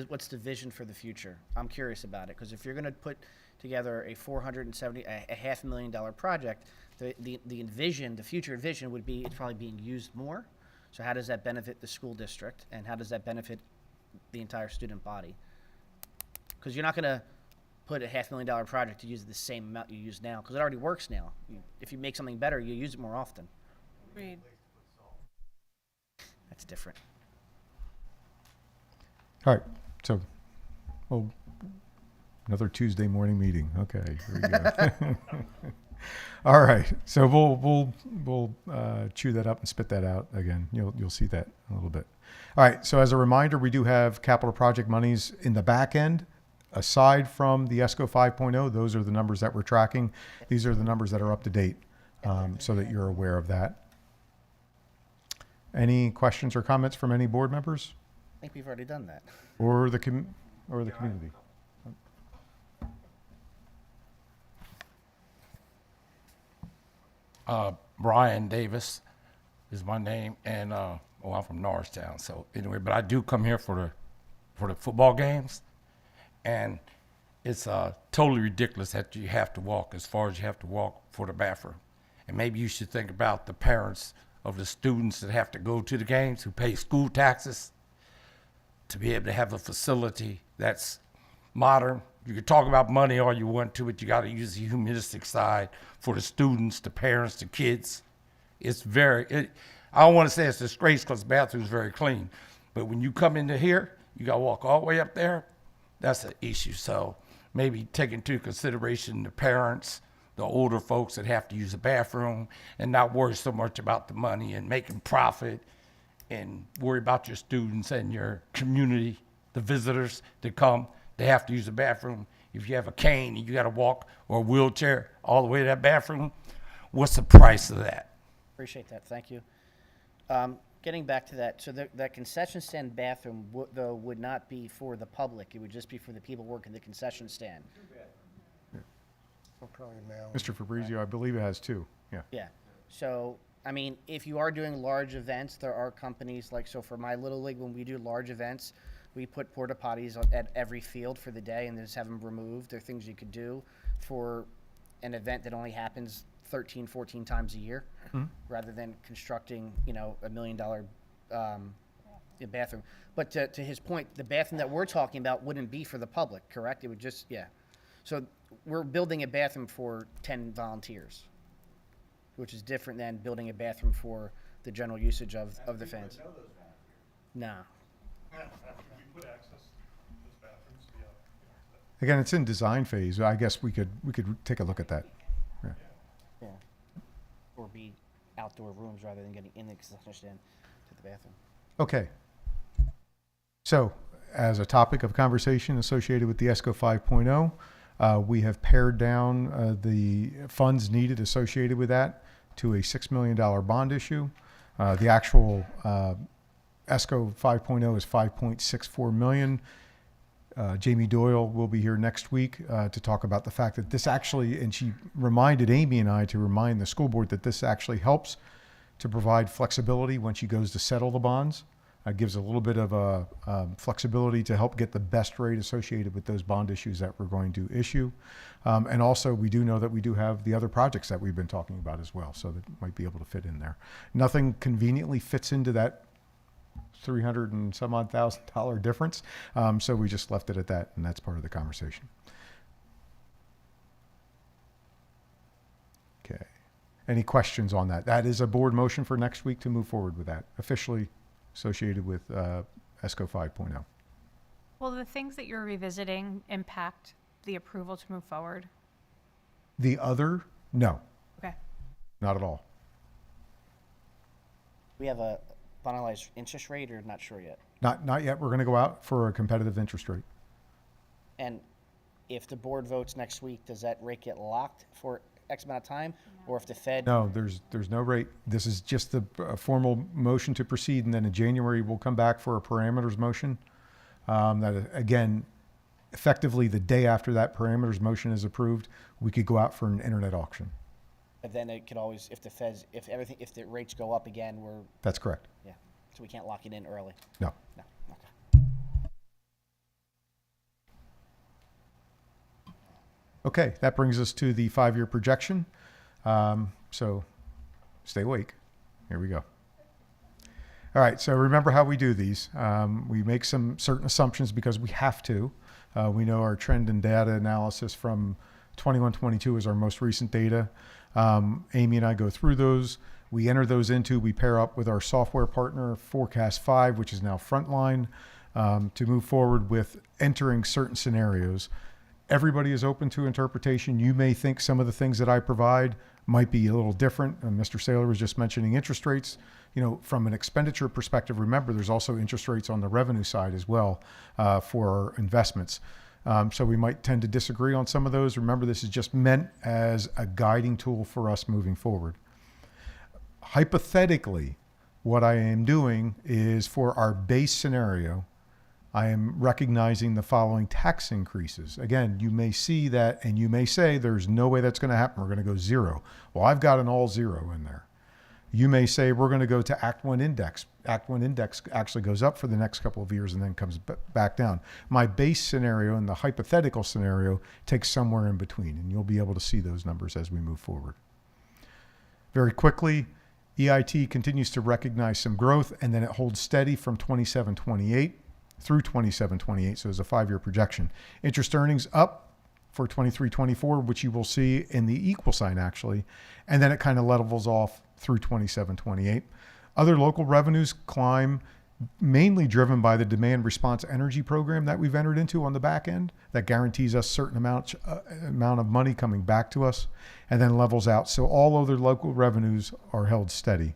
What's the vision for the future? I'm curious about it, because if you're going to put together a $500,000 project, the future envision would be it's probably being used more. So how does that benefit the school district, and how does that benefit the entire student body? Because you're not going to put a $500,000 project to use the same amount you use now, because it already works now. If you make something better, you use it more often. Agreed. That's different. All right, so, well, another Tuesday morning meeting. Okay, here we go. All right, so we'll chew that up and spit that out again. You'll see that in a little bit. All right, so as a reminder, we do have capital project monies in the back end. Aside from the ESCO 5.0, those are the numbers that we're tracking. These are the numbers that are up to date, so that you're aware of that. Any questions or comments from any board members I think we've already done that. or the community? Brian Davis is my name, and I'm from Norristown. So anyway, but I do come here for the football games, and it's totally ridiculous that you have to walk as far as you have to walk for the bathroom. And maybe you should think about the parents of the students that have to go to the games, who pay school taxes, to be able to have a facility that's modern. You can talk about money all you want to, but you got to use the humanistic side for the students, the parents, the kids. It's I don't want to say it's a disgrace, because the bathroom's very clean, but when you come into here, you got to walk all the way up there. That's an issue. So maybe take into consideration the parents, the older folks that have to use the bathroom, and not worry so much about the money and making profit, and worry about your students and your community, the visitors that come. They have to use the bathroom. If you have a cane and you got to walk, or a wheelchair all the way to that bathroom, what's the price of that? Appreciate that. Thank you. Getting back to that, so that concession stand bathroom, though, would not be for the public. It would just be for the people working the concession stand. We'll probably mail. Mr. Fabrizio, I believe it has two. Yeah. Yeah. So, I mean, if you are doing large events, there are companies like, so for my little league, when we do large events, we put porta potties at every field for the day and then just have them removed. There are things you could do for an event that only happens 13, 14 times a year, rather than constructing, $1 million The bathroom. But to his point, the bathroom that we're talking about wouldn't be for the public, correct? It would just, yeah. So we're building a bathroom for 10 volunteers, which is different than building a bathroom for the general usage of the fans. No. Again, it's in design phase. I guess we could take a look at that. Yeah. Yeah. Or be outdoor rooms rather than getting in the concession stand to the bathroom. Okay. So, as a topic of conversation associated with the ESCO 5.0, we have pared down the funds needed associated with that to a $6 million bond issue. The actual ESCO 5.0 is $5.64 million. Jamie Doyle will be here next week to talk about the fact that this actually, and she reminded Amy and I to remind the school board that this actually helps to provide flexibility when she goes to settle the bonds. Gives a little bit of flexibility to help get the best rate associated with those bond issues that we're going to issue. And also, we do know that we do have the other projects that we've been talking about as well, so that might be able to fit in there. Nothing conveniently fits into that $300 and some odd thousand difference. So we just left it at that, and that's part of the conversation. Okay. Any questions on that? That is a board motion for next week to move forward with that, officially associated with ESCO 5.0. Will the things that you're revisiting impact the approval to move forward? The other, no, Okay. not at all. We have a finalized interest rate, or not sure yet? Not yet. We're going to go out for a competitive interest rate. And if the board votes next week, does that rate get locked for X amount of time? Or if the Fed... No, there's no rate. This is just the formal motion to proceed, and then in January we'll come back for a parameters motion. That again, effectively the day after that parameters motion is approved, we could go out for an internet auction. But then it could always, if the Feds, if the rates go up again, That's correct. yeah. So we can't lock it in early. No. No. Okay. Okay, that brings us to the 5-year projection. So stay awake. Here we go. All right, so remember how we do these. We make some certain assumptions because we have to. We know our trend and data analysis from 21-22 is our most recent data. Amy and I go through those. We enter those into, we pair up with our software partner, Forecast 5, which is now Frontline, to move forward with entering certain scenarios. Everybody is open to interpretation. You may think some of the things that I provide might be a little different. Mr. Saylor was just mentioning interest rates. You know, from an expenditure perspective, remember there's also interest rates on the revenue side as well for our investments. So we might tend to disagree on some of those. Remember, this is just meant as a guiding tool for us moving forward. Hypothetically, what I am doing is for our base scenario, I am recognizing the following tax increases. Again, you may see that and you may say there's no way that's going to happen. We're going to go zero. Well, I've got an all zero in there. You may say we're going to go to Act 1 index. Act 1 index actually goes up for the next couple of years and then comes back down. My base scenario and the hypothetical scenario takes somewhere in between, and you'll be able to see those numbers as we move forward. Very quickly, EIT continues to recognize some growth, and then it holds steady from 27-28 through 27-28, so there's a 5-year projection. Interest earnings up for 23-24, which you will see in the equal sign actually, and then it kind of levels off through 27-28. Other local revenues climb, mainly driven by the demand response energy program that we've entered into on the back end that guarantees us certain amount of money coming back to us and then levels out. So all other local revenues are held steady.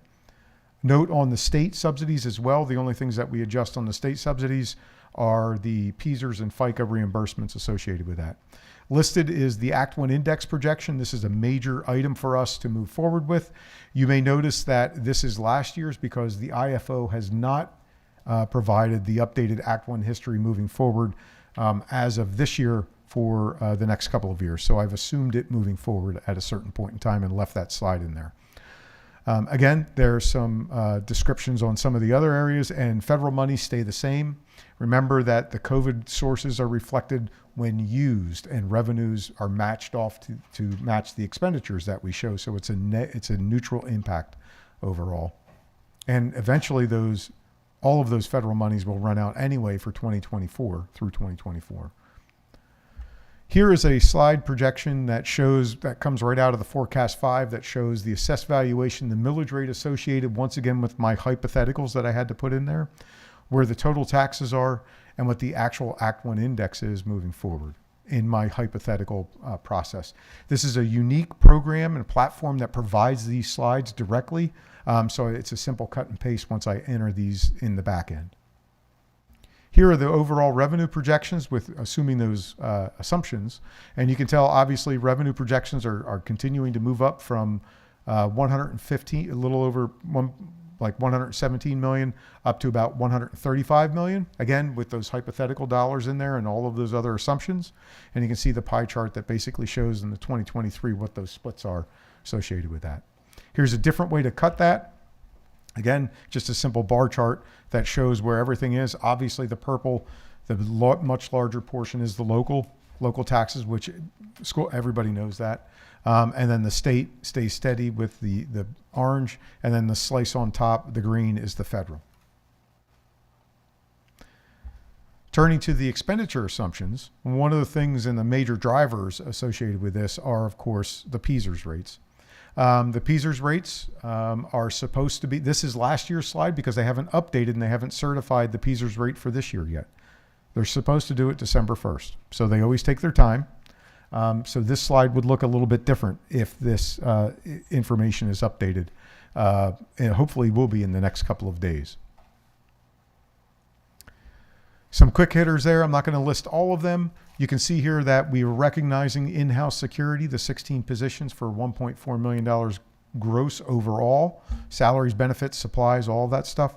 Note on the state subsidies as well, the only things that we adjust on the state subsidies are the PSERS and FICA reimbursements associated with that. Listed is the Act 1 index projection. This is a major item for us to move forward with. You may notice that this is last year's because the IFO has not provided the updated Act 1 history moving forward as of this year for the next couple of years. So I've assumed it moving forward at a certain point in time and left that slide in there. Again, there's some descriptions on some of the other areas, and federal monies stay the same. Remember that the COVID sources are reflected when used, and revenues are matched off to match the expenditures that we show. So it's a neutral impact overall. And eventually those all of those federal monies will run out anyway for 2024 through 2024. Here is a slide projection that comes right out of the forecast 5 that shows the assessed valuation, the millage rate associated once again with my hypotheticals that I had to put in there, where the total taxes are, and what the actual Act 1 index is moving forward in my hypothetical process. This is a unique program and platform that provides these slides directly. So it's a simple cut and paste once I enter these in the back end. Here are the overall revenue projections with assuming those assumptions. And you can tell, obviously, revenue projections are continuing to move up from 115, a little over 117 million up to about 135 million. Again, with those hypothetical dollars in there and all of those other assumptions. And you can see the pie chart that basically shows in the 2023 what those splits are associated with that. Here's a different way to cut that. Again, just a simple bar chart that shows where everything is. Obviously, the purple, the much larger portion is the local taxes, which everybody knows that. And then the state stays steady with the orange, and then the slice on top, the green, is the federal. Turning to the expenditure assumptions, one of the things and the major drivers associated with this are, of course, the PSERS rates. The PSERS rates are supposed to be, this is last year's slide because they haven't updated and they haven't certified the PSERS rate for this year yet. They're supposed to do it December 1st. So they always take their time. So this slide would look a little bit different if this information is updated. And hopefully will be in the next couple of days. Some quick hitters there. I'm not going to list all of them. You can see here that we are recognizing in-house security, the 16 positions for $1.4 million gross overall. Salaries, benefits, supplies, all of that stuff.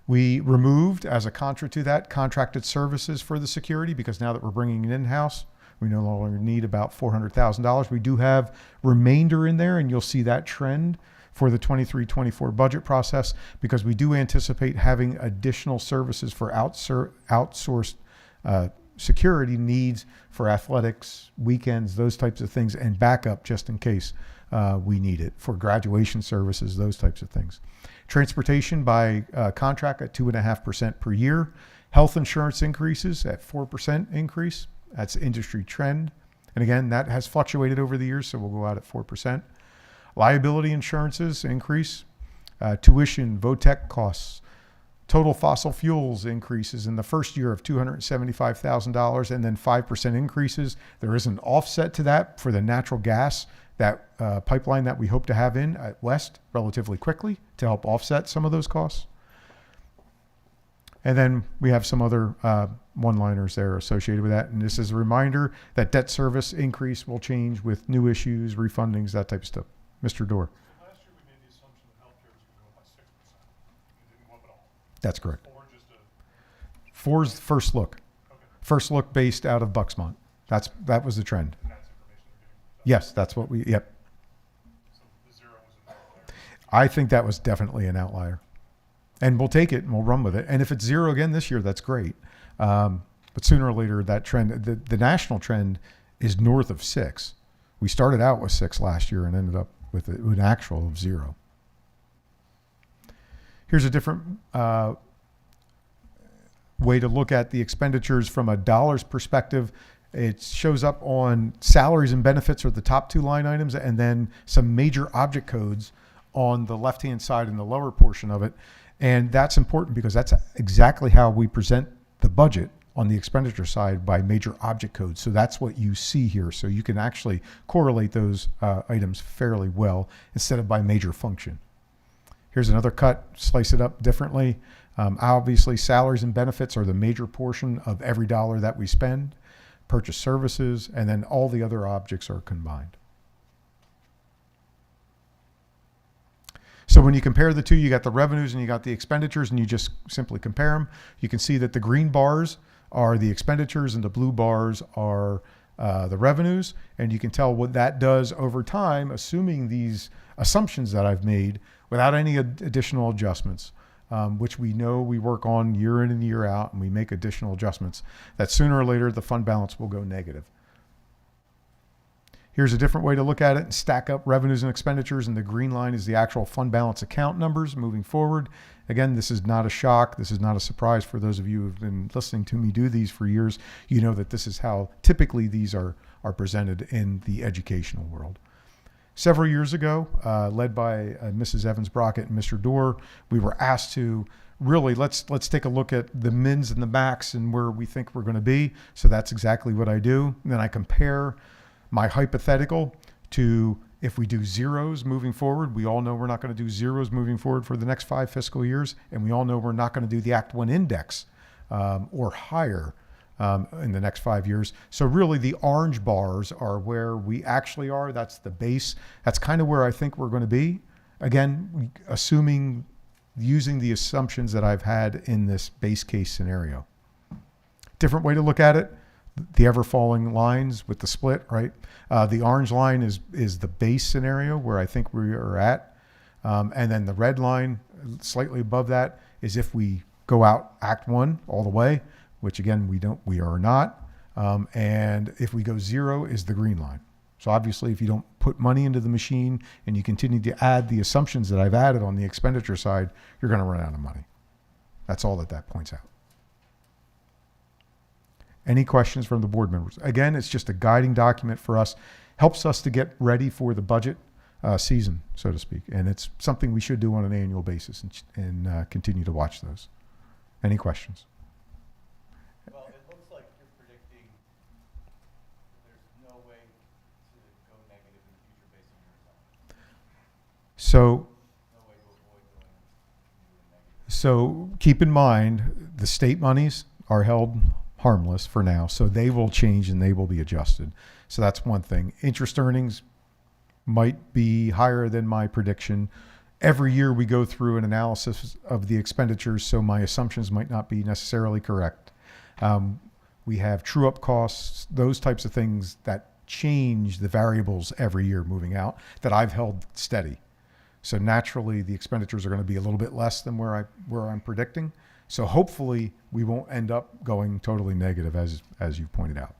We removed, as a contra to that, contracted services for the security because now that we're bringing it in-house, we no longer need about $400,000. We do have remainder in there, and you'll see that trend for the 23-24 budget process because we do anticipate having additional services for outsourced security needs for athletics, weekends, those types of things, and backup just in case we need it for graduation services, those types of things. Transportation by contract at 2.5% per year. Health insurance increases at 4% increase. That's industry trend. And again, that has fluctuated over the years, so we'll go out at 4%. Liability insurances increase. Tuition, VOTEC costs. Total fossil fuels increases in the first year of $275,000 and then 5% increases. There is an offset to that for the natural gas, that pipeline that we hope to have in at West relatively quickly to help offset some of those costs. And then we have some other one-liners there associated with that. And this is a reminder that debt service increase will change with new issues, refundings, that type of stuff. Mr. Dorr. So last year we made the assumption that healthcare was going to go up by 6%. It didn't go up at all. That's correct. Or just a... 4's the first look. Okay. First look based out of Bucksmont. That was the trend. And that's information they're giving. Yes, that's what we, yep. So the 0 was an outlier. I think that was definitely an outlier. And we'll take it and we'll run with it. And if it's 0 again this year, that's great. But sooner or later, that trend, the national trend is north of 6. We started out with 6 last year and ended up with an actual of 0. Here's a different way to look at the expenditures from a dollars perspective. It shows up on salaries and benefits are the top 2 line items, and then some major object codes on the left-hand side in the lower portion of it. And that's important because that's exactly how we present the budget on the expenditure side by major object codes. So that's what you see here. So you can actually correlate those items fairly well instead of by major function. Here's another cut, slice it up differently. Obviously, salaries and benefits are the major portion of every dollar that we spend. Purchase services, and then all the other objects are combined. So when you compare the two, you got the revenues and you got the expenditures, and you just simply compare them. You can see that the green bars are the expenditures and the blue bars are the revenues. And you can tell what that does over time, assuming these assumptions that I've made without any additional adjustments, which we know we work on year in and year out, and we make additional adjustments, that sooner or later the fund balance will go negative. Here's a different way to look at it and stack up revenues and expenditures, and the green line is the actual fund balance account numbers moving forward. Again, this is not a shock. This is not a surprise for those of you who've been listening to me do these for years. You know that this is how typically these are presented in the educational world. Several years ago, led by Mrs. Evans Brockett and Mr. Dorr, we were asked to really let's take a look at the mins and the max and where we think we're going to be. So that's exactly what I do. And then I compare my hypothetical to if we do zeros moving forward. We all know we're not going to do zeros moving forward for the next 5 fiscal years, and we all know we're not going to do the Act 1 index or higher in the next 5 years. So really the orange bars are where we actually are. That's the base. That's kind of where I think we're going to be. Again, assuming using the assumptions that I've had in this base case scenario. Different way to look at it, the ever falling lines with the split, right? The orange line is the base scenario where I think we are at. And then the red line slightly above that is if we go out Act 1 all the way, which again, we are not. And if we go zero is the green line. So obviously if you don't put money into the machine and you continue to add the assumptions that I've added on the expenditure side, you're going to run out of money. That's all that points out. Any questions from the board members? Again, it's just a guiding document for us, helps us to get ready for the budget season, so to speak. And it's something we should do on an annual basis and continue to watch those. Any questions? Well, it looks like you're predicting there's no way to go negative in the future based on your assumptions. So, No way to avoid going negative. so keep in mind, the state monies are held harmless for now, so they will change and they will be adjusted. So that's one thing. Interest earnings might be higher than my prediction. Every year we go through an analysis of the expenditures, so my assumptions might not be necessarily correct. We have true up costs, those types of things that change the variables every year moving out that I've held steady. So naturally the expenditures are going to be a little bit less than where I'm predicting. So hopefully we won't end up going totally negative as you pointed out.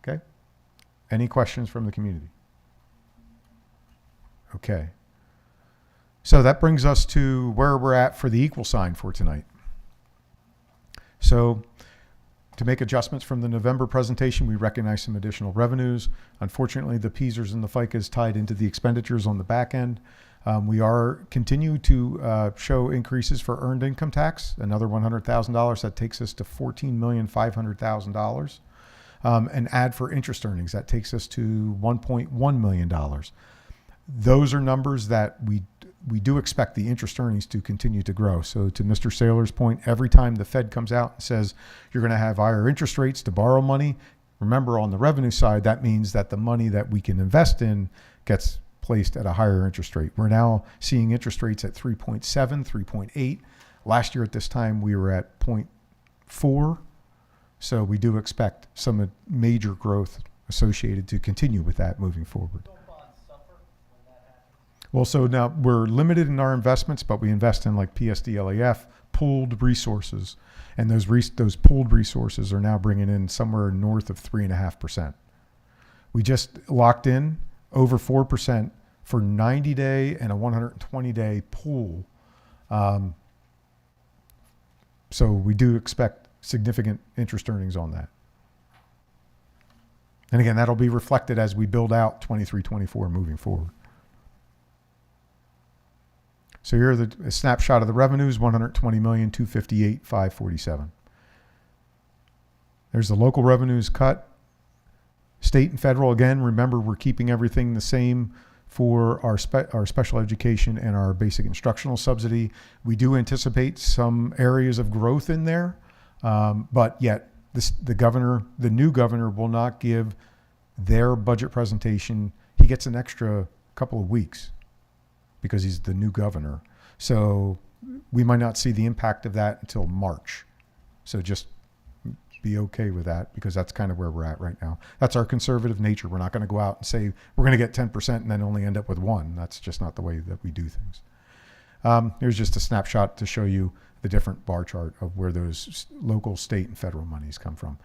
Okay. Any questions from the community? Okay. So that brings us to where we're at for the equal sign for tonight. So to make adjustments from the November presentation, we recognize some additional revenues. Unfortunately, the PSERS and the FICAs tied into the expenditures on the back end. We are continue to show increases for earned income tax, another $100,000. That takes us to $14,500,000. And add for interest earnings, that takes us to $1.1 million. Those are numbers that we do expect the interest earnings to continue to grow. So to Mr. Saylor's point, every time the Fed comes out and says you're going to have higher interest rates to borrow money, remember on the revenue side, that means that the money that we can invest in gets placed at a higher interest rate. We're now seeing interest rates at 3.7, 3.8. Last year at this time, we were at 0.4. So we do expect some major growth associated to continue with that moving forward. Well, so now we're limited in our investments, but we invest in like PSD, LAF, pooled resources. And those pooled resources are now bringing in somewhere north of 3.5%. We just locked in over 4% for 90-day and a 120-day pool. So we do expect significant interest earnings on that. And again, that'll be reflected as we build out 23-24 moving forward. So here are a snapshot of the revenues, $120,258,547. There's the local revenues cut. State and federal, again, remember we're keeping everything the same for our special education and our basic instructional subsidy. We do anticipate some areas of growth in there, but yet the new governor will not give their budget presentation. He gets an extra couple of weeks because he's the new governor. So we might not see the impact of that until March. So just be okay with that because that's kind of where we're at right now. That's our conservative nature. We're not going to go out and say we're going to get 10% and then only end up with 1. That's just not the way that we do things. Here's just a snapshot to show you the different bar chart of where those local, state, and federal monies come from.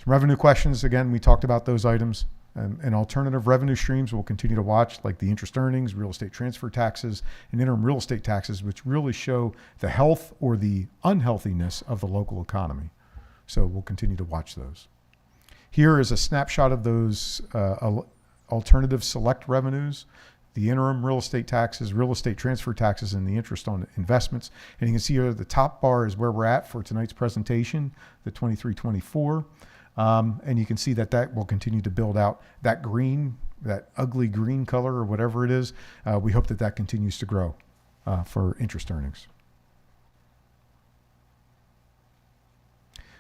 Some revenue questions, again, we talked about those items. And alternative revenue streams we'll continue to watch, like the interest earnings, real estate transfer taxes, and interim real estate taxes, which really show the health or the unhealthiness of the local economy. So we'll continue to watch those. Here is a snapshot of those alternative select revenues, the interim real estate taxes, real estate transfer taxes, and the interest on investments. And you can see here the top bar is where we're at for tonight's presentation, the 23-24. And you can see that that will continue to build out that green, that ugly green color or whatever it is. We hope that that continues to grow for interest earnings.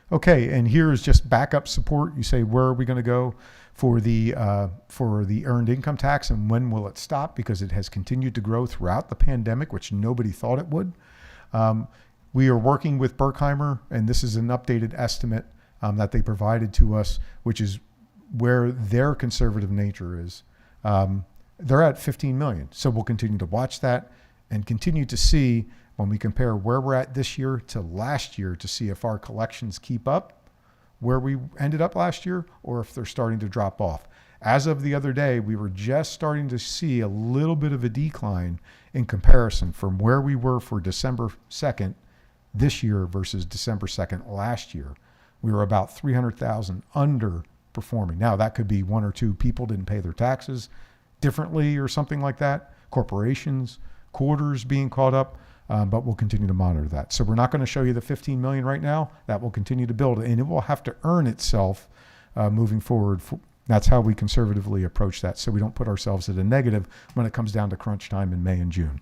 Okay, and here is just backup support. You say, where are we going to go for the earned income tax, and when will it stop? Because it has continued to grow throughout the pandemic, which nobody thought it would. We are working with Berkheimer, and this is an updated estimate that they provided to us, which is where their conservative nature is. They're at 15 million. So we'll continue to watch that and continue to see when we compare where we're at this year to last year to see if our collections keep up where we ended up last year or if they're starting to drop off. As of the other day, we were just starting to see a little bit of a decline in comparison from where we were for December 2nd this year versus December 2nd last year. We were about 300,000 underperforming. Now, that could be one or two people didn't pay their taxes differently or something like that. Corporations, quarters being caught up, but we'll continue to monitor that. So we're not going to show you the 15 million right now. That will continue to build, and it will have to earn itself moving forward. That's how we conservatively approach that, so we don't put ourselves at a negative when it comes down to crunch time in May and June.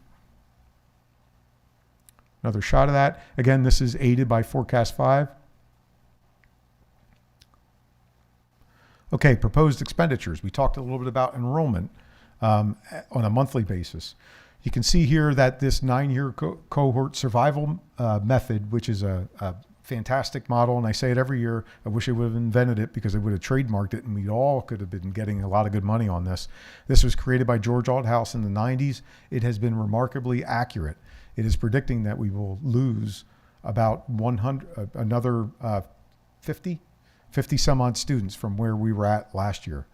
Another shot of that. Again, this is aided by Forecast 5. Okay, proposed expenditures. We talked a little bit about enrollment on a monthly basis. You can see here that this 9-year cohort survival method, which is a fantastic model, and I say it every year, I wish I would have invented it because I would have trademarked it and we all could have been getting a lot of good money on this. This was created by George Althouse in the 90s. It has been remarkably accurate. It is predicting that we will lose about another 50 some odd students from where we were at last year.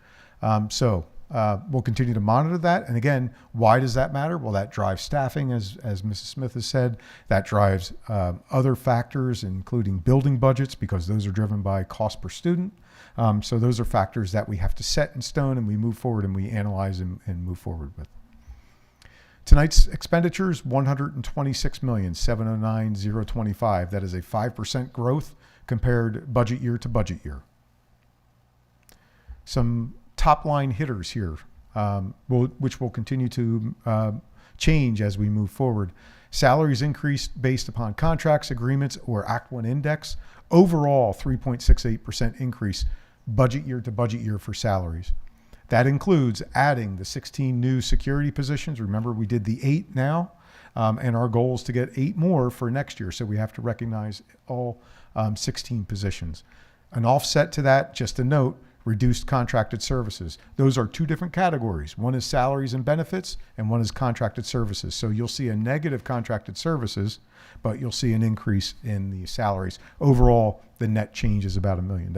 We'll continue to monitor that. And again, why does that matter? Well, that drives staffing, as Mrs. Smith has said. That drives other factors, including building budgets, because those are driven by cost per student. So those are factors that we have to set in stone, and we move forward and we analyze and move forward with. Tonight's expenditures, $126,709,025. That is a 5% growth compared budget year to budget year. Some top line hitters here, which will continue to change as we move forward. Salaries increased based upon contracts, agreements, or Act 1 index. Overall, 3.68% increase budget year to budget year for salaries. That includes adding the 16 new security positions. Remember, we did the 8 now, and our goal is to get 8 more for next year. So we have to recognize all 16 positions. An offset to that, just a note, reduced contracted services. Those are two different categories. One is salaries and benefits, and one is contracted services. So you'll see a negative contracted services, but you'll see an increase in the salaries. Overall, the net change is about $1 million.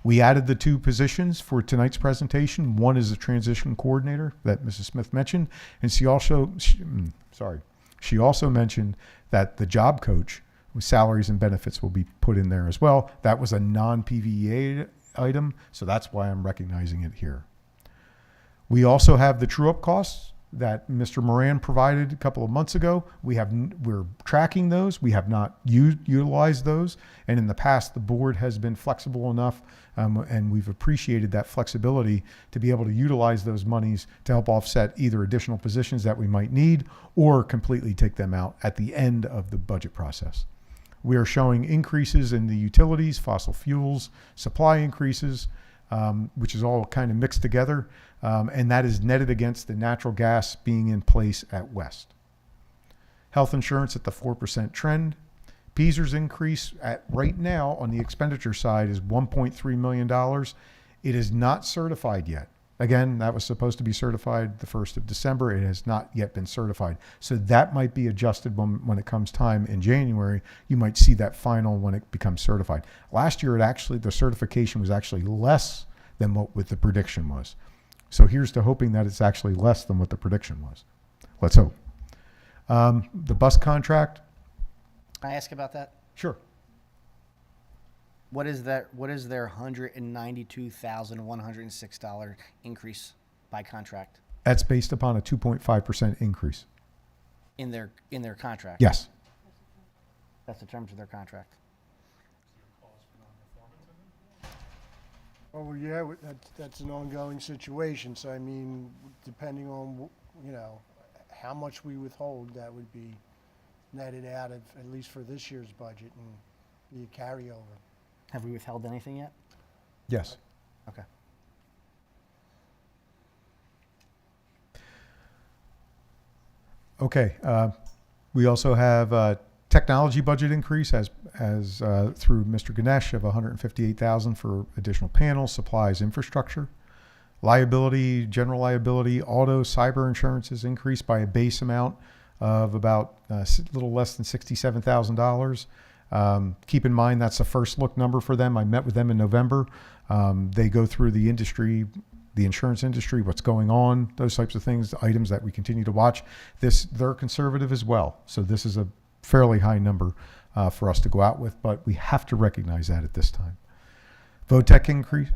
We added the 2 positions for tonight's presentation. One is a transition coordinator that Mrs. Smith mentioned, and she also mentioned that the job coach with salaries and benefits will be put in there as well. That was a non-PVEA item, so that's why I'm recognizing it here. We also have the true-up costs that Mr. Moran provided a couple of months ago. We're tracking those. We have not utilized those, and in the past, the board has been flexible enough, and we've appreciated that flexibility to be able to utilize those monies to help offset either additional positions that we might need or completely take them out at the end of the budget process. We are showing increases in the utilities, fossil fuels, supply increases, which is all kind of mixed together, and that is netted against the natural gas being in place at West. Health insurance at the 4% trend. PSER's increase at right now on the expenditure side is $1.3 million. It is not certified yet. Again, that was supposed to be certified the 1st of December. It has not yet been certified. So that might be adjusted when it comes time in January. You might see that final when it becomes certified. Last year, the certification was actually less than what the prediction was. So here's to hoping that it's actually less than what the prediction was. Let's hope. The bus contract. Can I ask about that? Sure. What is their $192,106 increase by contract That's based upon a 2.5% increase. in their contract? Yes. That's the terms of their contract. Oh, well, yeah, that's an ongoing situation, so I mean, depending on, how much we withhold, that would be netted out of, at least for this year's budget, and be a carryover. Have we withheld anything yet? Yes. Okay. Okay. We also have a technology budget increase as through Mr. Ganesh of $158,000 for additional panels, supplies, infrastructure. Liability, general liability, auto, cyber insurance is increased by a base amount of about a little less than $67,000. Keep in mind that's a first look number for them. I met with them in November. They go through the industry, the insurance industry, what's going on, those types of things, items that we continue to watch. They're conservative as well. So this is a fairly high number for us to go out with, but we have to recognize that at this time. VOTEC increase.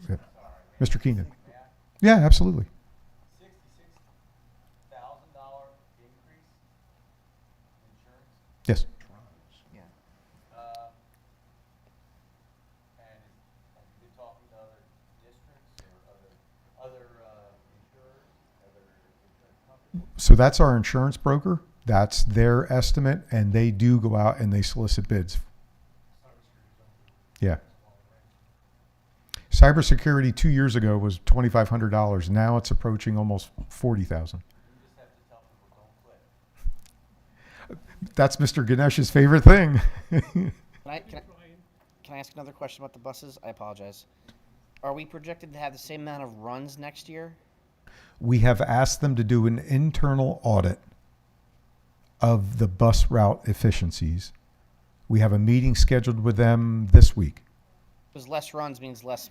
Yeah. Mr. Keenan. Yeah, absolutely. $66,000 increase in insurance? Yes. Yeah. And have you been talking to other districts or other insurers, other insurance companies? So that's our insurance broker. That's their estimate, and they do go out and they solicit bids. Yeah. Cybersecurity 2 years ago was $2,500. Now it's approaching almost $40,000. That's Mr. Ganesh's favorite thing. Can I ask another question about the buses? I apologize. Are we projected to have the same amount of runs next year? We have asked them to do an internal audit of the bus route efficiencies. We have a meeting scheduled with them this week. Because less runs means less,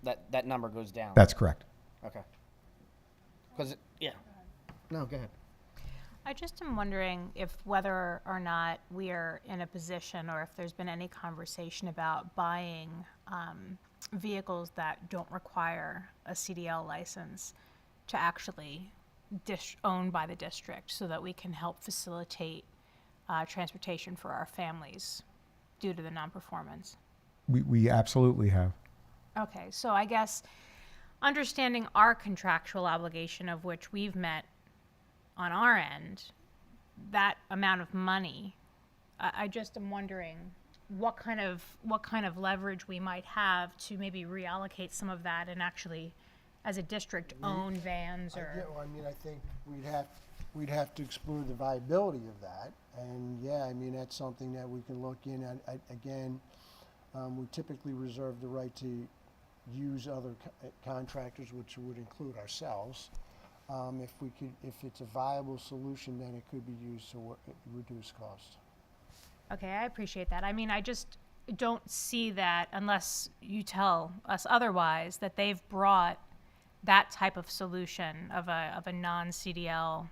that number goes down. That's correct. Okay. Because, yeah. No, go ahead. I just am wondering if whether or not we are in a position, or if there's been any conversation about buying vehicles that don't require a CDL license to actually owned by the district, so that we can help facilitate transportation for our families due to the non-performance. We absolutely have. Okay, so I guess understanding our contractual obligation, of which we've met on our end, that amount of money, I just am wondering what kind of leverage we might have to maybe reallocate some of that and actually, as a district, own vans or. I mean, I think we'd have to explore the viability of that, and yeah, I mean, that's something that we can look in at. Again, we typically reserve the right to use other contractors, which would include ourselves. If it's a viable solution, then it could be used to reduce costs. Okay, I appreciate that. I mean, I just don't see that, unless you tell us otherwise, that they've brought that type of solution of a non-CDL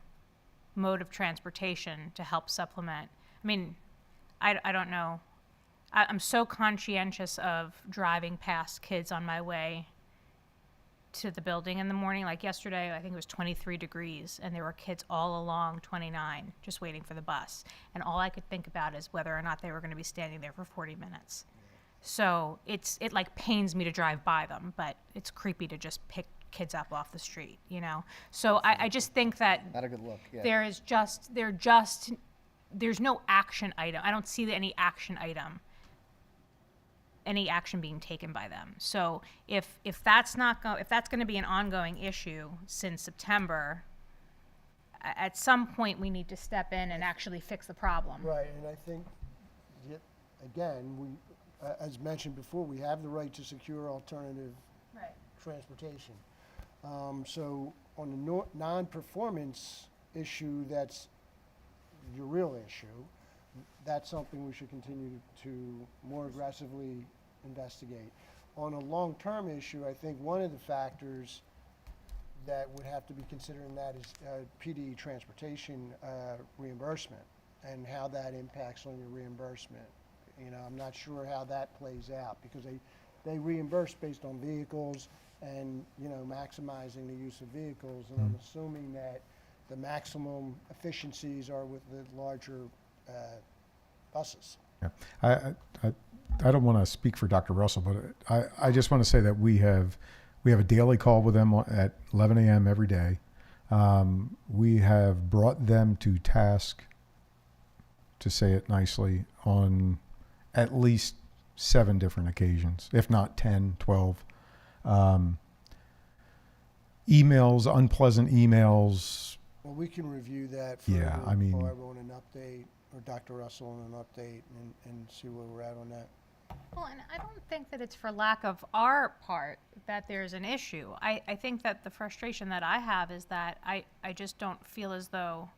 mode of transportation to help supplement. I mean, I don't know. I'm so conscientious of driving past kids on my way to the building in the morning. Like yesterday, I think it was 23 degrees, and there were kids all along 29 just waiting for the bus. And all I could think about is whether or not they were going to be standing there for 40 minutes. So it like pains me to drive by them, but it's creepy to just pick kids up off the street, you know? So I just think that Not a good look, yeah. there's no action item. I don't see any action item, any action being taken by them. So if that's going to be an ongoing issue since September, at some point we need to step in and actually fix the problem. Right, and I think, again, we, as mentioned before, we have the right to secure alternative transportation. So on the non-performance issue, that's your real issue. That's something we should continue to more aggressively investigate. On a long-term issue, I think one of the factors that would have to be considered in that is PD transportation reimbursement and how that impacts on your reimbursement. You know, I'm not sure how that plays out because they reimburse based on vehicles and, you know, maximizing the use of vehicles. And I'm assuming that the maximum efficiencies are with the larger buses. Yeah. I don't want to speak for Dr. Russell, but I just want to say that we have a daily call with them at 11 a.m. every day. We have brought them to task, to say it nicely, on at least 7 different occasions, if not 10, 12. Emails, unpleasant emails. Well, we can review that for Yeah, I mean, Barbara on an update, or Dr. Russell on an update, and see where we're at on that. Well, and I don't think that it's for lack of our part that there's an issue. I think that the frustration that I have is that I just don't feel as though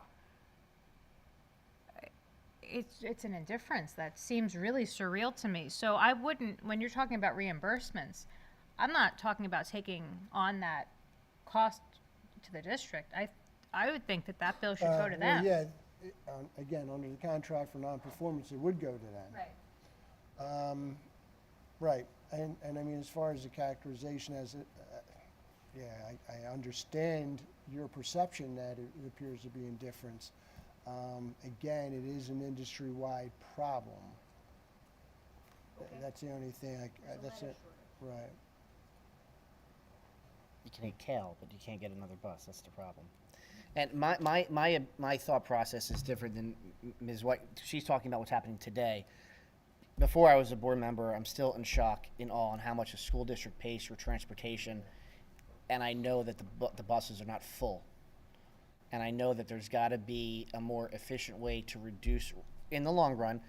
it's an indifference that seems really surreal to me. So I wouldn't, when you're talking about reimbursements, I'm not talking about taking on that cost to the district. I would think that that bill should go to them. Well, yeah, again, under the contract for non-performance, it would go to them. Right. Right, and I mean, as far as the characterization as it, yeah, I understand your perception that it appears to be indifference. Again, it is an industry-wide problem. That's the only thing, that's it, right. You can eat kale, but you can't get another bus. That's the problem. And my thought process is different than Ms. White. She's talking about what's happening today. Before I was a board member, I'm still in shock, in awe, on how much a school district pays for transportation. And I know that the buses are not full. And I know that there's got to be a more efficient way to reduce, in the long run,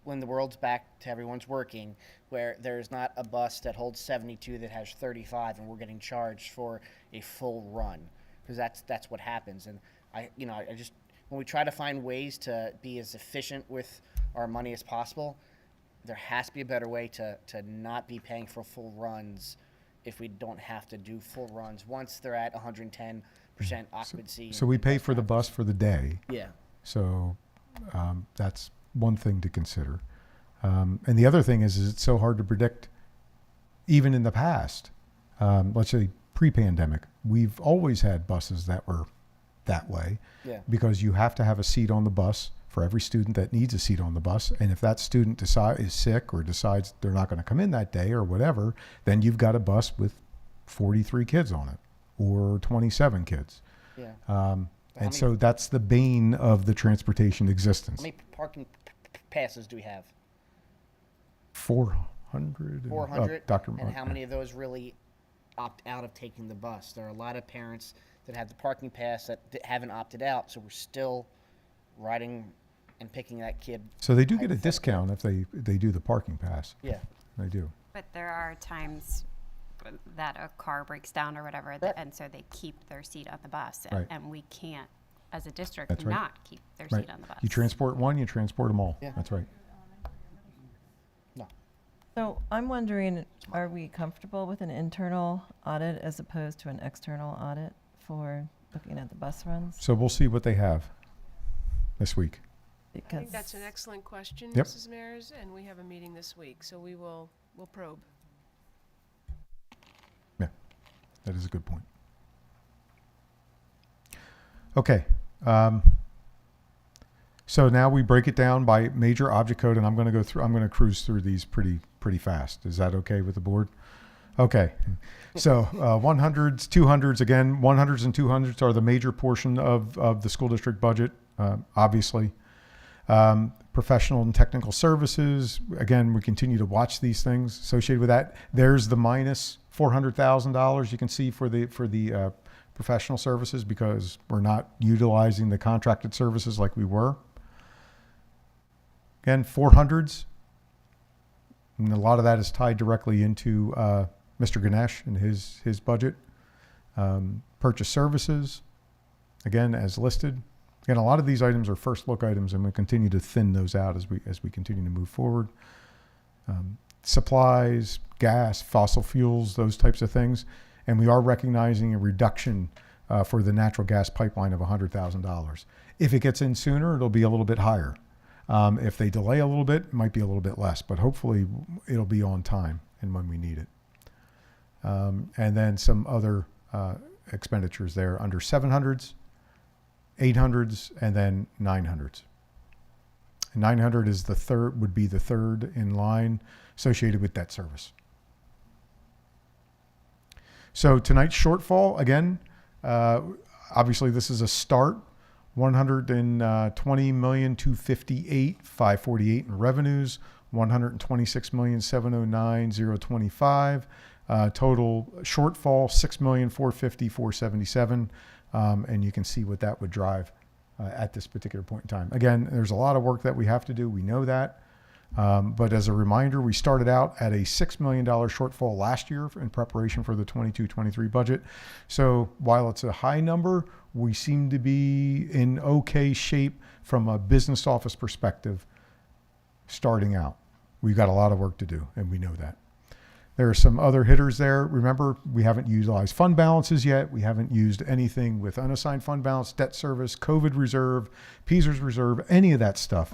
when the world's back to everyone's working, where there's not a bus that holds 72 that has 35 and we're getting charged for a full run, because that's what happens. And I just, when we try to find ways to be as efficient with our money as possible, there has to be a better way to not be paying for full runs if we don't have to do full runs once they're at 110% occupancy. So we pay for the bus for the day. Yeah. So that's one thing to consider. And the other thing is it's so hard to predict, even in the past. Let's say pre-pandemic, we've always had buses that were that way. Yeah. Because you have to have a seat on the bus for every student that needs a seat on the bus. And if that student is sick or decides they're not going to come in that day or whatever, then you've got a bus with 43 kids on it or 27 kids. Yeah. And so that's the bane of the transportation existence. How many parking passes do we have? 400. 400. Dr. And how many of those really opt out of taking the bus? There are a lot of parents that have the parking pass that haven't opted out, so we're still riding and picking that kid. So they do get a discount if they do the parking pass. Yeah. They do. But there are times that a car breaks down or whatever, and so they keep their seat on the bus, Right. and we can't, as a district, That's right. not keep their Right. seat on the bus. You transport one, you transport them all. Yeah. That's right. No. So I'm wondering, are we comfortable with an internal audit as opposed to an external audit for looking at the bus runs? So we'll see what they have this week. I think that's an excellent question, Yep. Mrs. Mares, and we have a meeting this week, so we'll probe. Yeah, that is a good point. Okay. So now we break it down by major object code, and I'm going to cruise through these pretty fast. Is that okay with the board? Okay. So 100s, 200s, again, 100s and 200s are the major portion of the school district budget, obviously. Professional and technical services, again, we continue to watch these things associated with that. There's the minus $400,000 you can see for the professional services because we're not utilizing the contracted services like we were. Again, 400s, and a lot of that is tied directly into Mr. Ganesh and his budget. Purchase services, again, as listed. Again, a lot of these items are first look items, and we continue to thin those out as we continue to move forward. Supplies, gas, fossil fuels, those types of things. And we are recognizing a reduction for the natural gas pipeline of $100,000. If it gets in sooner, it'll be a little bit higher. If they delay a little bit, it might be a little bit less, but hopefully it'll be on time and when we need it. And then some other expenditures there under 700s, 800s, and then 900s. 900 is would be the third in line associated with debt service. So tonight's shortfall, again, obviously this is a start. 120,258,548 in revenues, 126,709,025. Total shortfall 6,450,477, and you can see what that would drive at this particular point in time. Again, there's a lot of work that we have to do. We know that. But as a reminder, we started out at a $6 million shortfall last year in preparation for the 22-23 budget. So while it's a high number, we seem to be in okay shape from a business office perspective starting out. We've got a lot of work to do, and we know that. There are some other hitters there. Remember, we haven't utilized fund balances yet. We haven't used anything with unassigned fund balance, debt service, COVID reserve, PSERS reserve, any of that stuff,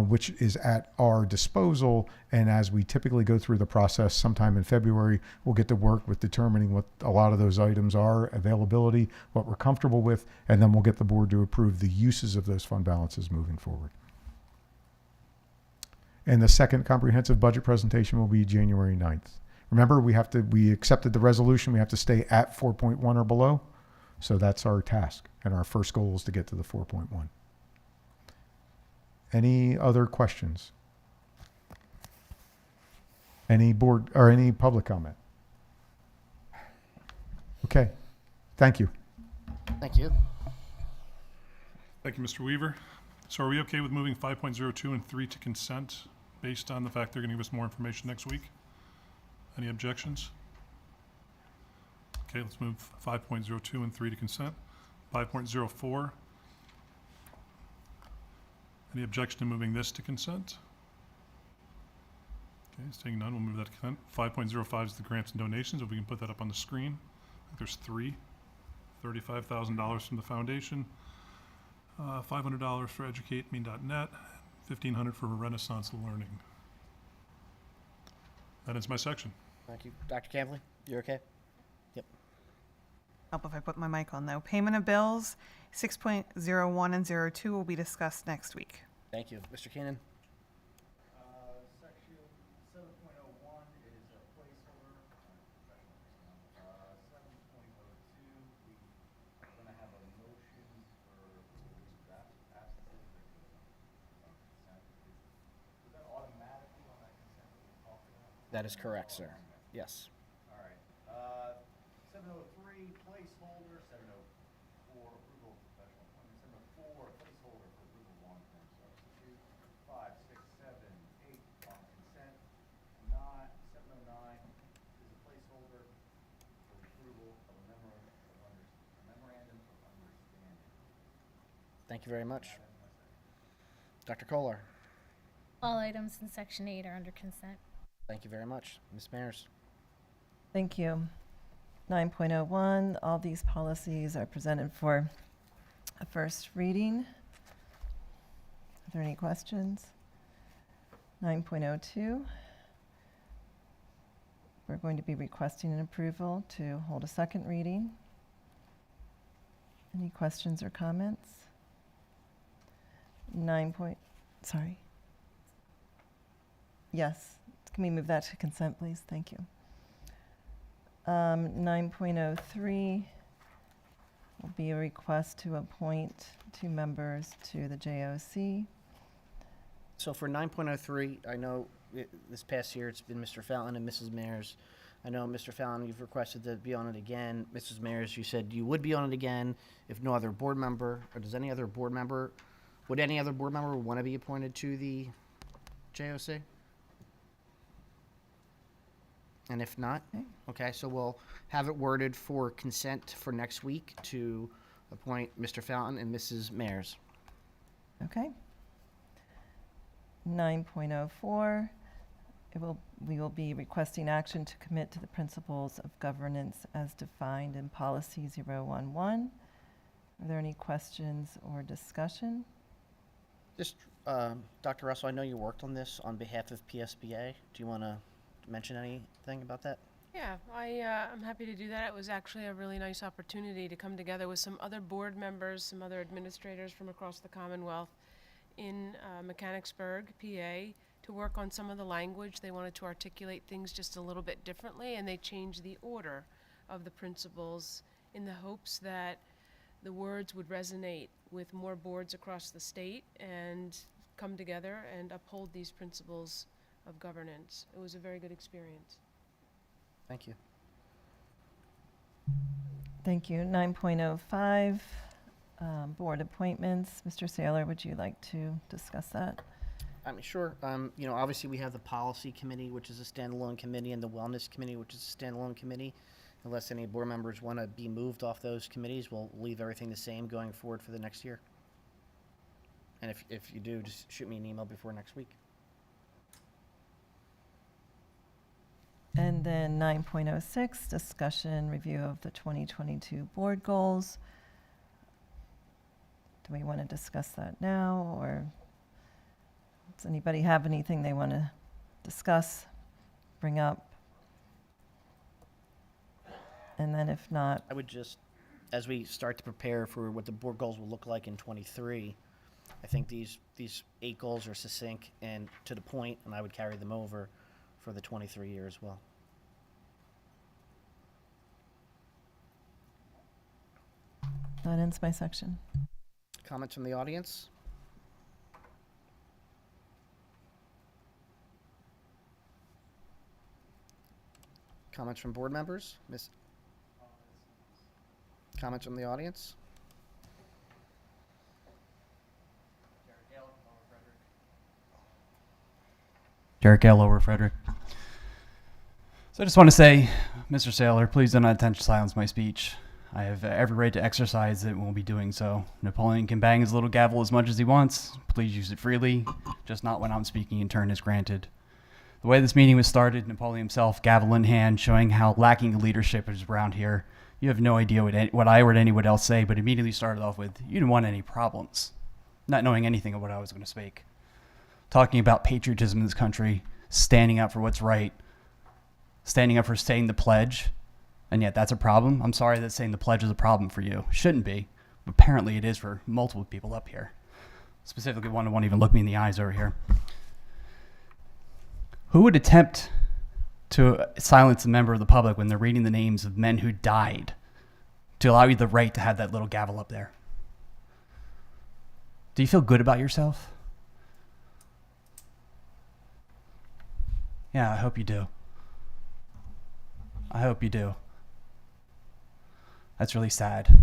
which is at our disposal. And as we typically go through the process sometime in February, we'll get to work with determining what a lot of those items are, availability, what we're comfortable with, and then we'll get the board to approve the uses of those fund balances moving forward. And the second comprehensive budget presentation will be January 9th. Remember, we accepted the resolution. We have to stay at 4.1 or below. So that's our task. And our first goal is to get to the 4.1. Any other questions? Any board or any public comment? Okay. Thank you. Thank you. Thank you, Mr. Weaver. So are we okay with moving 5.02 and 3 to consent based on the fact they're going to give us more information next week? Any objections? Okay, let's move 5.02 and 3 to consent. 5.04. Any objection to moving this to consent? Okay, seeing none, we'll move that to consent. 5.05 is the grants and donations. If we can put that up on the screen. I think there's three. $35,000 from the foundation, $500 for educateme.net, $1,500 for Renaissance Learning. That is my section. Thank you. Dr. Campley, you okay? Yep. Help if I put my mic on though. Payment of bills, 6.01 and 02 will be discussed next week. Thank you. Mr. Keenan? Section 7.01 is a placeholder. 7.02, we're going to have a motion for leave of absences that goes on consent. Is that automatically on that consent that we talked about? That is correct, sir. Yes. All right. 703, placeholder. 704, approval of professional appointment. 704, placeholder for approval of long-term substitute. 5, 6, 7, 8 on consent. 709 is a placeholder for approval of a memorandum of understanding. Thank you very much. Dr. Kolar? All items in Section 8 are under consent. Thank you very much. Ms. Mears? Thank you. 9.01, all these policies are presented for a first reading. Are there any questions? 9.02, we're going to be requesting an approval to hold a second reading. Any questions or comments? Sorry. Yes, can we move that to consent, please? Thank you. 9.03 will be a request to appoint 2 members to the JOC. So for 9.03, I know this past year it's been Mr. Fountain and Mrs. Mears. I know, Mr. Fountain, you've requested to be on it again. Mrs. Mears, you said you would be on it again if no other board member, or would any other board member want to be appointed to the JOC? And if not, okay, so we'll have it worded for consent for next week to appoint Mr. Fountain and Mrs. Mayers. Okay. 9.04, we will be requesting action to commit to the principles of governance as defined in policy 011. Are there any questions or discussion? Just, Dr. Russell, I know you worked on this on behalf of PSBA. Do you want to mention anything about that? Yeah, I'm happy to do that. It was actually a really nice opportunity to come together with some other board members, some other administrators from across the Commonwealth in Mechanicsburg, PA, to work on some of the language. They wanted to articulate things just a little bit differently, and they changed the order of the principles in the hopes that the words would resonate with more boards across the state and come together and uphold these principles of governance. It was a very good experience. Thank you. Thank you. 9.05, board appointments. Mr. Saylor, would you like to discuss that? I mean, sure. You know, obviously we have the policy committee, which is a standalone committee, and the wellness committee, which is a standalone committee. Unless any board members want to be moved off those committees, we'll leave everything the same going forward for the next year. And if you do, just shoot me an email before next week. And then 9.06, discussion, review of the 2022 board goals. Do we want to discuss that now, or does anybody have anything they want to discuss, bring up? And then if not, I would just, as we start to prepare for what the board goals will look like in '23, I think these 8 goals are succinct and to the point, and I would carry them over for the '23 year as well. that ends my section. Comments from the audience? Comments from board members? Comments from the audience? Derek Gale, Lower Frederick. So I just want to say, Mr. Saylor, please do not attempt to silence my speech. I have every right to exercise it and will be doing so. Napoleon can bang his little gavel as much as he wants. Please use it freely, just not when I'm speaking in turn is granted. The way this meeting was started, Napoleon himself, gavel in hand, showing how lacking leadership is around here. You have no idea what I or anyone else say, but immediately started off with, you didn't want any problems, not knowing anything of what I was going to speak. Talking about patriotism in this country, standing up for what's right, standing up for saying the pledge, and yet that's a problem. I'm sorry that saying the pledge is a problem for you. Shouldn't be, but apparently it is for multiple people up here. Specifically one who won't even look me in the eyes over here. Who would attempt to silence a member of the public when they're reading the names of men who died to allow you the right to have that little gavel up there? Do you feel good about yourself? Yeah, I hope you do. I hope you do. That's really sad.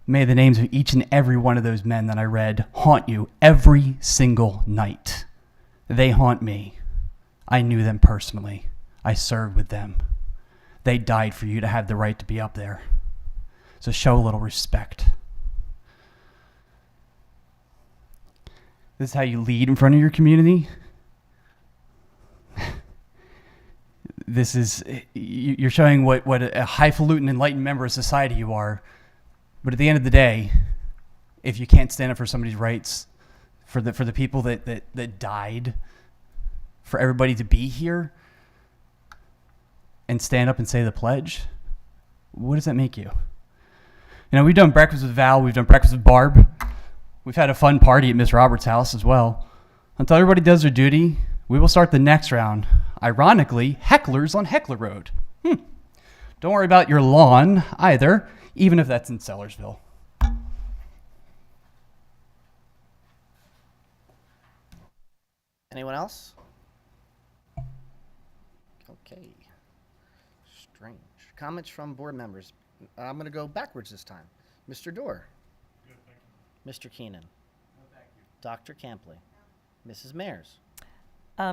May the names of each and every one of those men that I read haunt you every single night. They haunt me. I knew them personally. I served with them. They died for you to have the right to be up there. So show a little respect. This is how you lead in front of your community? This is, you're showing what a highfalutin, enlightened member of society you are. But at the end of the day, if you can't stand up for somebody's rights, for the people that died, for everybody to be here and stand up and say the pledge, what does that make you? You know, we've done breakfast with Val, we've done breakfast with Barb. We've had a fun party at Miss Roberts' house as well. Until everybody does their duty, we will start the next round. Ironically, hecklers on Heckler Road. Don't worry about your lawn either, even if that's in Sellersville. Anyone else? Okay. Strange. Comments from board members. I'm going to go backwards this time. Mr. Dorr. Good, thank you. Mr. Keenan. No, thank you. Dr. Campley. Mrs. Mayers.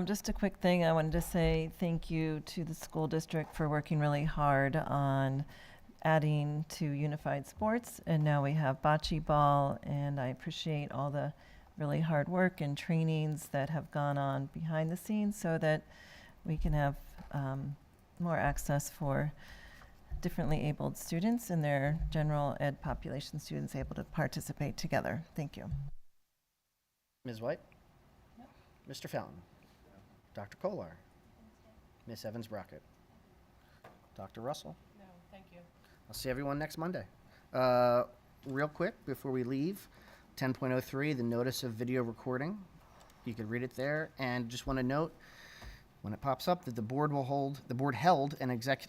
Just a quick thing, I wanted to say thank you to the school district for working really hard on adding to unified sports, and now we have bocce ball, and I appreciate all the really hard work and trainings that have gone on behind the scenes so that we can have more access for differently abled students and their general ed population students able to participate together. Thank you. Ms. White? Mr. Fountain? Dr. Kolar? Ms. Evans-Brockett? Dr. Russell? No, thank you. I'll see everyone next Monday. Real quick, before we leave, 10.03, the notice of video recording. You can read it there. And just want to note, when it pops up, that the board held an